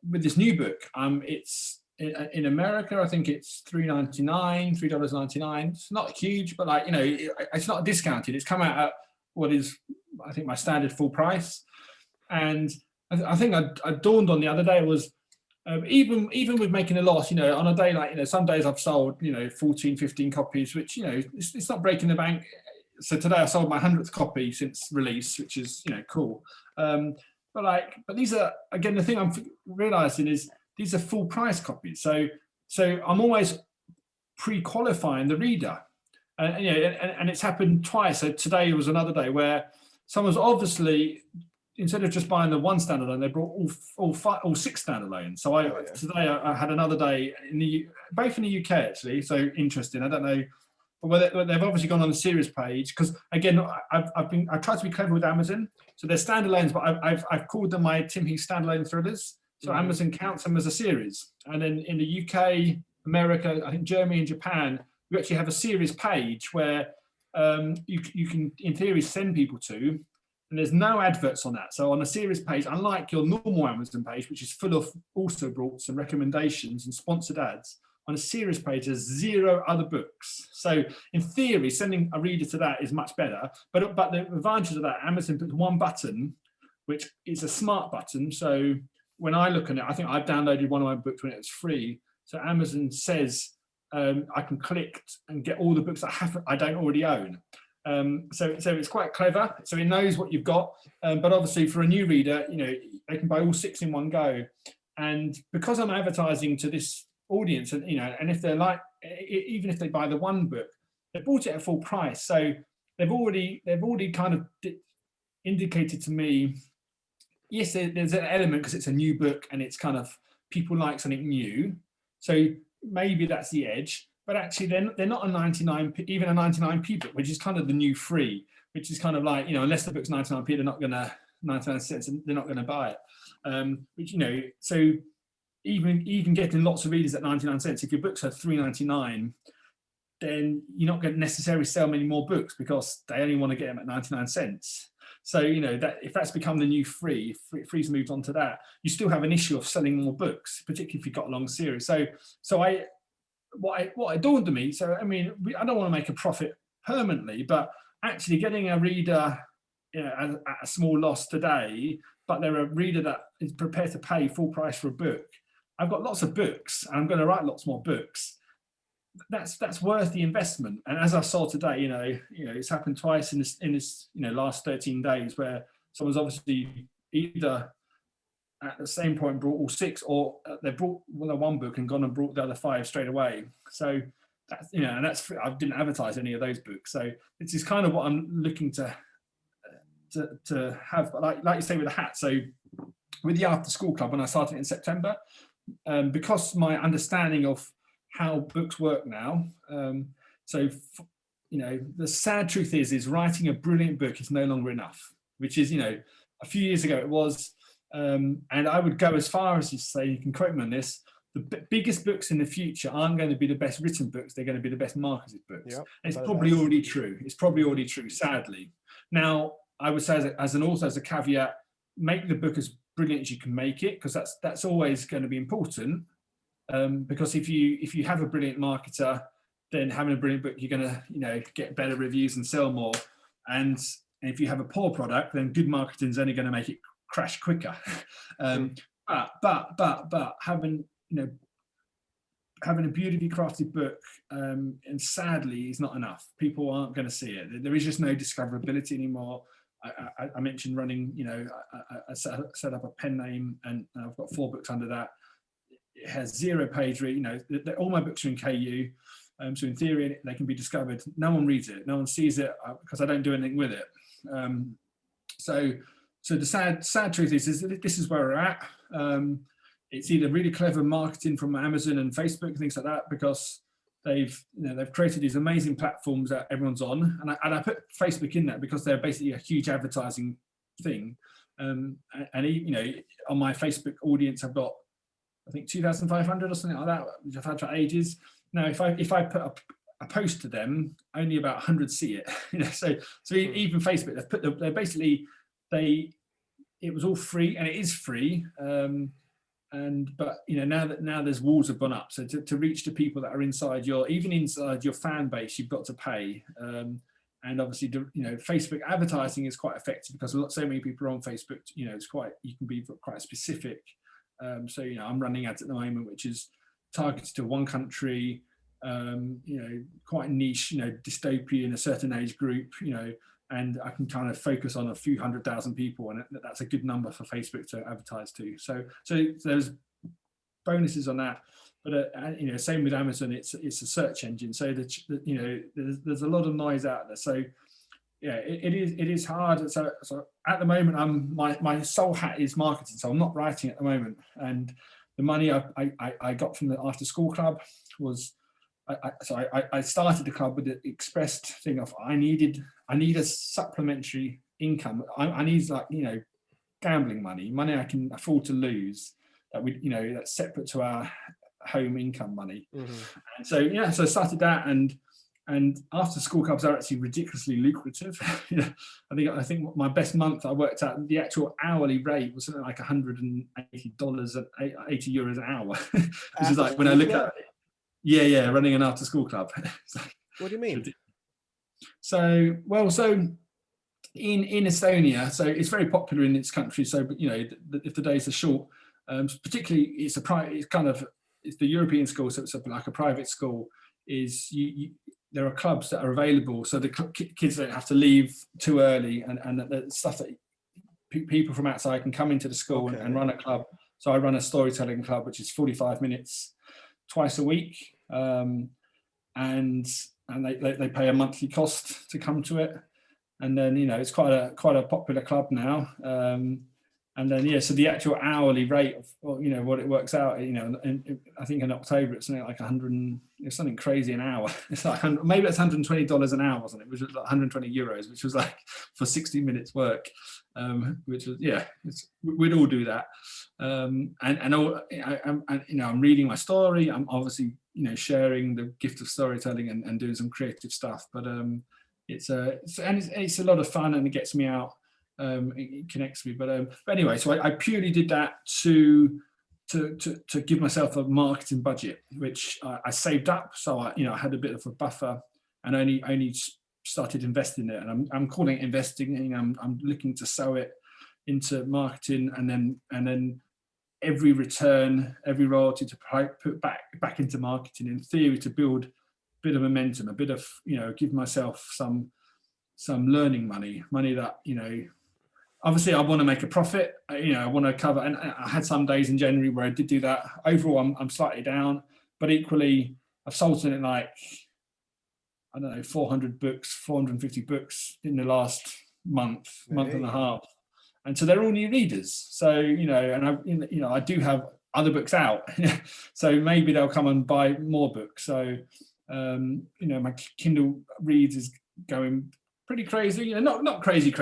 with this new book, it's in America. I think it's $3.99. It's not huge, but it's not discounted. It's come out at what is, I think, my standard full price. And I think I dawned on the other day was, even with making a loss, on a day like, some days I've sold, 14, 15 copies, which, it's not breaking the bank. So today I sold my 100th copy since release, which is, cool. But these are, again, the thing I'm realizing is these are full price copies. So I'm always pre-qualifying the reader. And it's happened twice. So today was another day where someone's obviously instead of just buying the one standalone, they brought all six standalones. So today I had another day both in the UK actually. So interesting. I don't know, but they've obviously gone on the series page because again, I tried to be clever with Amazon. So they're standalones, but I've called them my Tim Heath standalone thrillers. So Amazon counts them as a series, and then in the UK, America, I think Germany and Japan, we actually have a series page where you can, in theory, send people to. And there's no adverts on that. So on a series page, unlike your normal Amazon page, which is full of also broughts and recommendations and sponsored ads, on a series page, there's 0 other books. So in theory, sending a reader to that is much better. But the advantage of that, Amazon puts one button, which is a smart button. So when I look at it, I think I've downloaded one of my books when it was free. So Amazon says I can click and get all the books I don't already own. So it's quite clever. So it knows what you've got, but obviously for a new reader, they can buy all 6 in one go. And because I'm advertising to this audience, and and if they're like, even if they buy the one book, they bought it at full price. So they've already kind of indicated to me, yes, there's an element because it's a new book and it's kind of people like something new. So maybe that's the edge. But actually, they're not a 99p, even a 99p book, which is kind of the new free, which is kind of like, unless the book's 99p, they're not going to 99 cents, and they're not going to buy it. Which so even getting lots of readers at 99 cents, if your books are $3.99, then you're not going to necessarily sell many more books because they only want to get them at 99 cents. So that if that's become the new free, free's moved on to that, you still have an issue of selling more books, particularly if you've got a long series. So what dawned on me, so I mean, I don't want to make a profit permanently, but actually getting a reader at a small loss today, but they're a reader that is prepared to pay full price for a book. I've got lots of books, and I'm going to write lots more books. That's worth the investment. And as I saw today, it's happened twice in this last 13 days where someone's obviously either at the same point brought all 6, or they brought one book and gone and brought the other 5 straight away. So that's and that's I didn't advertise any of those books. So this is kind of what I'm looking to have. But like you say with the hat. So with the after school club, when I started in September, because my understanding of how books work now. The sad truth is writing a brilliant book is no longer enough. Which is a few years ago it was. And I would go as far as to say, you can quote me on this, the biggest books in the future aren't going to be the best written books, they're going to be the best marketed books. Yep, and it's probably already true. It's probably already true, sadly. Now, I would say as an author, as a caveat, make the book as brilliant as you can make it, because that's always going to be important. Because if you have a brilliant marketer, then having a brilliant book, you're going to get better reviews and sell more. And if you have a poor product, then good marketing is only going to make it crash quicker. But having having a beautifully crafted book, and sadly, is not enough. People aren't going to see it. There is just no discoverability anymore. I mentioned running. I set up a pen name, and I've got 4 books under that. It has 0 page read. All my books are in KU, so in theory they can be discovered. No one reads it. No one sees it because I don't do anything with it. So the sad truth is that this is where we're at. It's either really clever marketing from Amazon and Facebook and things like that, because they've created these amazing platforms that everyone's on, and I put Facebook in that because they're basically a huge advertising thing. And on my Facebook audience, I've got I think 2,500 or something like that, which I've had for ages. Now, if I put a post to them, only about 100 see it. So even Facebook, it was all free, and it is free. But now there's walls have gone up. So to reach the people that are inside your fan base, you've got to pay. And obviously, Facebook advertising is quite effective because so many people are on Facebook. You can be quite specific. So I'm running ads at the moment, which is targeted to one country. Quite niche, dystopian, a certain age group. And I can kind of focus on a few 100,000 people, and that's a good number for Facebook to advertise to. So there's bonuses on that, but same with Amazon. It's a search engine, so there's a lot of noise out there. So yeah, it is hard. So at the moment, my sole hat is marketing. So I'm not writing at the moment, and the money I got from the after school club was, I started the club with the expressed thing of I need a supplementary income. I need, like, gambling money I can afford to lose, that we, that's separate to our home income money. Mm-hmm. And so so I started that, and after school clubs are actually ridiculously lucrative. I think my best month, I worked out the actual hourly rate was something like $180 and €80 an hour, which is like, when I look at running an after school club. What do you mean? So in Estonia, so it's very popular in its country. So, if the days are short, particularly it's the European school, so it's like a private school. Is there are clubs that are available, so the kids don't have to leave too early, and the stuff that people from outside can come into the school and run a club. So I run a storytelling club, which is 45 minutes twice a week, and they pay a monthly cost to come to it. And then, it's quite a popular club now. And then, so the actual hourly rate of, what it works out, and I think in October it's something like 100, it's something crazy an hour. It's like maybe it's $120 an hour, wasn't it? Which was like 120 euros, which was like for 60 minutes work, which was, we'd all do that. I'm reading my story. I'm obviously, sharing the gift of storytelling and doing some creative stuff. But it's a lot of fun, and it gets me out. It connects me. But anyway, so I purely did that to give myself a marketing budget, which I saved up. So I had a bit of a buffer, and only started investing it. And I'm calling it investing. I'm looking to sow it into marketing, and then every return, every royalty to put back into marketing, in theory, to build a bit of momentum, a bit of, give myself some learning money that, obviously I want to make a profit, I want to cover, and I had some days in January where I did do that. Overall, I'm slightly down, but equally I've sold something like, I don't know, 400 books, 450 books in the last month and a half. And so they're all new readers. So, and I do have other books out. So maybe they'll come and buy more books. So, my Kindle reads is going pretty crazy. Not crazy,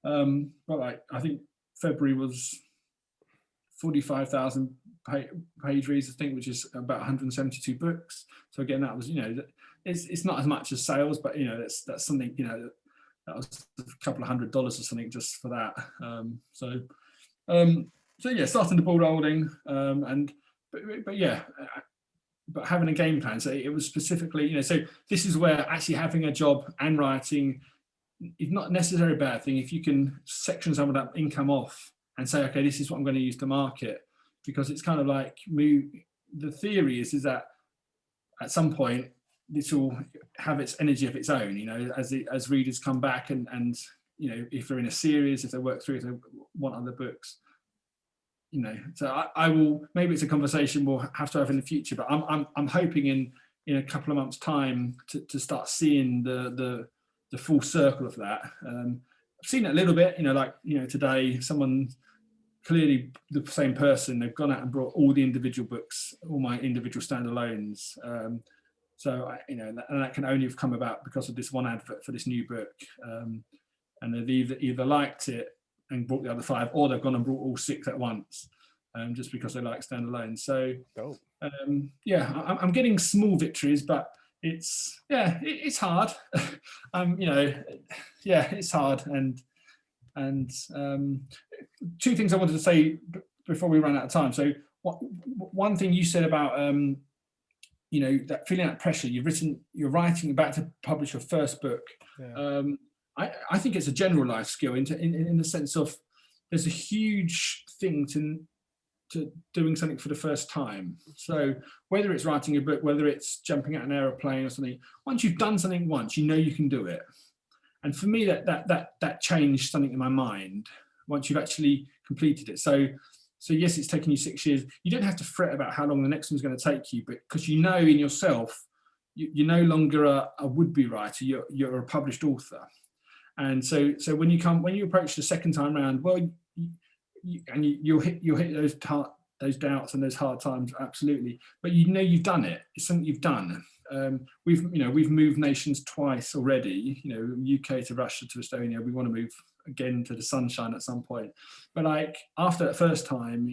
but I think February was 45,000 page reads, I think, which is about 172 books. So again, that was, it's not as much as sales, but that's something, that was a couple of $100 or something just for that. So starting the ball rolling, but having a game plan. So it was specifically, so this is where actually having a job and writing is not necessarily a bad thing if you can section some of that income off and say, okay, this is what I'm going to use to market, because it's kind of like the theory is that at some point this will have its energy of its own, as readers come back and if they're in a series, if they work through, if they want other books, so I will, maybe it's a conversation we'll have to have in the future, but I'm hoping in a couple of months' time to start seeing the full circle of that. I've seen it a little bit, today someone, clearly the same person, they've gone out and brought all the individual books, all my individual standalones. So and that can only have come about because of this one advert for this new book, and they've either liked it and brought the other 5, or they've gone and brought all 6 at once, just because they like standalone. So I'm getting small victories, but it's hard. It's hard. And 2 things I wanted to say before we run out of time. So one thing you said about that feeling that pressure. You're writing, about to publish your first book. I think it's a general life skill in the sense of there's a huge thing to doing something for the first time. So whether it's writing a book, whether it's jumping out an aeroplane or something, once you've done something once, you can do it. And for me, that changed something in my mind once you've actually completed it. So yes, it's taken you 6 years. You don't have to fret about how long the next one's going to take you, but because in yourself, you're no longer a would-be writer. You're a published author. And so when you approach the second time round, well, you'll hit those doubts and those hard times, absolutely. But you've done it. It's something you've done. We've moved nations twice already. UK to Russia to Estonia. We want to move again to the sunshine at some point. But like after that first time,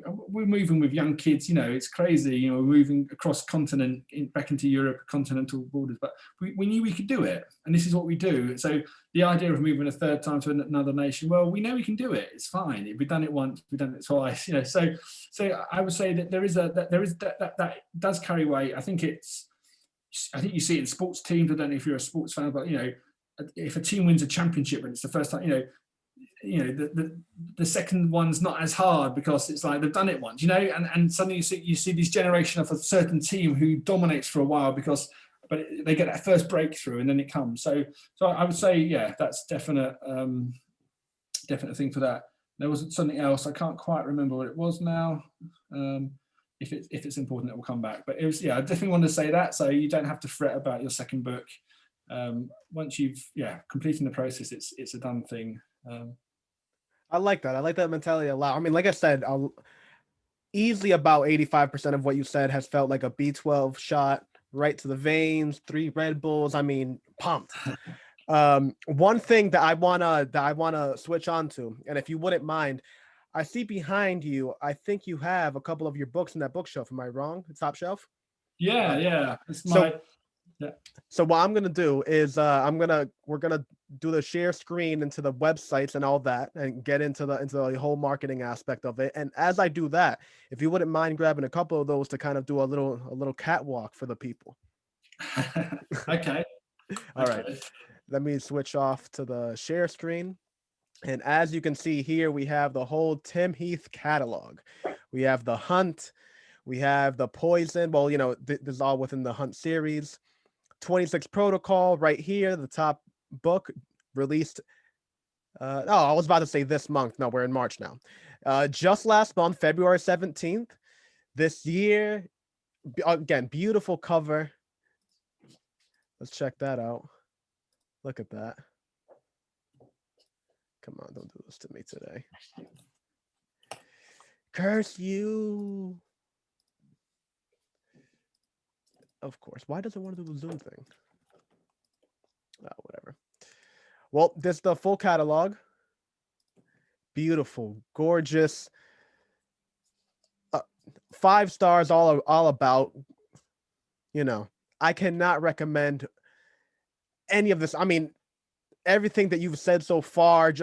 we're moving with young kids. It's crazy. We're moving across continent back into Europe, continental borders. But we knew we could do it, and this is what we do. So the idea of moving a third time to another nation, well, we know we can do it. It's fine. If we've done it once, we've done it twice. So I would say that that does carry weight. I think you see it in sports teams. I don't know if you're a sports fan, but if a team wins a championship and it's the first time, the second one's not as hard because it's like they've done it once, and suddenly you see this generation of a certain team who dominates for a while but they get that first breakthrough and then it comes. So I would say, yeah, that's definite thing for that. There was something else. I can't quite remember what it was now. If it's important, it will come back. But it was, I definitely wanted to say that, so you don't have to fret about your second book. Once you've completing the process, it's a done thing. I like that. I like that mentality a lot. I mean, like I said, easily about 85% of what you said has felt like a B12 shot right to the veins. 3 Red Bulls. I mean, pumped. One thing that I wanna switch on to, and if you wouldn't mind, I see behind you, I think you have a couple of your books in that bookshelf. Am I wrong? The top shelf? Yeah. So what I'm gonna do is we're gonna do the share screen into the websites and all that, and get into the whole marketing aspect of it. And as I do that, if you wouldn't mind grabbing a couple of those to kind of do a little catwalk for the people. Okay. All right. Let me switch off to the share screen. And as you can see here, we have the whole Tim Heath catalog. We have The Hunt. We have The Poison. Well, this is all within the Hunt series. 26 Protocol right here, the top book released. I was about to say this month. No, we're in March now. Just last month, February 17th. This year, again, beautiful cover. Let's check that out. Look at that. Come on, don't do this to me today. Curse you. Of course. Why does it want to do the Zoom thing? Oh, whatever. Well, this is the full catalog. Beautiful, gorgeous. 5 stars all about. I cannot recommend any of this. I mean, everything that you've said so far,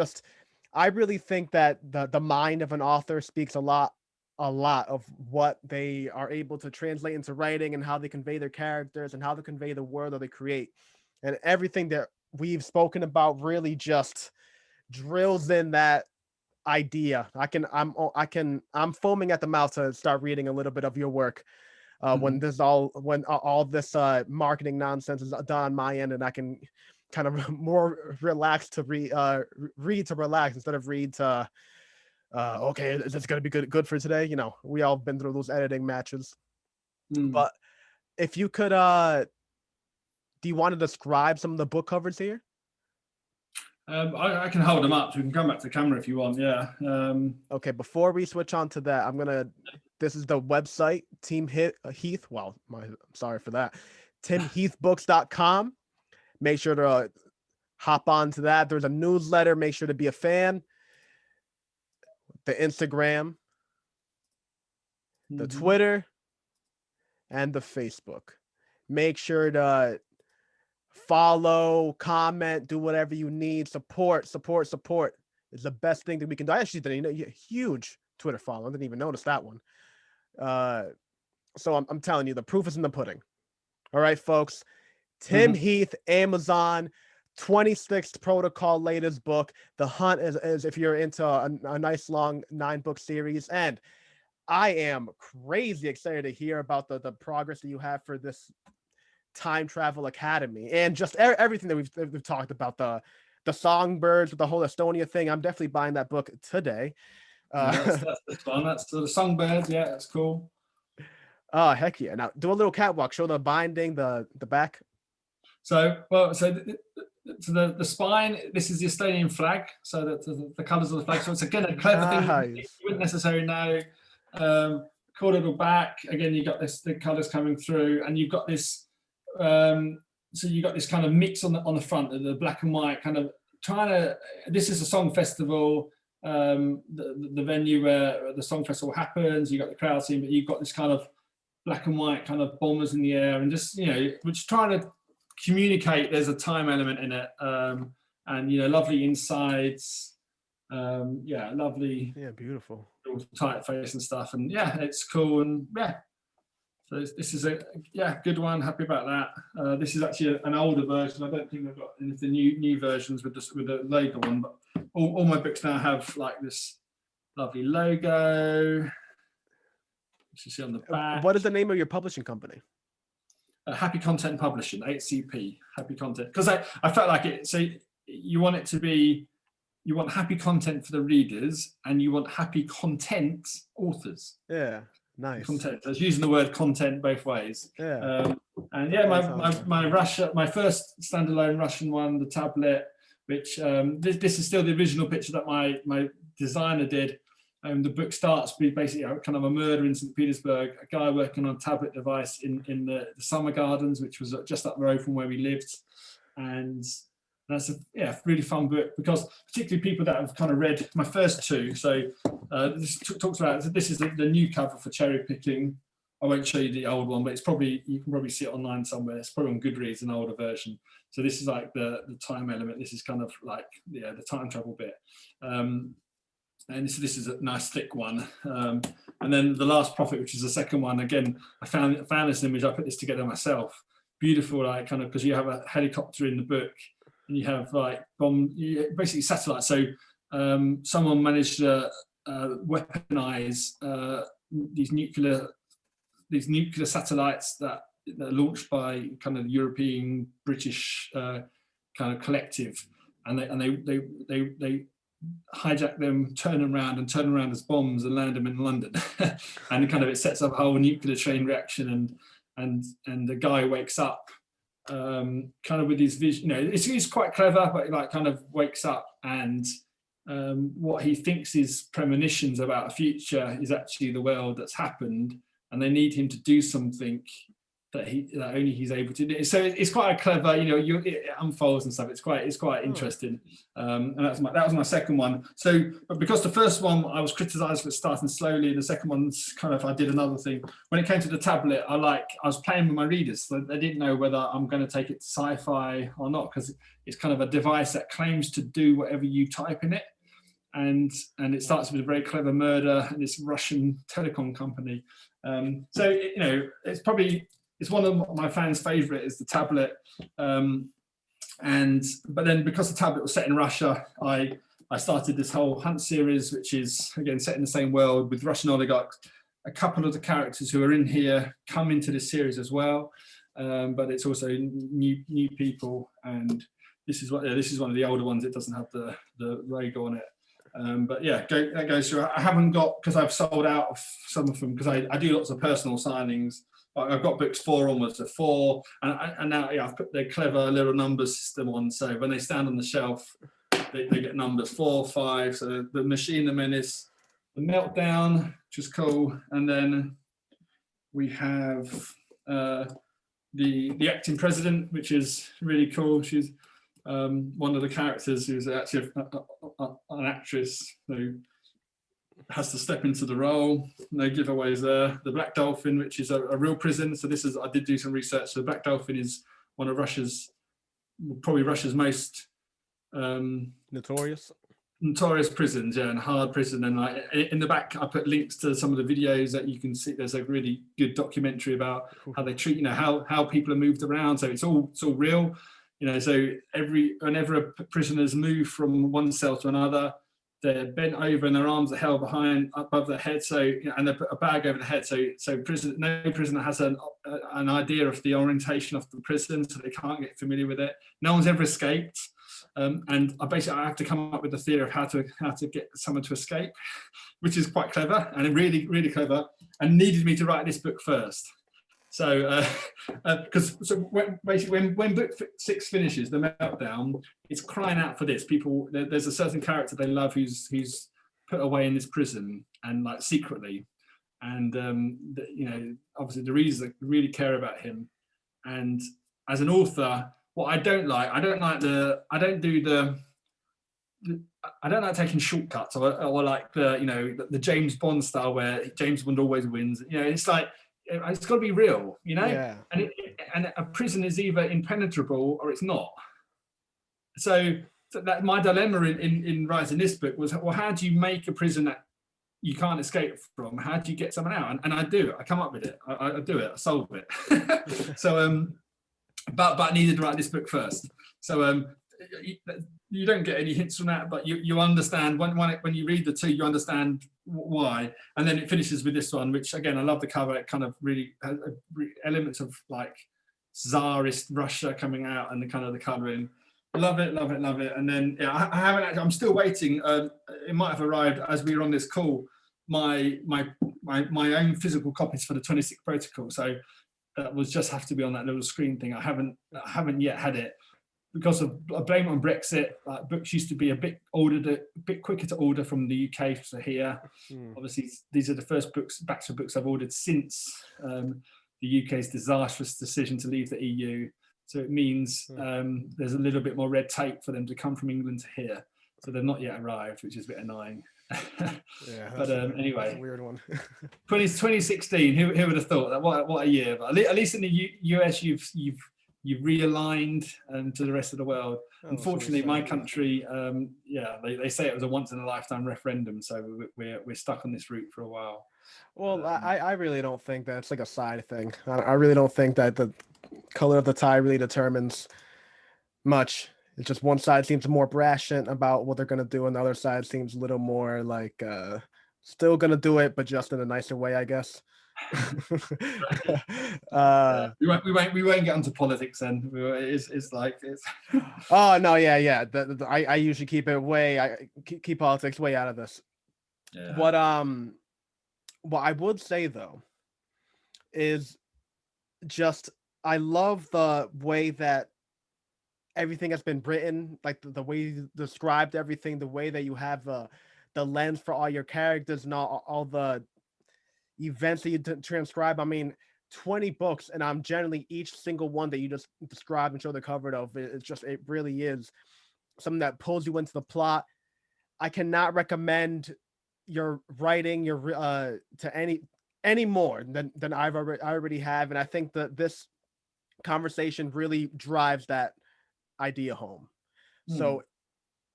I really think that the mind of an author speaks a lot of what they are able to translate into writing, and how they convey their characters and how they convey the world that they create. And everything that we've spoken about really just drills in that idea. I'm foaming at the mouth to start reading a little bit of your work. When all this marketing nonsense is done on my end, and I can kind of more relaxed to read to relax instead of read to okay, is this going to be good for today? We all been through those editing matches. But if you could do you want to describe some of the book covers here? I can hold them up, so we can come back to the camera if you want. Yeah. Okay, before we switch on to that, this is the website, Team Heath. Well, I'm sorry for that. TimHeathBooks.com. Make sure to hop on to that. There's a newsletter. Make sure to be a fan. The Instagram, the Twitter, and the Facebook. Make sure to follow, comment, do whatever you need. Support is the best thing that we can do. I actually did a huge Twitter follow. I didn't even notice that one. So I'm telling you, the proof is in the pudding. All right, folks. Tim Heath, Amazon, 26th Protocol, latest book. The Hunt is if you're into a nice long 9-book series. And I am crazy excited to hear about the progress that you have for this time travel academy, and just everything that we've talked about, the songbirds with the whole Estonia thing. I'm definitely buying that book today. That's fun. That's the songbirds. Yeah, that's cool. Oh, heck yeah. Now do a little catwalk, show the binding, the back. So, well, so the spine, this is the Estonian flag, so the colours of the flag. So it's again a clever thing you Nice. wouldn't necessarily know. Corridor back, again, you got the colours coming through, and you've got this. So you got this kind of mix on the front, the black and white kind of trying to. This is a song festival. The venue where the song festival happens. You got the crowd scene, but you've got this kind of black and white kind of bombers in the air, and just which trying to communicate there's a time element in it, and lovely insides, lovely, Beautiful. typeface and stuff, and it's cool, and so this is a good one. Happy about that. This is actually an older version. I don't think I've got any of the new versions with the logo one, but all my books now have like this lovely logo, which you see on the back. What is the name of your publishing company? Happy Content Publishing, HCP, Happy Content. Because I felt like it. So you want it to be, you want happy content for the readers, and you want happy content authors. Yeah, nice. Content. I was using the word content both ways. Yeah. And my first standalone Russian one, the tablet, which this is still the original picture that my designer did. The book starts with basically kind of a murder in St. Petersburg, a guy working on a tablet device in the Summer Gardens, which was just up the road from where we lived. And that's a really fun book, because particularly people that have kind of read my first two. So this talks about, this is the new cover for Cherry Picking. I won't show you the old one, but you can probably see it online somewhere. It's probably on Goodreads, an older version. So this is like the time element. This is kind of like the time travel bit. And this is a nice thick one. And then The Last Prophet, which is the second one. Again, I found this image. I put this together myself. Beautiful, like kind of, because you have a helicopter in the book, and you have like basically satellites. So someone managed to weaponize these nuclear satellites that are launched by kind of European, British kind of collective, and they hijack them, turn them around as bombs, and land them in London. And kind of it sets up a whole nuclear chain reaction, and the guy wakes up kind of with his vision. It's quite clever, but like kind of wakes up, and what he thinks is premonitions about a future is actually the world that's happened, and they need him to do something that only he's able to do. So it's quite a clever, it unfolds and stuff. It's quite interesting. And that was my second one. So, but because the first one I was criticised for starting slowly, and the second one's kind of, I did another thing. When it came to the tablet, I was playing with my readers. So they didn't know whether I'm going to take it to sci-fi or not, because it's kind of a device that claims to do whatever you type in it. And it starts with a very clever murder and this Russian telecom company. So it's one of my fans' favorite is the tablet. But then because the tablet was set in Russia, I started this whole Hunt series, which is again set in the same world with Russian oligarchs. A couple of the characters who are in here come into this series as well, but it's also new people. And this is one of the older ones. It doesn't have the logo on it. But yeah, that goes through. I haven't got, because I've sold out of some of them, because I do lots of personal signings. I've got books 4 onwards to 4, and now I've put the clever little number system on. So when they stand on the shelf, they get numbers 4, 5. So the Machine, the Menace, the Meltdown, which is cool, and then we have the Acting President, which is really cool. She's one of the characters who's actually an actress who has to step into the role. No giveaways there. The Black Dolphin, which is a real prison. So I did do some research. So the Black Dolphin is one of probably Russia's most notorious prisons, and hard prison. And in the back, I put links to some of the videos that you can see. There's a really good documentary about how they treat, how people are moved around. So it's all real. So whenever a prisoner's moved from one cell to another, they're bent over and their arms are held above their head. So, and they put a bag over the head. So no prisoner has an idea of the orientation of the prison, so they can't get familiar with it. No one's ever escaped. And I have to come up with a theory of how to get someone to escape, which is quite clever and really, really clever, and needed me to write this book first. So, because when book 6 finishes, the meltdown, it's crying out for this. People, there's a certain character they love who's put away in this prison and like secretly, and obviously the readers that really care about him. And as an author, what I don't like taking shortcuts or like the James Bond style where James Bond always wins. It's like, it's got to be real, Yeah. And a prison is either impenetrable or it's not. So that my dilemma in writing this book was, well, how do you make a prison that you can't escape from? How do you get someone out? And I do. I come up with it. I do it. I solve it. So, but I needed to write this book first. So you don't get any hints from that, but you understand when you read the 2, you understand why. And then it finishes with this one, which again, I love the cover. It kind of really has elements of like Tsarist Russia coming out and the kind of the colouring. Love it. And then I haven't actually, I'm still waiting. It might have arrived as we were on this call. My own physical copies for the 26th protocol. So that was just have to be on that little screen thing. I haven't yet had it because of, I blame it on Brexit. Books used to be a bit quicker to order from the UK to here. Obviously, these are the first batch of books I've ordered since the UK's disastrous decision to leave the EU. So it means there's a little bit more red tape for them to come from England to here. So they've not yet arrived, which is a bit annoying. Yeah, but anyway, that's a weird one. 2016. Who would have thought that? What a year! But at least in the US, you've realigned to the rest of the world. Unfortunately, my country, they say it was a once in a lifetime referendum, so we're stuck on this route for a while. Well, I really don't think that's like a side thing. I really don't think that the color of the tie really determines much. It's just one side seems more brashiant about what they're going to do, and the other side seems a little more like still going to do it, but just in a nicer way, I guess. We won't get onto politics then. It's like it's. Oh no, yeah. I usually keep keep politics way out of this. Yeah. What I would say though is just I love the way that everything has been written, like the way you described everything, the way that you have the lens for all your characters and all the events that you transcribe. I mean, 20 books, and I'm generally each single one that you just describe and show the cover of. It really is something that pulls you into the plot. I cannot recommend your writing to any more than I already have, and I think that this conversation really drives that idea home. So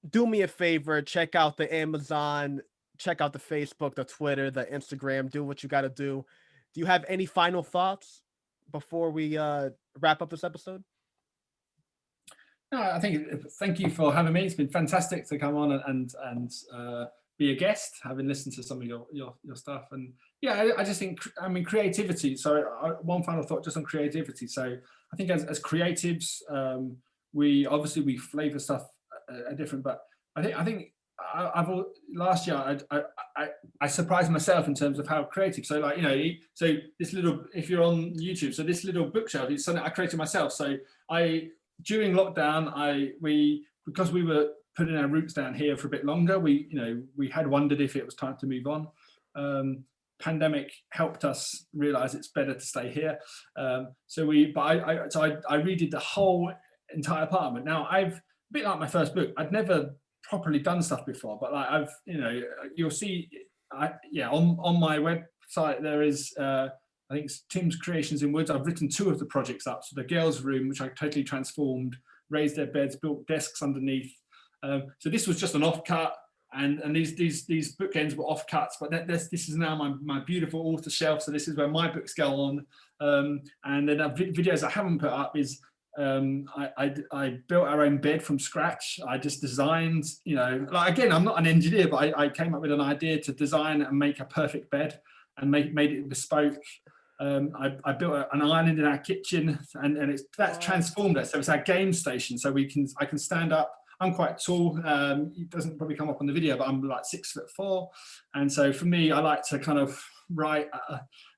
do me a favor, check out the Amazon, check out the Facebook, the Twitter, the Instagram, do what you got to do. Do you have any final thoughts before we wrap up this episode? No, I think thank you for having me. It's been fantastic to come on and be a guest, having listened to some of your stuff. And yeah, I just think, I mean, creativity. So one final thought just on creativity. So I think as creatives, we flavor stuff different, but I think last year I surprised myself in terms of how creative. So like, so this little, if you're on YouTube, so this little bookshelf is something I created myself. So during lockdown, because we were putting our roots down here for a bit longer, we had wondered if it was time to move on. Pandemic helped us realize it's better to stay here. So I redid the whole entire apartment. Now a bit like my first book, I'd never properly done stuff before, but like you'll see, on my website there is I think it's Tim's Creations in Woods. I've written 2 of the projects up. So the girls' room, which I totally transformed, raised their beds, built desks underneath. So this was just an offcut, and these bookends were offcuts. But this is now my beautiful author shelf. So this is where my books go on. And then videos I haven't put up is I built our own bed from scratch. I just designed, like, again, I'm not an engineer, but I came up with an idea to design and make a perfect bed and made it bespoke. I built an island in our kitchen, and that's transformed us. So it's our game station. So I can stand up. I'm quite tall. It doesn't probably come up on the video, but I'm like 6'4", and so for me, I like to kind of write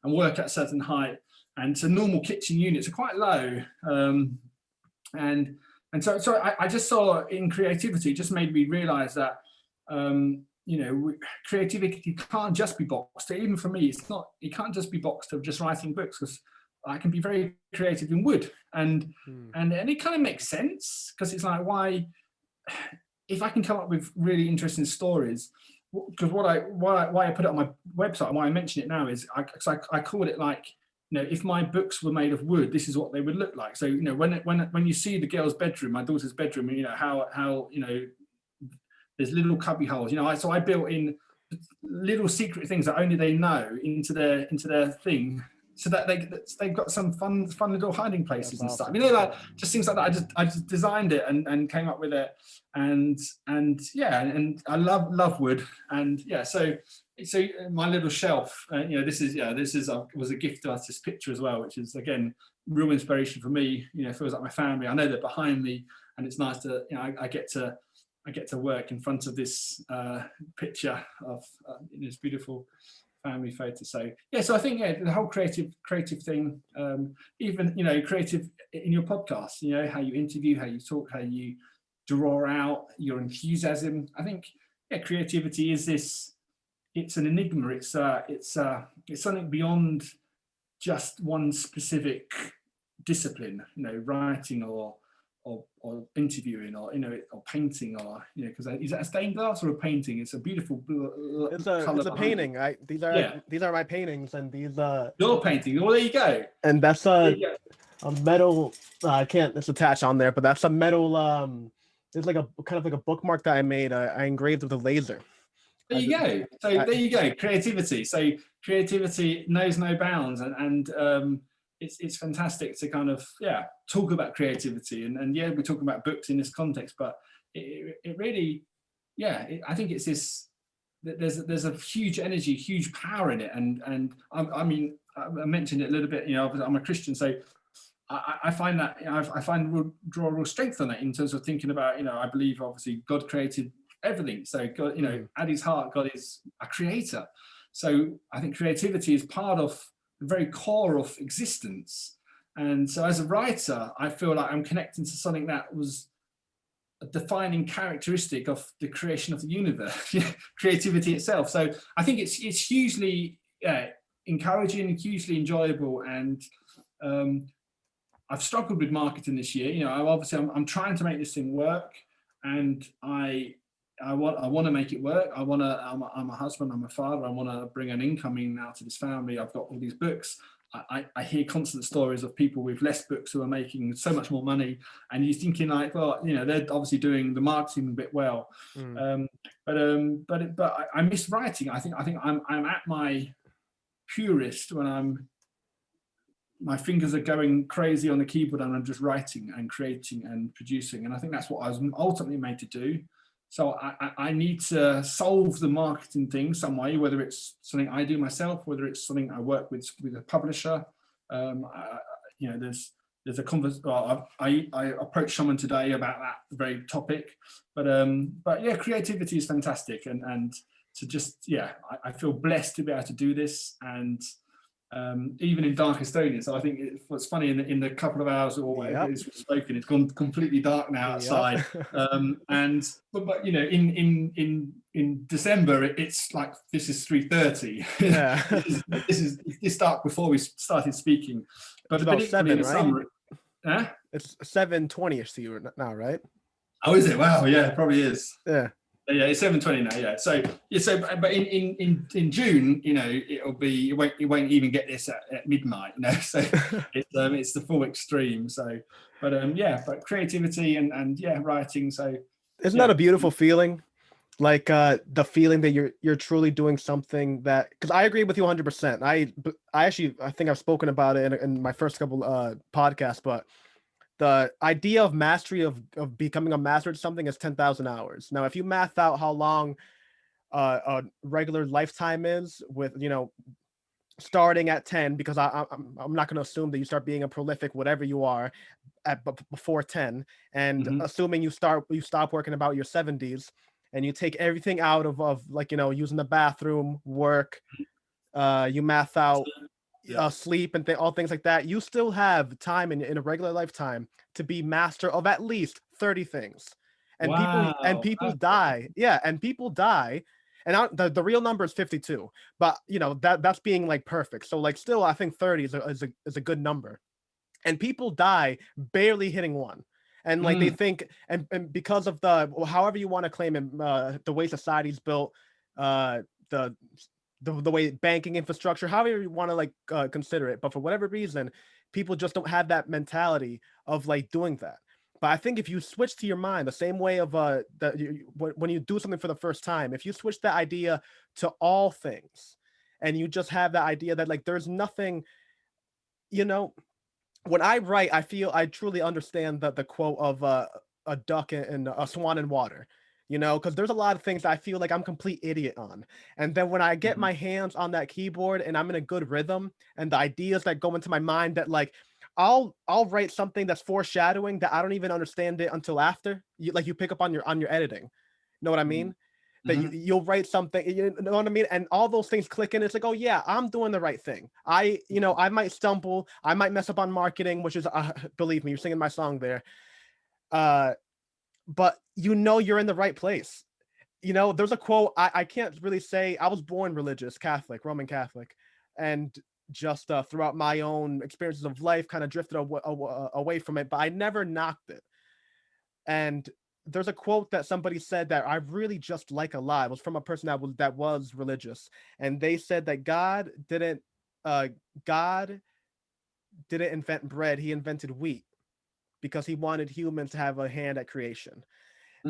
and work at a certain height. And so normal kitchen units are quite low, and so I just saw in creativity, it just made me realize that creativity can't just be boxed. Even for me, it can't just be boxed of just writing books, because I can be very creative in wood, and it kind of makes sense, because it's like, why, if I can come up with really interesting stories, because why I put it on my website and why I mention it now is I call it like, if my books were made of wood, this is what they would look like. So when you see the girl's bedroom, my daughter's bedroom, how there's little cubby holes, so I built in little secret things that only they know into their thing, so that they've got some fun little hiding places and stuff. Like just things like that. I just designed it and came up with it, and I love wood, and so my little shelf. This was a gift artist picture as well, which is again real inspiration for me. It feels like my family. I know they're behind me, and it's nice to I get to work in front of this picture of this beautiful family photo. So so I think the whole creative thing, even creative in your podcast, how you interview, how you talk, how you draw out your enthusiasm. I think creativity is this. It's an enigma. It's something beyond just one specific discipline. Writing or interviewing or painting or because is that a stained glass or a painting? It's a beautiful it's a painting. These are my paintings, and these your painting. Well, there you go. And that's a metal. I can't. It's attached on there, but that's a metal. It's like a kind of like a bookmark that I made. I engraved with a laser. There you go. So there you go. Creativity. So creativity knows no bounds, and it's fantastic to kind of talk about creativity, and we're talking about books in this context, but it really I think it's this. There's a huge energy, huge power in it, and I mean I mentioned it a little bit. I'm a Christian, so I find that I draw real strength on that in terms of thinking about I believe obviously God created everything. So God, at his heart, God is a creator. So I think creativity is part of the very core of existence. And so as a writer, I feel like I'm connecting to something that was a defining characteristic of the creation of the universe, creativity itself. So I think it's hugely encouraging, hugely enjoyable. And I've struggled with marketing this year. I'm trying to make this thing work, and I want to make it work. I'm a husband, I'm a father, I want to bring an income in now to this family. I've got all these books. I hear constant stories of people with less books who are making so much more money, and you're thinking like, well, they're obviously doing the marketing a bit well. But I miss writing. I think I'm at my purest when my fingers are going crazy on the keyboard and I'm just writing and creating and producing. And I think that's what I was ultimately made to do. So I need to solve the marketing thing some way, whether it's something I do myself, whether it's something I work with a publisher. There's a conversation. I approached someone today about that very topic. But creativity is fantastic, and to just I feel blessed to be able to do this, and even in dark Estonia. So I think what's funny in the couple of hours or whatever it's spoken, it's gone completely dark now outside. But in December it's like this is 3:30. This dark before we started speaking. But about 7, right? Summer, it's 7:20ish to you now, right? Oh, is it? Wow, yeah, it probably is. Yeah. Yeah, it's 7:20 now. Yeah, so but in June, it won't even get this at midnight. So it's the full extreme. So, but creativity and writing. So isn't that a beautiful feeling? Like the feeling that you're truly doing something that, because I agree with you 100%. I think I've spoken about it in my first couple podcasts, but the idea of mastery of becoming a master at something is 10,000 hours. Now, if you math out how long a regular lifetime is with, starting at 10, because I'm not going to assume that you start being a prolific whatever you are at before 10, and Mhm. assuming you stop working about your 70s, and you take everything out of like, using the bathroom, work, you math out Yeah. sleep and all things like that, you still have time in a regular lifetime to be master of at least 30 things. And Wow. people Okay. die. Yeah, and people die. And the real number is 52, but that's being like perfect. So like still I think 30 is a good number. And people die barely hitting one. And like they Mm, think, and because of the, however you want to claim it, the way society's built, uh the the way banking infrastructure, however you want to like consider it, but for whatever reason, people just don't have that mentality of like doing that. But I think if you switch to your mind the same way of that when you do something for the first time, if you switch that idea to all things, and you just have that idea that like there's nothing, you know, when I write, I feel I truly understand the quote of a duck and a swan in water, because there's a lot of things I feel like I'm complete idiot on. And then when I get mhm, my hands on that keyboard and I'm in a good rhythm, and the ideas that go into my mind that like I'll write something that's foreshadowing that I don't even understand it until after. You pick up on your editing. Know what I mhm, mean? That mhm, you'll write something, you know what I mean? And all those things click in. It's like, oh yeah, I'm doing the right thing. I might stumble, I might mess up on marketing, which is believe me, you're singing my song there. Uh, but you're in the right place. There's a quote, I can't really say. I was born religious, Catholic, Roman Catholic, and just throughout my own experiences of life, kind of drifted away from it, but I never knocked it. And there's a quote that somebody said that I really just like a lot. It was from a person that was religious, and they said that uh God didn't invent bread; he invented wheat because he wanted humans to have a hand at creation.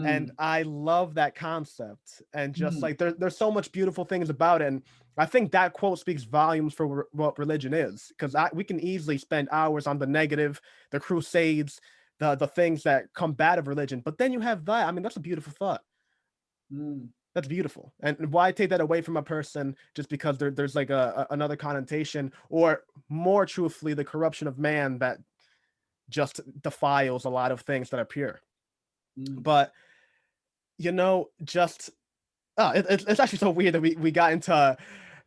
And mm, I love that concept. And just mm, like there's so much beautiful things about it. And I think that quote speaks volumes for what religion is, because we can easily spend hours on the negative, the crusades, the things that combat of religion. But then you have that. I mean, that's a beautiful thought. mm, That's beautiful. And why take that away from a person just because there's like another connotation, or more truthfully, the corruption of man that just defiles a lot of things that are pure. mm. But just it's actually so weird that we got into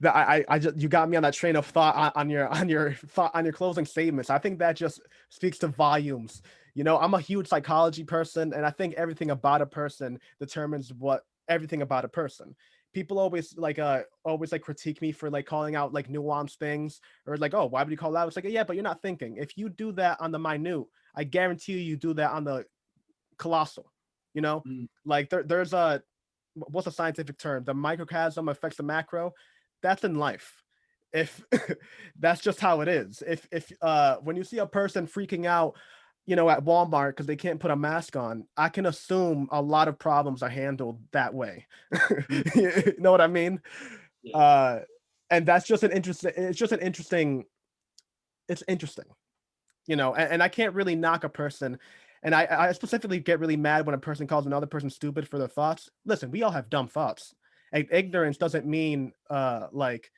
that. I just, you got me on that train of thought on your closing statements. I think that just speaks to volumes. I'm a huge psychology person, and I think everything about a person determines what everything about a person. People always like critique me for like calling out like nuanced things, or like, oh, why would you call that? It's like, yeah, but you're not thinking. If you do that on the minute, I guarantee you do that on the colossal. You know, Mm, like there's a what's a scientific term? The microcosm affects the macro. That's in life. If that's just how it is. If when you see a person freaking out, at Walmart because they can't put a mask on, I can assume a lot of problems are handled that way. mm, You know what I mean? yeah. Uh, and that's just an interesting. It's just an interesting. It's interesting, and I can't really knock a person. And I specifically get really mad when a person calls another person stupid for their thoughts. Listen, we all have dumb thoughts. And ignorance doesn't mean like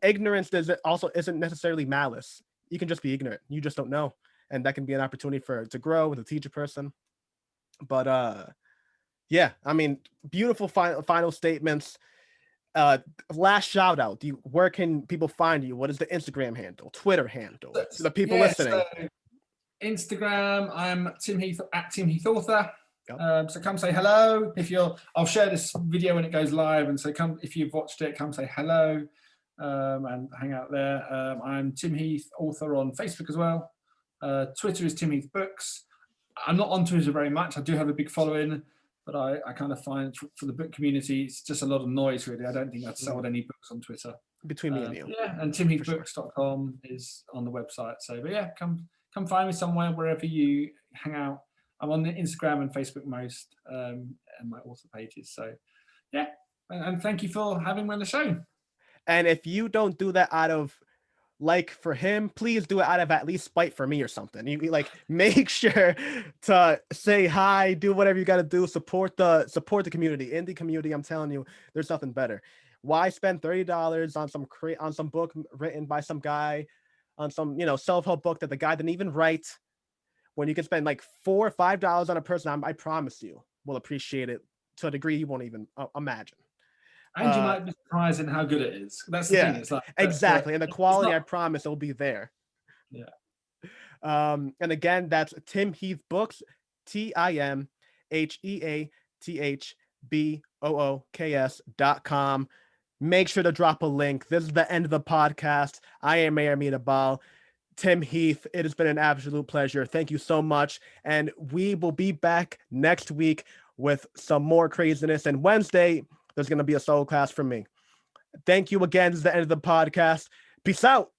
ignorance does also isn't necessarily malice. You can just be ignorant. You just don't know. And that can be an opportunity for to grow and to teach a person. But yeah, I mean, beautiful final statements. Uh Last shout out. Where can people find you? What is the Instagram handle, Twitter handle? To the people Yeah, so listening. Instagram, I'm Tim Heath at Tim Heath Author. Yep. So come say hello. I'll share this video when it goes live, and so come if you've watched it, come say hello and hang out there. I'm Tim Heath Author on Facebook as well. Twitter is Tim Heath Books. I'm not on Twitter very much. I do have a big following, but I kind of find for the book community, it's just a lot of noise, really. I don't think I've sold any books on Twitter. Between me and you, Yeah, and for sure. timheathbooks.com is on the website. So, but yeah, come find me somewhere wherever you hang out. I'm on the Instagram and Facebook most, and my author pages. So, yeah, and thank you for having me on the show. And if you don't do that out of like for him, please do it out of at least spite for me or something. You like make sure to say hi, do whatever you got to do, support the community, indie community. I'm telling you, there's nothing better. Why spend $30 on some book written by some guy, on some self-help book that the guy didn't even write, when you can spend like $4 or $5 on a person I promise you will appreciate it to a degree you won't even imagine. And you might be surprised in how good it is. That's the thing. Yeah, It's like exactly. And the it's quality, not. I promise, will be there. Yeah. And again, that's Tim Heath Books, TimHeathBooks.com. Make sure to drop a link. This is the end of the podcast. I am Mayor Ball. Tim Heath, it has been an absolute pleasure. Thank you so much. And we will be back next week with some more craziness. And Wednesday, there's going to be a solo class from me. Thank you again. This is the end of the podcast. Peace out.